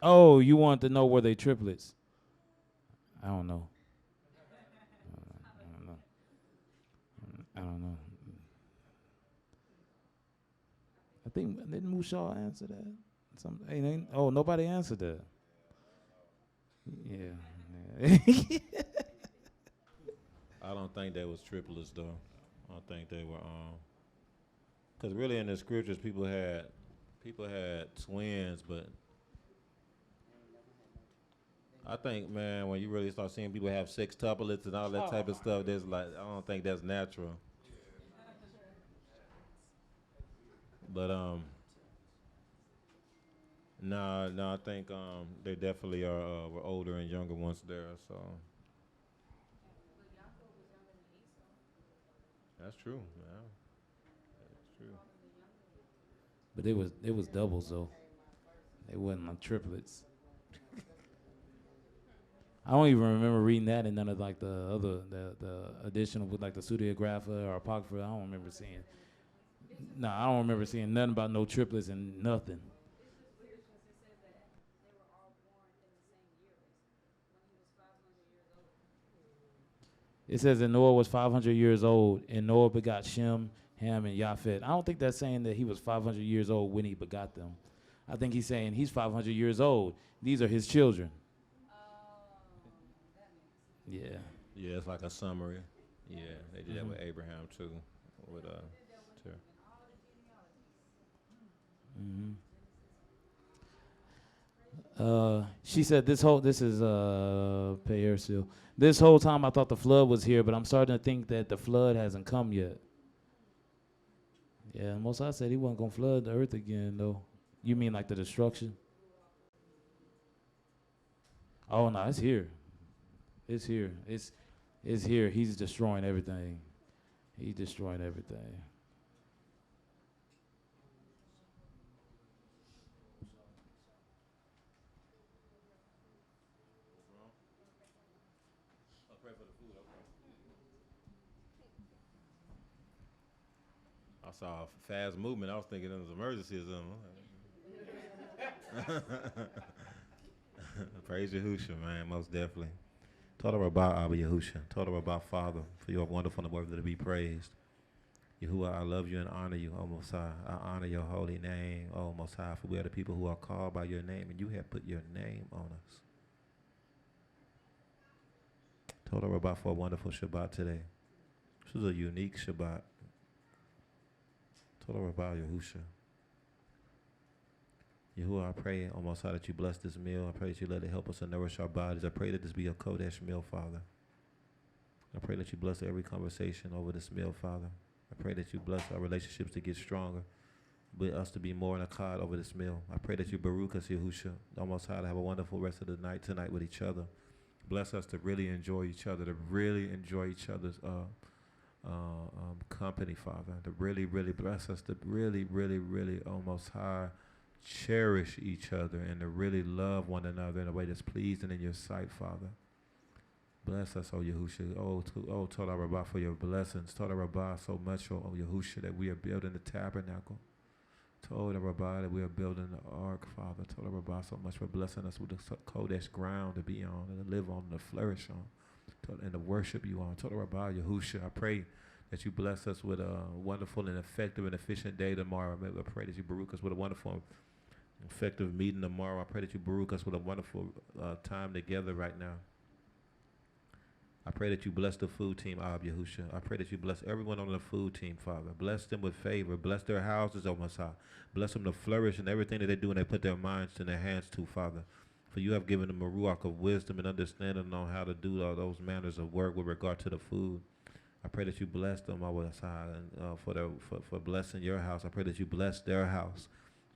oh, you want to know were they triplets? I don't know. I don't know. I don't know. I think didn't Mushaw answer that? Nobody answered that. Yeah. I don't think they was triplets though. I don't think they were. Because really in the scriptures, people had twins, but I think, man, when you really start seeing people have sextuplets and all that type of stuff, there's like, I don't think that's natural. But no, I think they definitely were older and younger ones there. So that's true. Yeah, that's true. But it was doubles though. It wasn't like triplets. I don't even remember reading that in none of like the additional with like the pseudeographa or apocrypha. I don't remember seeing. No, I don't remember seeing nothing about no triplets and nothing. It says that Noah was 500 years old, and Noah begot Shem, Ham, and Japheth. I don't think that's saying that he was 500 years old when he begot them. I think he's saying he's 500 years old. These are his children. Yeah. Yeah, it's like a summary. Yeah, they did that with Abraham too. With Terah. She said this is Peyer still. This whole time I thought the flood was here, but I'm starting to think that the flood hasn't come yet. Yeah, Most High said he wasn't gonna flood the earth again though. You mean like the destruction? Oh no, it's here. It's here. It's here. He's destroying everything. He's destroying everything. I saw a fast movement. I was thinking it was emergency or something. Praise Yahushua, man, most definitely. Told her about Abba Yahusha. Told her about Father, for you are wonderful and worthy to be praised. Yahuwah, I love you and honor you, O Most High. I honor your holy name, O Most High, for we are the people who are called by your name, and you have put your name on us. Told her about for a wonderful Shabbat today. This was a unique Shabbat. Told her about Yahusha. Yahuwah, I pray, O Most High, that you bless this meal. I pray that you let it help us to nourish our bodies. I pray that this be a Kodesh meal, Father. I pray that you bless every conversation over this meal, Father. I pray that you bless our relationships to get stronger, with us to be more in a cod over this meal. I pray that you Baruch us, Yahusha, O Most High, to have a wonderful rest of the night tonight with each other. Bless us to really enjoy each other, to really enjoy each other's company, Father. To really, really bless us, to really, really, really, O Most High, cherish each other and to really love one another in a way that's pleasing in your sight, Father. Bless us, O Yahusha. Toda Rabbah, for your blessings. Toda Rabbah, so much, O Yahusha, that we are building the tabernacle. Toda Rabbah, that we are building the ark, Father. Toda Rabbah, so much for blessing us with the Kodesh ground to be on and to live on and to flourish on and to worship you on. Toda Rabbah, Yahusha, I pray that you bless us with a wonderful and effective and efficient day tomorrow. I pray that you Baruch us with a wonderful effective meeting tomorrow. I pray that you Baruch us with a wonderful time together right now. I pray that you bless the food team, Ab Yahusha. I pray that you bless everyone on the food team, Father. Bless them with favor. Bless their houses, O Messiah. Bless them to flourish in everything that they do and they put their minds and their hands to, Father. For you have given them a ruach of wisdom and understanding on how to do all those manners of work with regard to the food. I pray that you bless them, our side, and for blessing your house. I pray that you bless their house.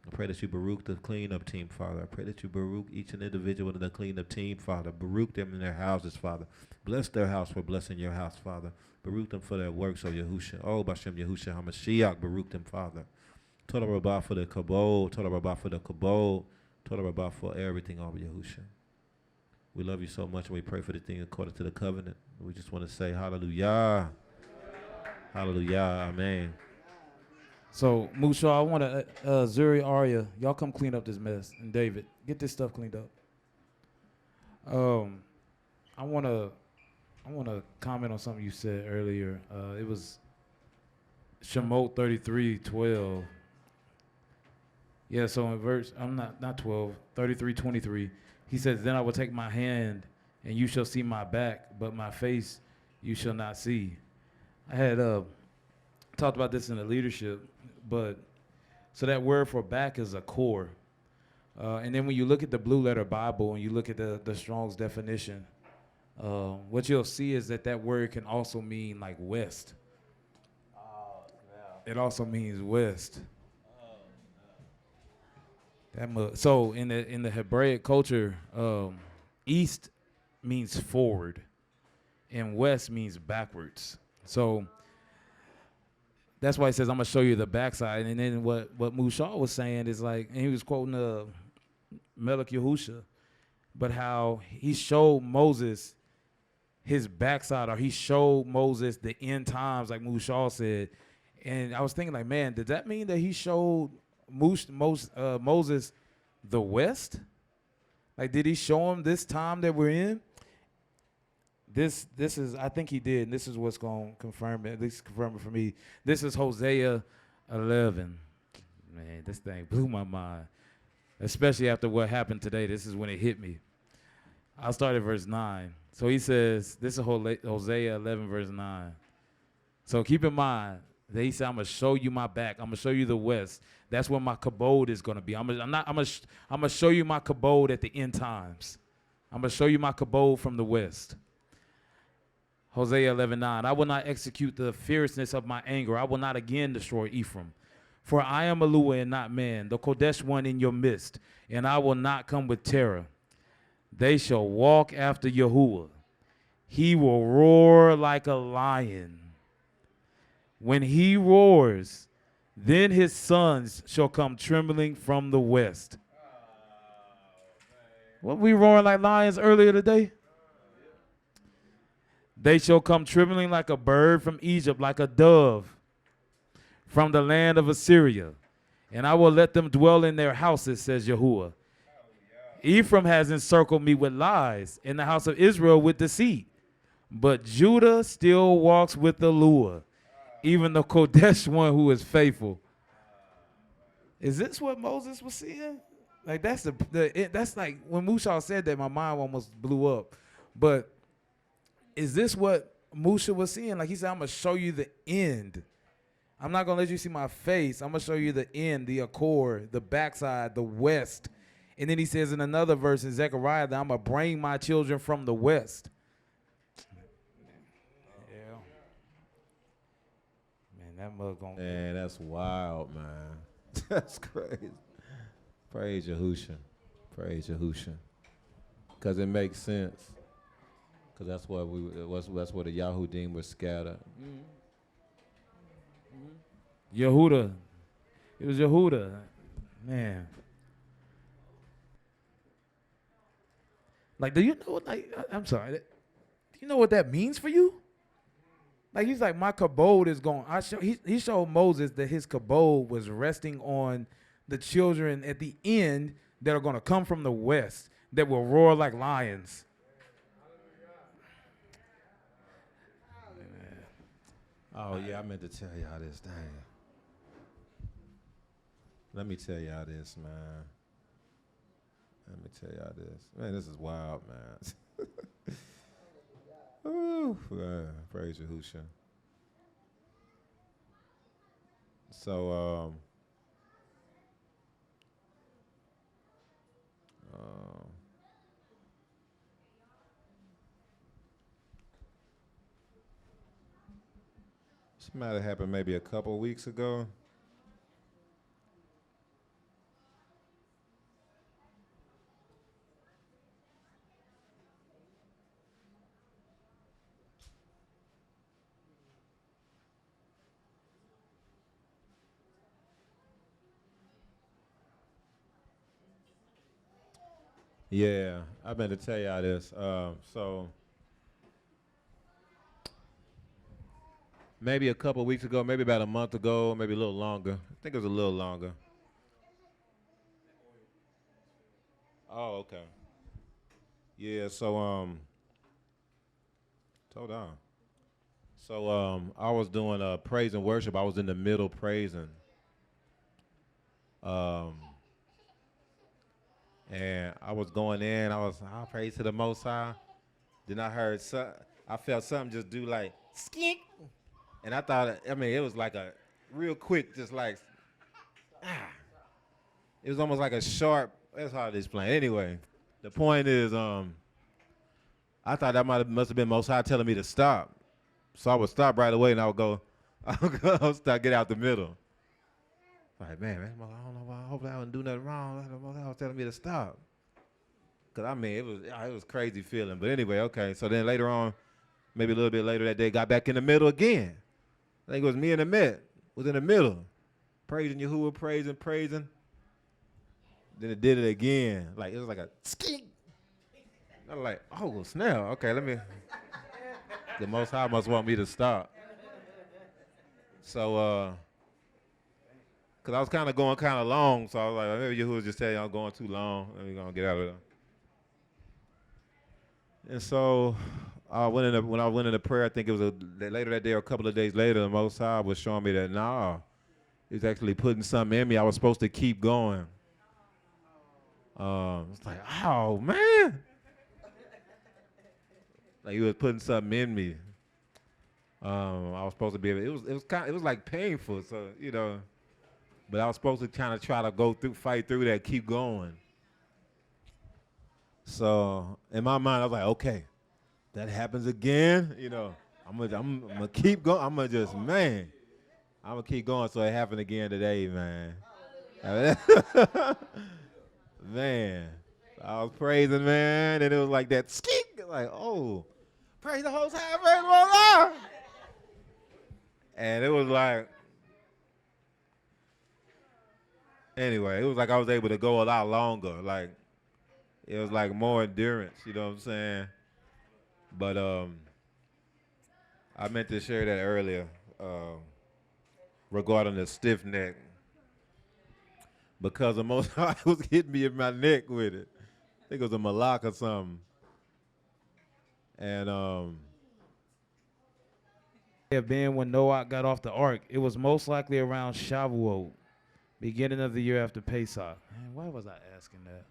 I pray that you Baruch the cleanup team, Father. I pray that you Baruch each and individual in the cleanup team, Father. Baruch them in their houses, Father. Bless their house for blessing your house, Father. Baruch them for their works, O Yahusha. Oh, Bashem Yahusha HaMashiach, Baruch them, Father. Toda Rabbah for the kabod, Toda Rabbah for the kabod, Toda Rabbah for everything, O Yahusha. We love you so much, and we pray for the thing according to the covenant. We just want to say hallelujah. Hallelujah. Amen. So, Musha, I want to, Zuri, Arya, y'all come clean up this mess. And David, get this stuff cleaned up. I want to comment on something you said earlier. It was Shemot 33:12. Yeah, so in verse, I'm not 12, 33:23, he says, then I will take my hand and you shall see my back, but my face you shall not see. I had talked about this in the leadership, but so that word for back is a core. And then when you look at the Blue Letter Bible and you look at the Strong's definition, what you'll see is that word can also mean like west. It also means west. So in the Hebraic culture, east means forward, and west means backwards. So that's why he says, I'm going to show you the backside. And then what Musha was saying is like, and he was quoting Melech Yahusha, but how he showed Moses his backside, or he showed Moses the end times, like Musha said. And I was thinking like, man, did that mean that he showed Moses the west? Like, did he show him this time that we're in? This is, I think he did, and this is what's going to confirm it, at least confirm it for me. This is Hosea 11. Man, this thing blew my mind, especially after what happened today. This is when it hit me. I'll start at verse 9. So he says, this is Hosea 11, verse 9. So keep in mind that he said, I'm going to show you my back. I'm going to show you the west. That's where my kabod is going to be. I'm going to show you my kabod at the end times. I'm going to show you my kabod from the west. Hosea 11:9. I will not execute the fierceness of my anger. I will not again destroy Ephraim. For I am Eluah and not man, the Kodesh one in your midst, and I will not come with terror. They shall walk after Yahuwah. He will roar like a lion. When he roars, then his sons shall come trembling from the west. What we roaring like lions earlier today? They shall come trembling like a bird from Egypt, like a dove from the land of Assyria. And I will let them dwell in their houses, says Yahuwah. Ephraim has encircled me with lies, and the house of Israel with deceit. But Judah still walks with the lure, even the Kodesh one who is faithful. Is this what Moses was seeing? Like, that's that's like, when Musha said that, my mind almost blew up. But is this what Musha was seeing? Like, he said, I'm going to show you the end. I'm not going to let you see my face. I'm going to show you the end, the accord, the backside, the west. And then he says in another verse in Zechariah that I'm going to bring my children from the west. Yeah. Man, that mug going. Man, that's wild, man. That's crazy. Praise Yahusha. Praise Yahusha. Because it makes sense. Because that's where the Yahudim were scattered. Yehuda. It was Yehuda. Man. Like, do you know, like, I'm sorry. Do you know what that means for you? Like, he's like, my kabod is going. He showed Moses that his kabod was resting on the children at the end that are going to come from the west, that will roar like lions. Oh, yeah, I meant to tell y'all this thing. Let me tell y'all this, man. Let me tell y'all this. Man, this is wild, man. Ooh, praise Yahusha. So, This might have happened maybe a couple weeks ago. Yeah, I meant to tell y'all this. So maybe a couple weeks ago, maybe about a month ago, maybe a little longer. I think it was a little longer. Oh, okay. Yeah, so hold on. So I was doing praise and worship. I was in the middle praising. Um and I was going in, I praise to the Most High. Then I felt something just do like skink. And I thought, I mean, it was like a real quick, just like, it was almost like a sharp, that's hard to explain. Anyway, the point is, I thought that must have been Most High telling me to stop. So I would stop right away and I would go, start, get out the middle. Like, man, I don't know, I hope I don't do nothing wrong. Most High was telling me to stop. Cause I mean, it was crazy feeling. But anyway, okay. So then later on, maybe a little bit later that day, got back in the middle again. I think it was me and the Met was in the middle, praising Yahuwah, praising. Then it did it again. Like, it was like a skink. I was like, oh, snap. Okay, the Most High must want me to stop. So, because I was kind of going kind of long, so I was like, maybe Yahuwah just tell you I'm going too long. Let me go get out of there. And so, when I went into prayer, I think it was later that day or a couple of days later, the Most High was showing me that, he's actually putting something in me. I was supposed to keep going. It's like, oh, man. Like he was putting something in me. I was supposed to be able, it was like painful, so, but I was supposed to kind of try to fight through that, keep going. So in my mind, I was like, okay, that happens again, I'm gonna keep going. I'm gonna keep going. So it happened again today, man. Man, I was praising, man, and it was like that skink, like, oh, praise the Most High, praise the Most High. And it was like, anyway, it was like I was able to go a lot longer. Like, it was like more endurance, you know what I'm saying? But I meant to share that earlier regarding the stiff neck. Because the Most High was hitting me in my neck with it. I think it was a malak or something. And Have been when Noah got off the ark. It was most likely around Shavuot, beginning of the year after Pesach. Man, why was I asking that?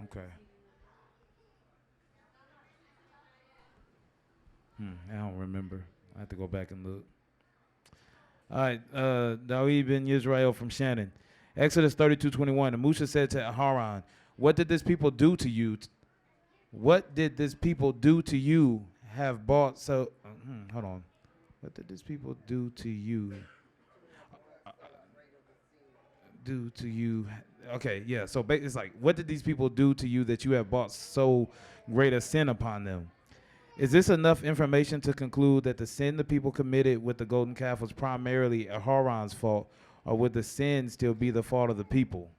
Okay. I don't remember. I have to go back and look. All right, Dawid ben Yisrael from Shannon. Exodus 32:21. And Musha said to Haran, "What did this people do to you? What did this people do to you? Have bought so? Hold on. What did this people do to you? Do to you? Okay, yeah. So it's like, what did these people do to you that you have brought so great a sin upon them? Is this enough information to conclude that the sin the people committed with the golden calf was primarily Haran's fault, or would the sin still be the fault of the people?"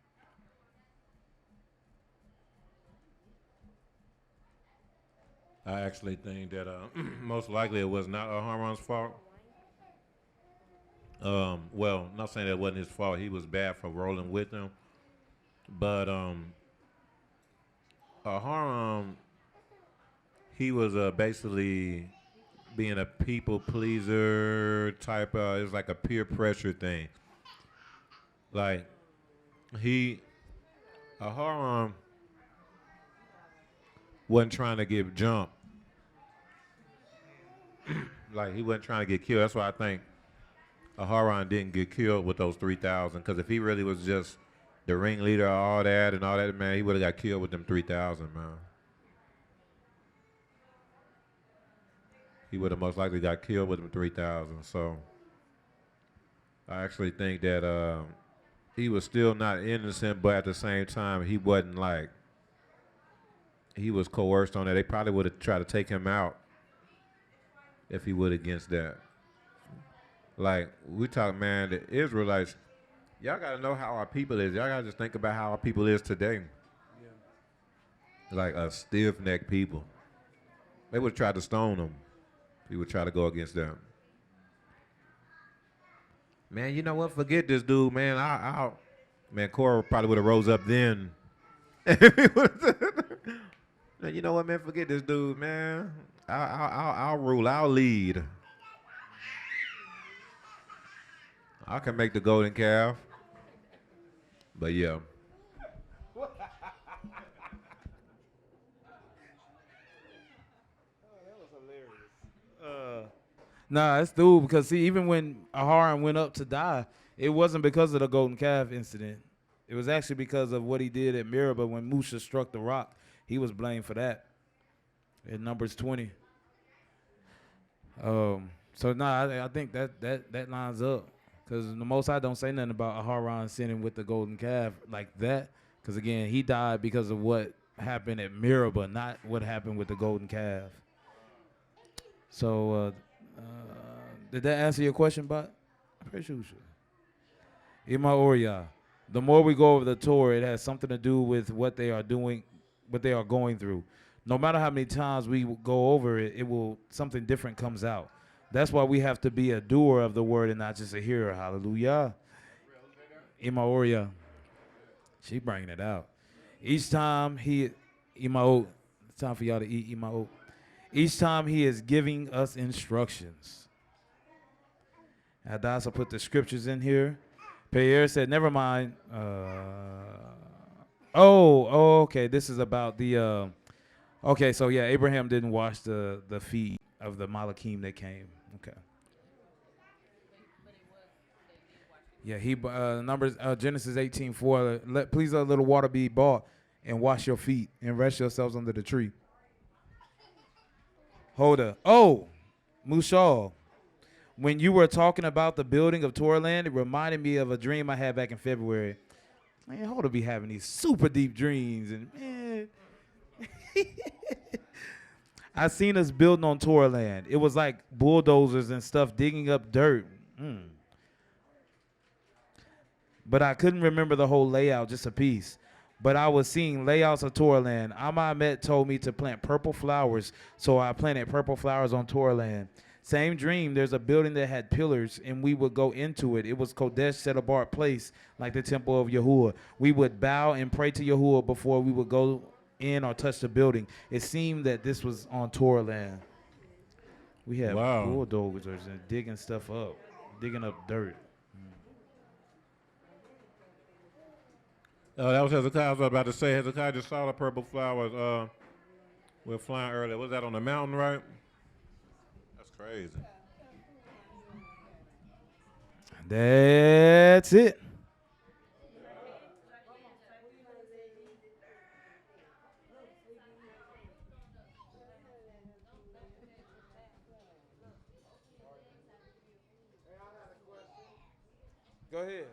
I actually think that most likely it was not Haran's fault. Well, not saying that it wasn't his fault. He was bad for rolling with him. But Haran, he was basically being a people pleaser type of, it was like a peer pressure thing. Like, Haran wasn't trying to get jumped. Like, he wasn't trying to get killed. That's why I think Haran didn't get killed with those 3,000. Because if he really was just the ringleader of all that, man, he would have got killed with them 3,000, man. he would have most likely got killed with them 3,000. So I actually think that he was still not innocent, but at the same time, he wasn't like, he was coerced on that. They probably would have tried to take him out if he would against that. Like, we talk, man, the Israelites, y'all got to know how our people is. Y'all got to just think about how our people is today. Like a stiff-necked people. They would have tried to stone him. He would try to go against them. Man, you know what? Forget this dude, man. Man, Cora probably would have rose up then. Man, you know what, man? Forget this dude, man. I'll rule. I'll lead. I can make the golden calf. But yeah. Nah, it's dude because see, even when Aharon went up to die, it wasn't because of the golden calf incident. It was actually because of what he did at Meribah when Musha struck the rock. He was blamed for that. In Numbers 20. So nah, I think that lines up because the Most High don't say nothing about Aharon sinning with the golden calf like that. Because again, he died because of what happened at Meribah, not what happened with the golden calf. So, did that answer your question, Bot? I'm pretty sure you should. Ima Oriya. The more we go over the Torah, it has something to do with what they are doing, what they are going through. No matter how many times we go over it, something different comes out. That's why we have to be a doer of the word and not just a hearer. Hallelujah. Ima Oriya. She bringing it out. Each time Ima, it's time for y'all to eat Ima. Each time he is giving us instructions. Hadassah put the scriptures in here. Pierre said, never mind. Okay. This is about the, okay, so yeah, Abraham didn't wash the feet of the Malachim that came. Okay. Yeah, Genesis 18:4. Please let a little water be brought and wash your feet and rest yourselves under the tree. Hoda. Oh, Mushal. When you were talking about the building of Torah land, it reminded me of a dream I had back in February. Man, Hoda be having these super deep dreams. And man, I seen us building on Torah land. It was like bulldozers and stuff digging up dirt. But I couldn't remember the whole layout, just a piece. But I was seeing layouts of Torah land. Ahmed told me to plant purple flowers, so I planted purple flowers on Torah land. Same dream, there's a building that had pillars, and we would go into it. It was Kodesh, set apart place, like the temple of Yahuwah. We would bow and pray to Yahuwah before we would go in or touch the building. It seemed that this was on Torah land. We had bulldozers and digging stuff up, digging up dirt. That was Hezekiah. I was about to say, Hezekiah just saw the purple flowers. We're flying earlier. Was that on the mountain, right? That's crazy. That's it. Go ahead.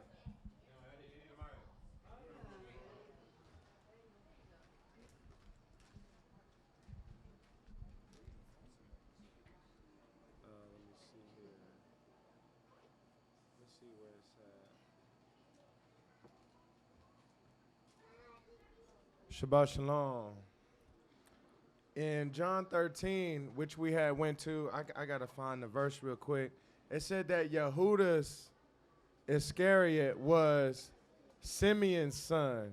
Shabbat Shalom. In John 13, which we had went to, I got to find the verse real quick. It said that Yehudas Iscariot was Simeon's son.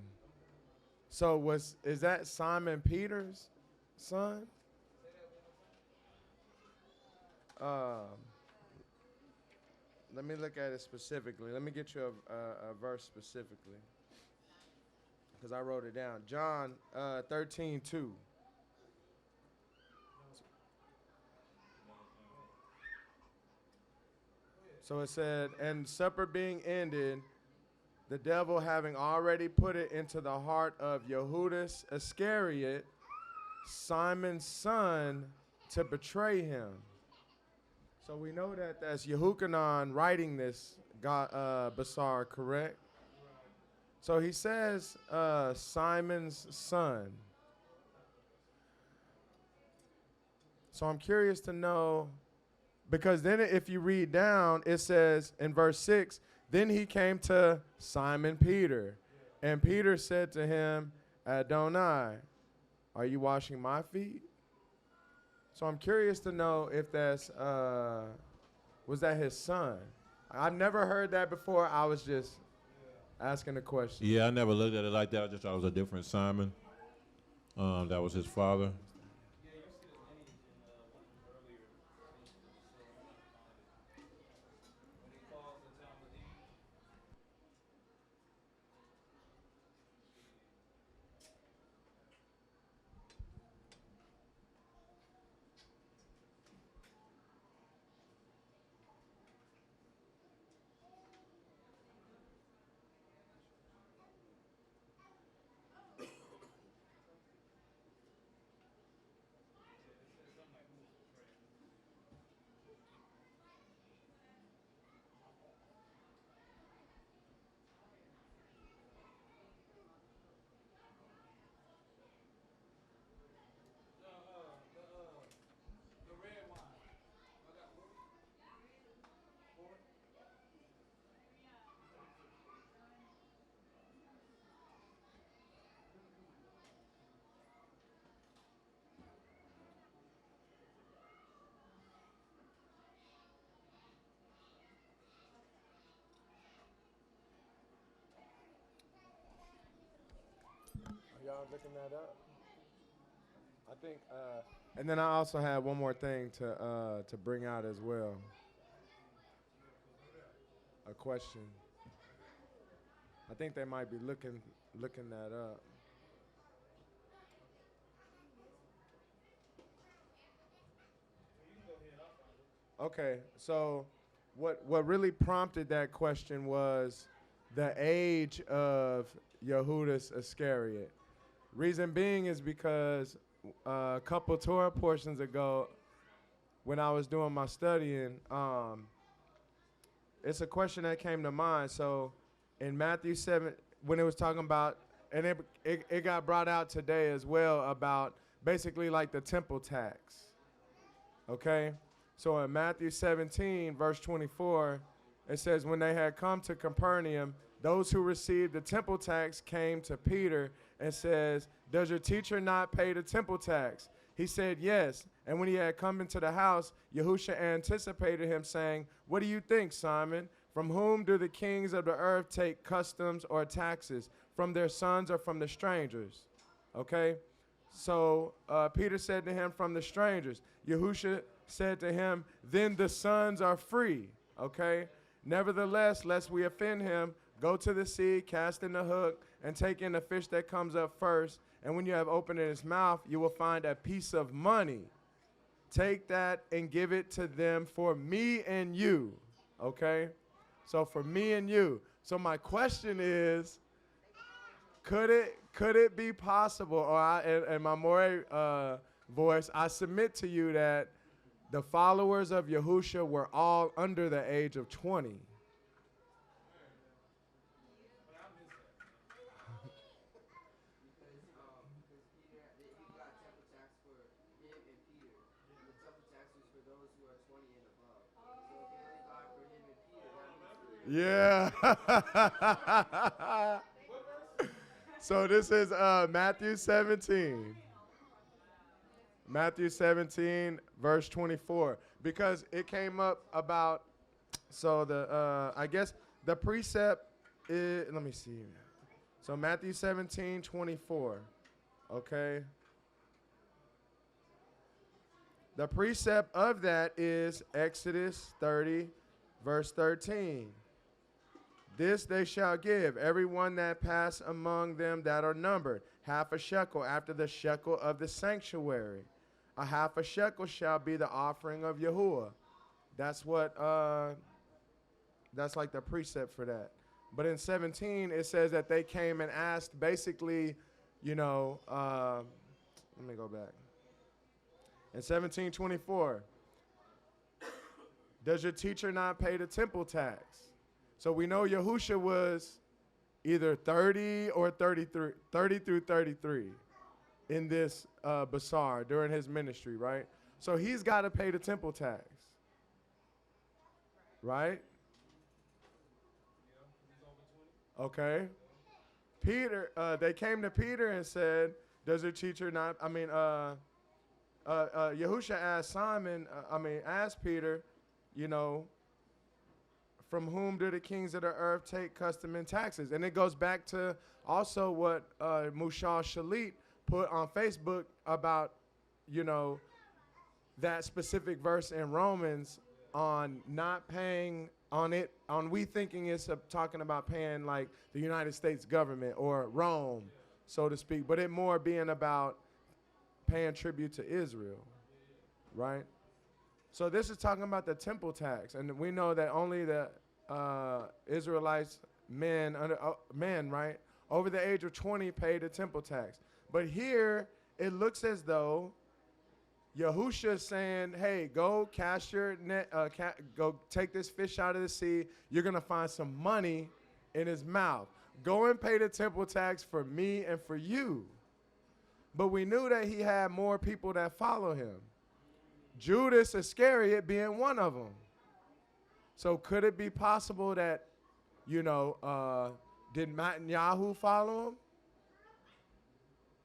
So is that Simon Peter's son? Let me look at it specifically. Let me get you a verse specifically, because I wrote it down. John 13:2. So it said, and supper being ended, the devil having already put it into the heart of Yehudas Iscariot, Simon's son, to betray him. So we know that that's Yehukanan writing this Basar, correct? So he says Simon's son. So I'm curious to know, because then if you read down, it says in verse 6, then he came to Simon Peter. And Peter said to him, Adonai, are you washing my feet? So I'm curious to know if that's, was that his son? I've never heard that before. I was just asking the question. Yeah, I never looked at it like that. I just thought it was a different Simon. That was his father. Are y'all looking that up? I think, and then I also had one more thing to bring out as well. A question. I think they might be looking that up. Okay, so what really prompted that question was the age of Yehudas Iscariot. Reason being is because a couple Torah portions ago, when I was doing my studying, it's a question that came to mind. So in Matthew 7, when it was talking about, and it got brought out today as well, about basically like the temple tax. Okay? So in Matthew 17, verse 24, it says, when they had come to Capernaum, those who received the temple tax came to Peter and says, does your teacher not pay the temple tax? He said, yes. And when he had come into the house, Yahush anticipated him, saying, what do you think, Simon? From whom do the kings of the earth take customs or taxes? From their sons or from the strangers? Okay? So Peter said to him, from the strangers. Yahush said to him, then the sons are free. Okay? Nevertheless, lest we offend him, go to the sea, cast in the hook, and take in the fish that comes up first. And when you have opened its mouth, you will find a piece of money. Take that and give it to them for me and you. Okay? So for me and you. So my question is, could it be possible, or in my Moreh voice, I submit to you that the followers of Yahushua were all under the age of 20. Yeah. So this is Matthew 17. Matthew 17, verse 24. Because it came up about, so the, I guess the precept is, let me see. So Matthew 17, 24. Okay. The precept of that is Exodus 30, verse 13. This they shall give, every one that pass among them that are numbered, half a shekel after the shekel of the sanctuary. A half a shekel shall be the offering of Yahuwah. That's what, that's like the precept for that. But in 17, it says that they came and asked basically, you know, let me go back. In 17:24, does your teacher not pay the temple tax? So we know Yahusha was either 30 or 33, 30 through 33 in this Basar during his ministry, right? So he's got to pay the temple tax, right? Okay. Peter, they came to Peter and said, does your teacher not, Yahusha asked Peter, from whom do the kings of the earth take custom and taxes? And it goes back to also what Mushal Shalit put on Facebook about, that specific verse in Romans on not paying on we thinking it's talking about paying like the United States government or Rome, so to speak, but it more being about paying tribute to Israel, right? So this is talking about the temple tax, and we know that only the Israelites, men, right, over the age of 20 pay the temple tax. But here it looks as though Yahusha is saying, hey, go cast your net, go take this fish out of the sea. You're going to find some money in his mouth. Go and pay the temple tax for me and for you. But we knew that he had more people that follow him. Judas Iscariot being one of them. So could it be possible that, did Netanyahu follow him?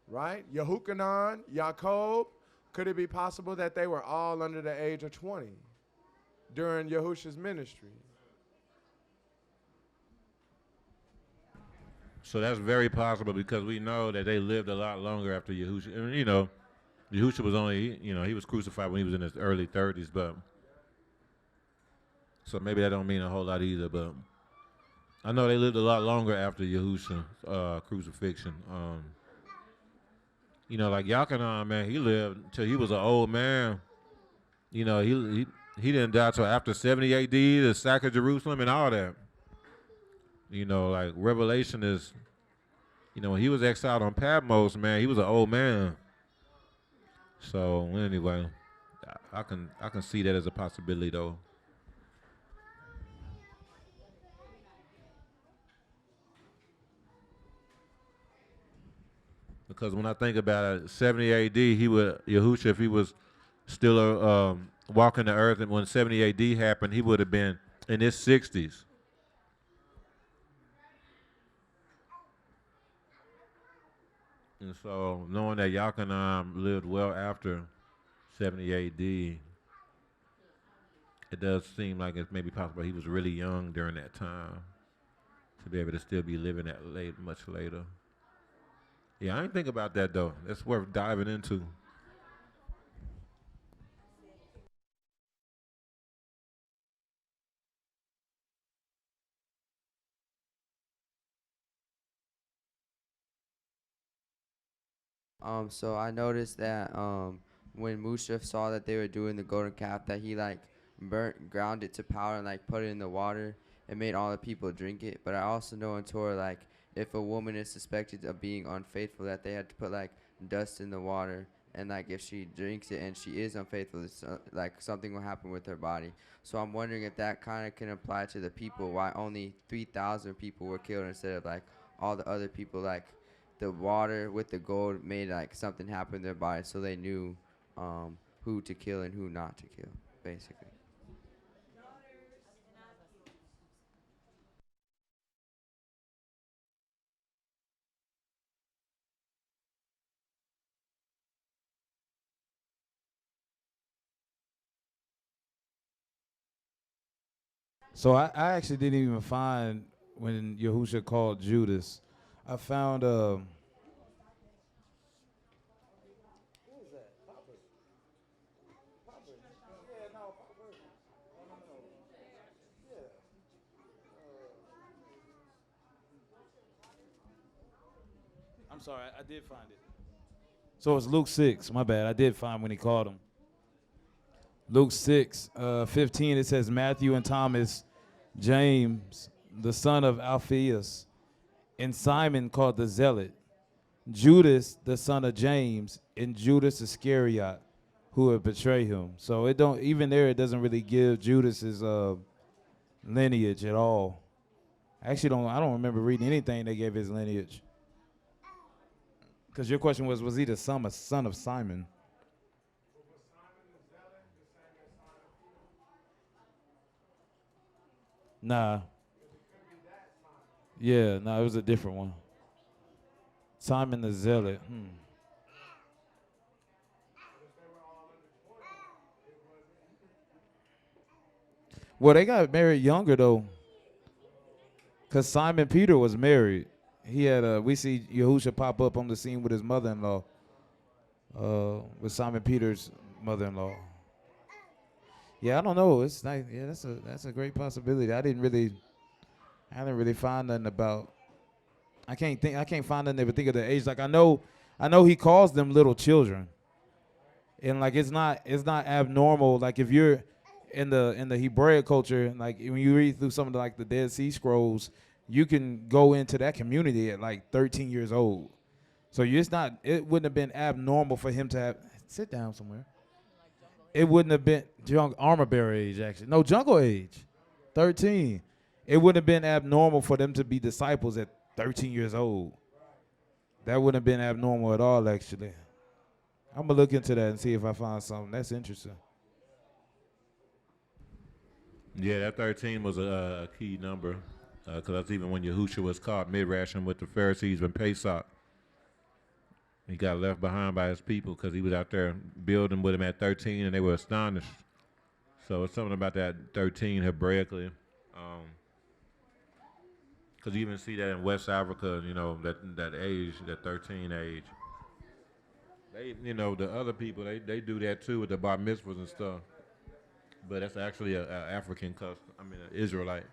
Right? Yehukanan, Yaakov. Could it be possible that they were all under the age of 20 during Yahusha's ministry? So that's very possible because we know that they lived a lot longer after Yahusha. And, Yahusha was only, he was crucified when he was in his early 30s, but so maybe that don't mean a whole lot either, but I know they lived a lot longer after Yahusha's crucifixion. Like Yachanan, man, he lived till he was an old man. He didn't die till after 70 AD, the sack of Jerusalem and all that. Like Revelation is, when he was exiled on Patmos, man, he was an old man. So anyway, I can see that as a possibility though. Because when I think about it, 70 AD, Yahusha, if he was still walking the earth, and when 70 AD happened, he would have been in his 60s. And so knowing that Yachanan lived well after 70 AD, it does seem like it's maybe possible he was really young during that time to be able to still be living that late, much later. Yeah, I didn't think about that though. That's worth diving into. So I noticed that when Musha saw that they were doing the golden calf, that he ground it to powder and put it in the water and made all the people drink it. But I also know in Torah, if a woman is suspected of being unfaithful, that they had to put dust in the water, and if she drinks it and she is unfaithful, it's, something will happen with her body. So I'm wondering if that kind of can apply to the people, why only 3,000 people were killed instead of all the other people, the water with the gold made something happen in their body, so they knew who to kill and who not to kill, basically. So I actually didn't even find when Yahusha called Judas. I found I'm sorry, I did find it. So it's Luke 6, my bad. I did find when he called him. Luke 6, 15, it says, Matthew and Thomas, James, the son of Alphaeus, and Simon called the Zealot, Judas, the son of James, and Judas Iscariot, who would betray him. So it don't even there. It doesn't really give Judas's lineage at all. Actually, I don't remember reading anything that gave his lineage. Because your question was he the son of Simon? Nah. Yeah, no, it was a different one. Simon the Zealot. Well, they got married younger though, cause Simon Peter was married. He had we see Yahusha pop up on the scene with his mother-in-law, with Simon Peter's mother-in-law. Yeah, I don't know. It's like that's a great possibility. I didn't really find nothing about. I can't find nothing to think of the age. Like I know he calls them little children, and like it's not abnormal. Like if you're in the Hebraic culture, like when you read through some of the Dead Sea Scrolls, you can go into that community at like 13 years old. So it wouldn't have been abnormal for him to have sit down somewhere. It wouldn't have been armor bearer age actually. No, jungle age, 13. It wouldn't have been abnormal for them to be disciples at 13 years old. That wouldn't have been abnormal at all actually. I'm gonna look into that and see if I find something that's interesting. Yeah, that 13 was a key number, because that's even when Yahushua was caught midrashing with the Pharisees when Pesach. He got left behind by his people because he was out there building with them at 13, and they were astonished. So it's something about that 13 Hebraically, because you even see that in West Africa, that age, that 13 age. They, the other people, they do that too with the bar mitzvahs and stuff. But that's actually a African custom. I mean, an Israelite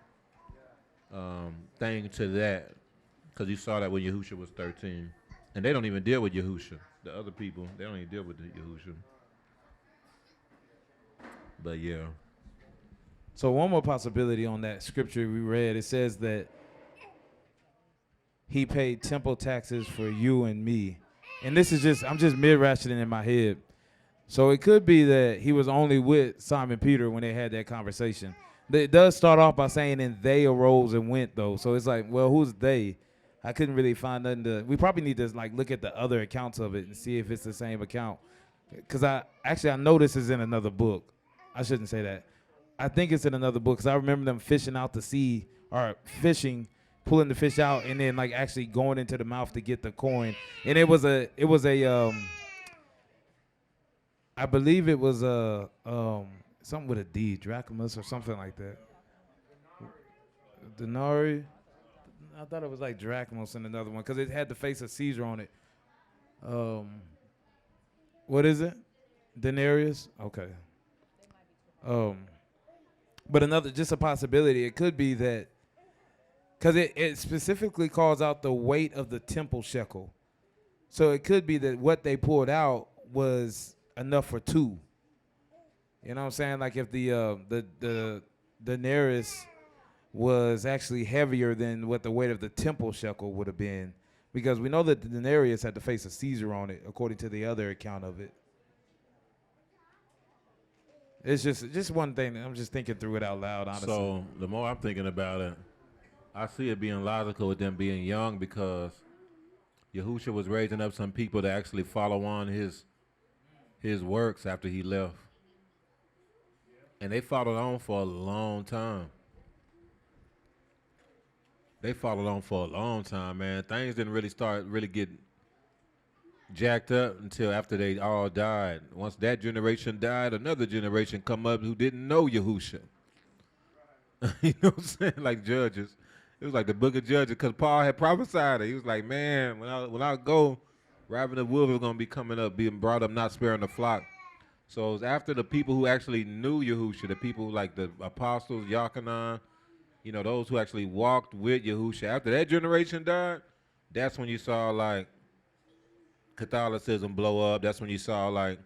thing to that, because you saw that when Yahusha was 13, and they don't even deal with Yahusha. The other people, they don't even deal with the Yahusha. But yeah. So one more possibility on that scripture we read, it says that he paid temple taxes for you and me, and this is I'm just mid-ratcheting in my head. So it could be that he was only with Simon Peter when they had that conversation. It does start off by saying, and they arose and went, though. So it's like, well, who's they? I couldn't really find nothing we probably need to look at the other accounts of it and see if it's the same account. Because I know this is in another book. I shouldn't say that. I think it's in another book because I remember them fishing out to sea, or fishing, pulling the fish out, and then actually going into the mouth to get the coin. And it was a I believe it was something with a D, drachmas or something like that. Denari. I thought it was like drachmas in another one because it had the face of Caesar on it. What is it? Denarius? Okay. But just a possibility, it could be that, because it specifically calls out the weight of the temple shekel. So it could be that what they pulled out was enough for two. You know what I'm saying? Like if the denarius was actually heavier than what the weight of the temple shekel would have been, because we know that the denarius had the face of Caesar on it, according to the other account of it. It's just one thing. I'm just thinking through it out loud, honestly. So the more I'm thinking about it, I see it being logical with them being young, because Yahusha was raising up some people to actually follow on his works after he left. And they followed on for a long time. Man. Things didn't really get jacked up until after they all died. Once that generation died, another generation come up who didn't know Yahusha. You know what I'm saying? Like Judges. It was like the book of Judges, because Paul had prophesied it. He was like, man, when I go, Raven the wolf is going to be coming up, being brought up, not sparing the flock. So it was after the people who actually knew Yahusha, the people like the apostles, Yachanan, those who actually walked with Yahusha. After that generation died, that's when you saw like Catholicism blow up. That's when you saw like,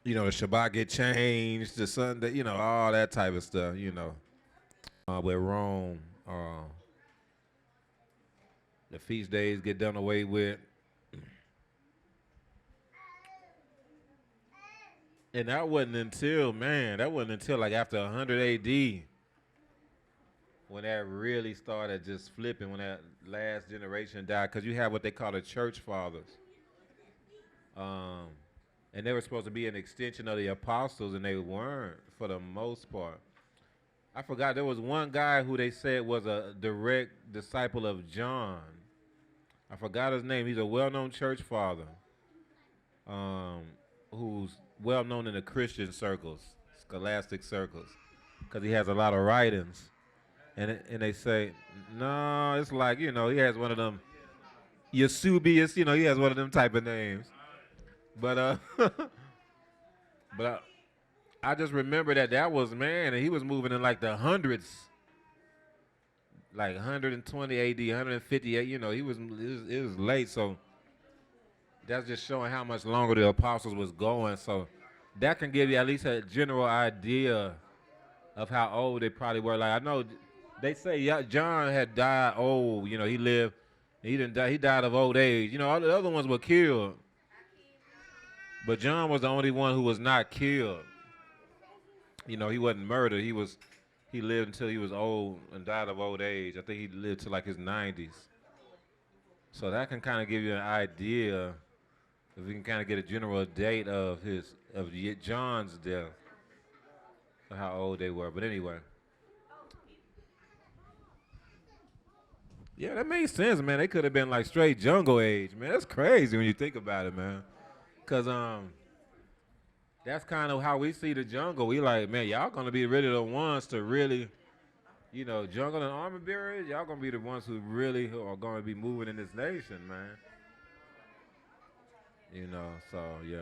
the Shabbat get changed, the Sunday, all that type of stuff, with Rome. The feast days get done away with. And that wasn't until, man, that wasn't until like after 100 AD when that really started just flipping, when that last generation died. Because you have what they call the church fathers. And they were supposed to be an extension of the apostles, and they weren't for the most part. I forgot, there was one guy who they said was a direct disciple of John. I forgot his name. He's a well-known church father, um, who's well-known in the Christian circles, scholastic circles, because he has a lot of writings. And they say, no, it's like, he has one of them Eusebius, he has one of them type of names. But but I just remember that was, man, and he was moving in like the hundreds, like 120 AD, 158. It was late, so that's just showing how much longer the apostles was going. So that can give you at least a general idea of how old they probably were. Like, I know they say John had died old. He lived, he didn't die. He died of old age. All the other ones were killed, but John was the only one who was not killed. He wasn't murdered. He lived until he was old and died of old age. I think he lived to like his 90s. So that can kind of give you an idea, if we can kind of get a general date of John's death, of how old they were. But anyway. Yeah, that makes sense, man. They could have been like straight jungle age, man. That's crazy when you think about it, man. Cause that's kind of how we see the jungle. We like, man, y'all gonna be really the ones to really, jungle and armor bearers. Y'all gonna be the ones who really are gonna be moving in this nation, man. So yeah.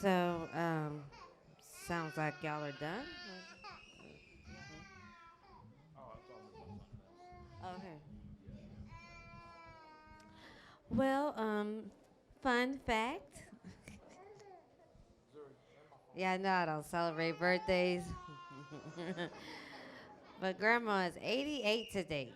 So, sounds like y'all are done. Okay. Well, fun fact. Yeah, no, I don't celebrate birthdays. But grandma is 88 today.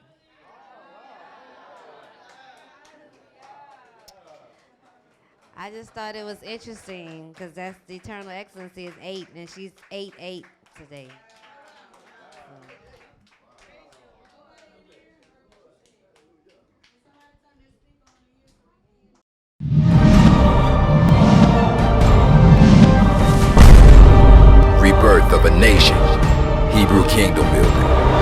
I just thought it was interesting because that's the eternal excellency is 8, and she's 8 today. Hebrew kingdom building.